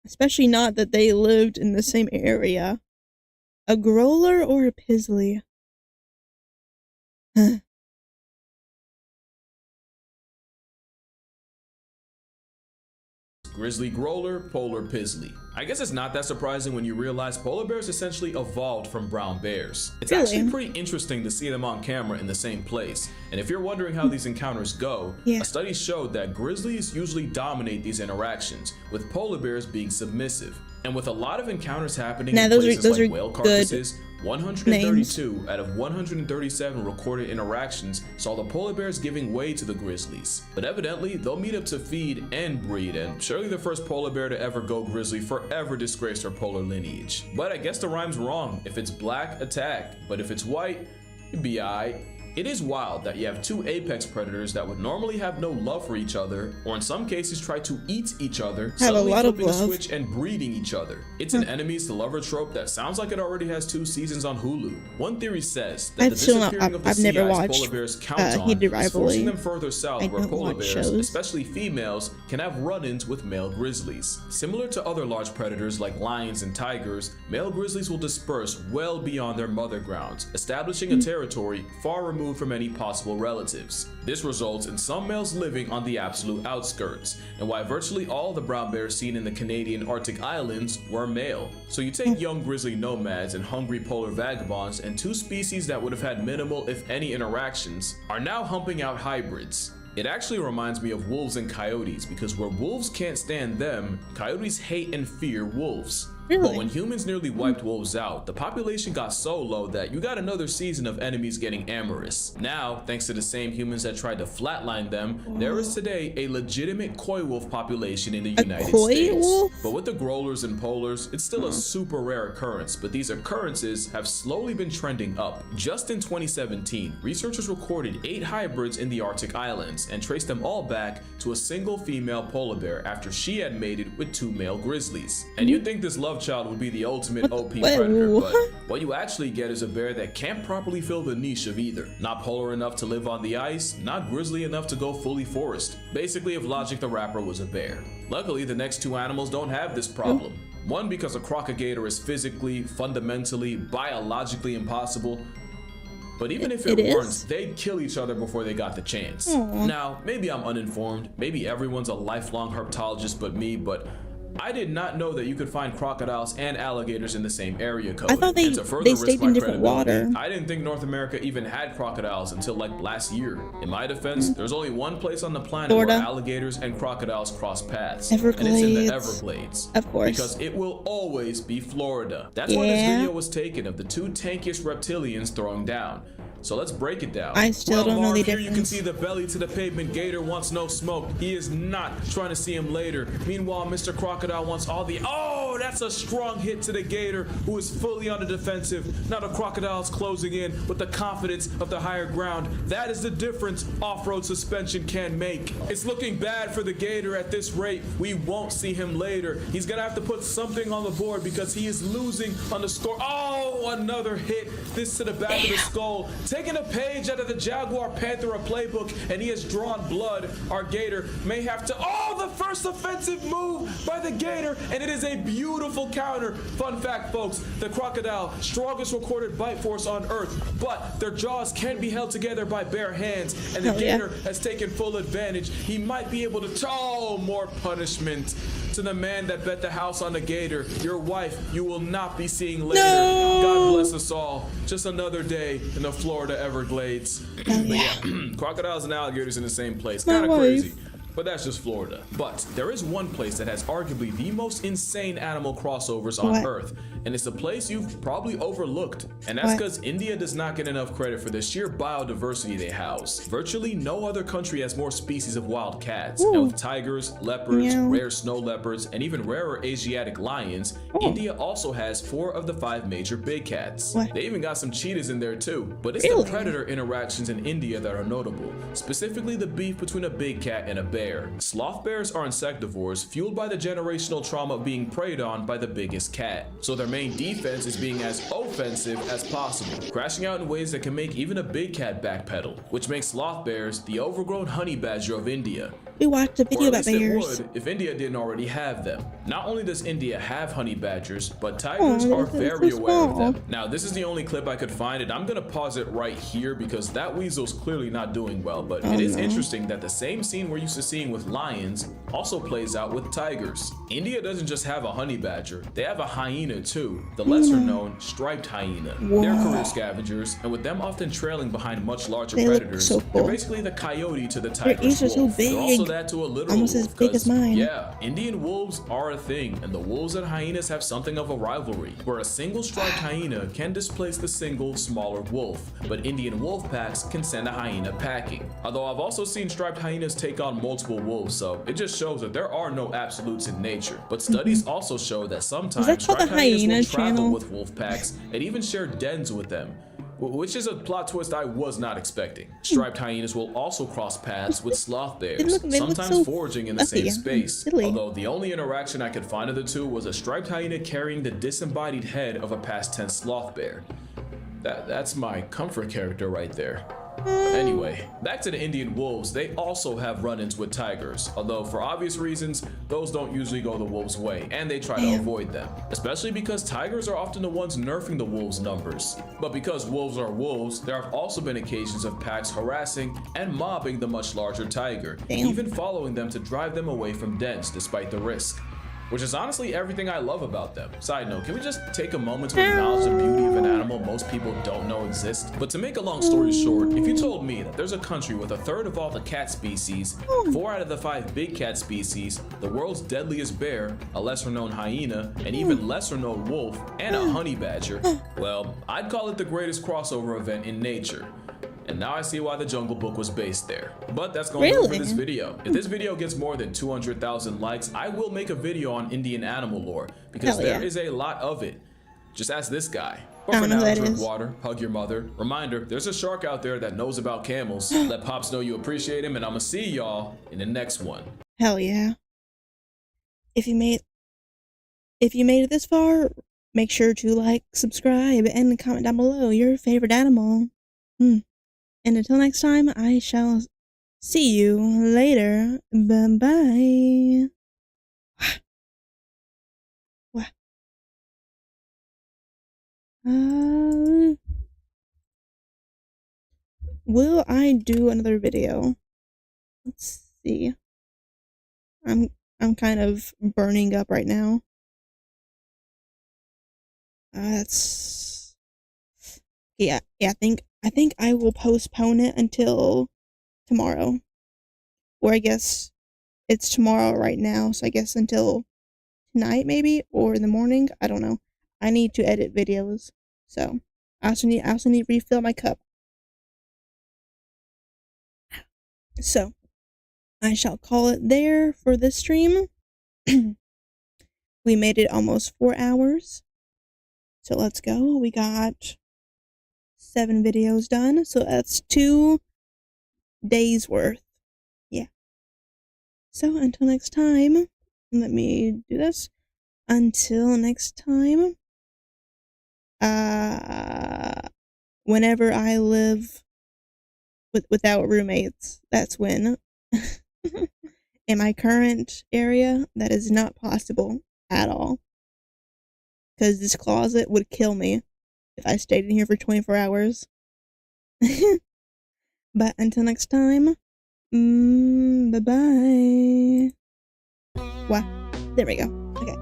Especially not that they lived in the same area. A growler or a pizzly? Huh. grizzly growler, polar pizzly. I guess it's not that surprising when you realize polar bears essentially evolved from brown bears. It's actually pretty interesting to see them on camera in the same place. And if you're wondering how these encounters go, a study showed that grizzlies usually dominate these interactions, with polar bears being submissive. And with a lot of encounters happening in places like whale carcasses, 132 out of 137 recorded interactions saw the polar bears giving way to the grizzlies. But evidently, they'll meet up to feed and breed, and surely the first polar bear to ever go grizzly forever disgraced her polar lineage. But I guess the rhyme's wrong. If it's black, attack. But if it's white, you'd be aight. It is wild that you have two apex predators that would normally have no love for each other, or in some cases try to eat each other, suddenly flipping the switch and breeding each other. It's an enemies to lover trope that sounds like it already has 2 seasons on Hulu. One theory says that the disappearing of the sea ice polar bears count on is forcing them further south where polar bears, especially females, can have run-ins with male grizzlies. Similar to other large predators like lions and tigers, male grizzlies will disperse well beyond their mother grounds, establishing a territory far removed from any possible relatives. This results in some males living on the absolute outskirts, and why virtually all the brown bears seen in the Canadian Arctic islands were male. So you take young grizzly nomads and hungry polar vagabonds, and 2 species that would have had minimal if any interactions are now humping out hybrids. It actually reminds me of wolves and coyotes, because where wolves can't stand them, coyotes hate and fear wolves. But when humans nearly wiped wolves out, the population got so low that you got another season of enemies getting amorous. Now, thanks to the same humans that tried to flatline them, there is today a legitimate coy wolf population in the United States. But with the growlers and polars, it's still a super rare occurrence, but these occurrences have slowly been trending up. Just in 2017, researchers recorded 8 hybrids in the Arctic islands and traced them all back to a single female polar bear after she had mated with 2 male grizzlies. And you'd think this love child would be the ultimate OP predator, but what you actually get is a bear that can't properly fill the niche of either. Not polar enough to live on the ice, not grizzly enough to go fully forest. Basically, if Logic the Rapper was a bear. Luckily, the next 2 animals don't have this problem. One, because a crocagator is physically, fundamentally, biologically impossible. But even if it weren't, they'd kill each other before they got the chance. Now, maybe I'm uninformed, maybe everyone's a lifelong herpetologist but me, but I did not know that you could find crocodiles and alligators in the same area code. I thought they stayed in different water. I didn't think North America even had crocodiles until like last year. In my defense, there's only one place on the planet where alligators and crocodiles cross paths. Everglades. And it's in the Everglades. Of course. Because it will always be Florida. That's why this video was taken of the 2 tankiest reptilians throwing down. So let's break it down. I still don't know the here you can difference. see the belly to the pavement gator wants no smoke. He is not trying to see him later. Meanwhile, Mr. Crocodile wants all the... Oh, that's a strong hit to the gator, who is fully on the defensive. Now the crocodile's closing in with the confidence of the higher ground. That is the difference off-road suspension can make. It's looking bad for the gator at this rate. We won't see him later. He's gonna have to put something on the board because he is losing on the score. Oh, another hit. This to the back of the skull. Taking a page out of the Jaguar Panthera playbook, and he has drawn blood. Our gator may have to... Oh, the first offensive move by the gator, and it is a beautiful counter. Fun fact, folks, the crocodile, strongest recorded bite force on Earth, but their jaws can be held together by bare hands, and the gator has taken full advantage. He might be able to... Oh, more punishment to the man that bet the house on the gator. Your wife you will not be seeing later. No. God bless us all. Just another day in the Florida Everglades. But yeah, crocodiles and alligators in the same place. Kind of crazy. But that's just Florida. But there is one place that has arguably the most insane animal crossovers on Earth. And it's a place you've probably overlooked. And that's because India does not get enough credit for the sheer biodiversity they house. Virtually no other country has more species of wild cats. And with tigers, leopards, rare snow leopards, and even rarer Asiatic lions, India also has 4 of the 5 major big cats. They even got some cheetahs in there too. But it's the predator interactions in India that are notable. Specifically the beef between a big cat and a bear. Sloth bears are insectivores fueled by the generational trauma of being preyed on by the biggest cat. So their main defense is being as offensive as possible, crashing out in ways that can make even a big cat backpedal, which makes sloth bears the overgrown honey badger of India. We watched a video about bears. It would if India didn't already have them. Not only does India have honey badgers, but tigers are very aware of them. Now, this is the only clip I could find, and I'm gonna pause it right here because that weasel's clearly not doing well. But it is interesting that the same scene we're used to seeing with lions also plays out with tigers. India doesn't just have a honey badger, they have a hyena too, the lesser known striped hyena. They're career scavengers, and with them often trailing behind much larger predators, they're basically the coyote to the tiger's wolf. So big. They're also that to a literal Almost as big as mine. Yeah, Indian wolves are a thing, and the wolves and hyenas have something of a rivalry, where a single striped hyena can displace the single smaller wolf, but Indian wolf packs can send a hyena packing. Although I've also seen striped hyenas take on multiple wolves, so it just shows that there are no absolutes in nature. But studies also show that sometimes striped hyenas will travel with wolf packs and even share dens with them, which is a plot twist I was not expecting. Striped hyenas will also cross paths with sloth bears, sometimes foraging in the same space. Although the only interaction I could find of the two was a striped hyena carrying the disembodied head of a past tense sloth bear. That's my comfort character right there. Anyway, back to the Indian wolves. They also have run-ins with tigers, although for obvious reasons, those don't usually go the wolves' way, and they try to avoid them, especially because tigers are often the ones nerfing the wolves' numbers. But because wolves are wolves, there have also been occasions of packs harassing and mobbing the much larger tiger, even following them to drive them away from dens despite the risk. Which is honestly everything I love about them. Side note, can we just take a moment to acknowledge the beauty of an animal most people don't know exists? But to make a long story short, if you told me that there's a country with 1/3 of all the cat species, 4 out of the 5 big cat species, the world's deadliest bear, a lesser known hyena, an even lesser known wolf, and a honey badger, well, I'd call it the greatest crossover event in nature. And now I see why the Jungle Book was based there. But that's going to do it for this video. If this video gets more than 200,000 likes, I will make a video on Indian animal lore, because there is a lot of it. Just ask this guy. But for now, drink water, hug your mother. Reminder, there's a shark out there that knows about camels. Let Pops know you appreciate him, and I'm gonna see y'all in the next one. Hell yeah. If you made it this far, make sure to like, subscribe, and comment down below your favorite animal. And until next time, I shall see you later. Bye-bye. Will I do another video? Let's see. I'm kind of burning up right now. Yeah, I think I will postpone it until tomorrow. Or I guess it's tomorrow right now, so I guess until tonight maybe, or in the morning, I don't know. I need to edit videos, so I also need to refill my cup. So, I shall call it there for this stream. We made it almost 4 hours. So let's go. We got 7 videos done. So that's 2 days worth. Yeah. So until next time, let me do this. Until next time, whenever I live without roommates, that's when. In my current area, that is not possible at all. Because this closet would kill me if I stayed in here for 24 hours. But until next time, bye-bye. Wow, there we go. Okay.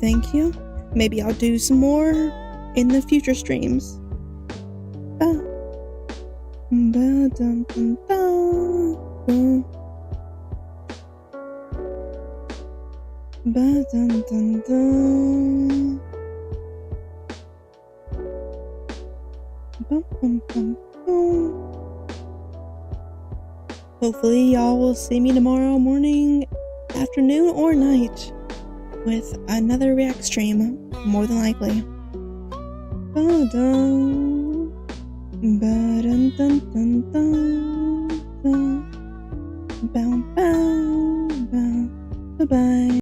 Thank you. Maybe I'll do some more in the future streams. Hopefully y'all will see me tomorrow morning, afternoon, or night with another React stream, more than likely. Bye-bye.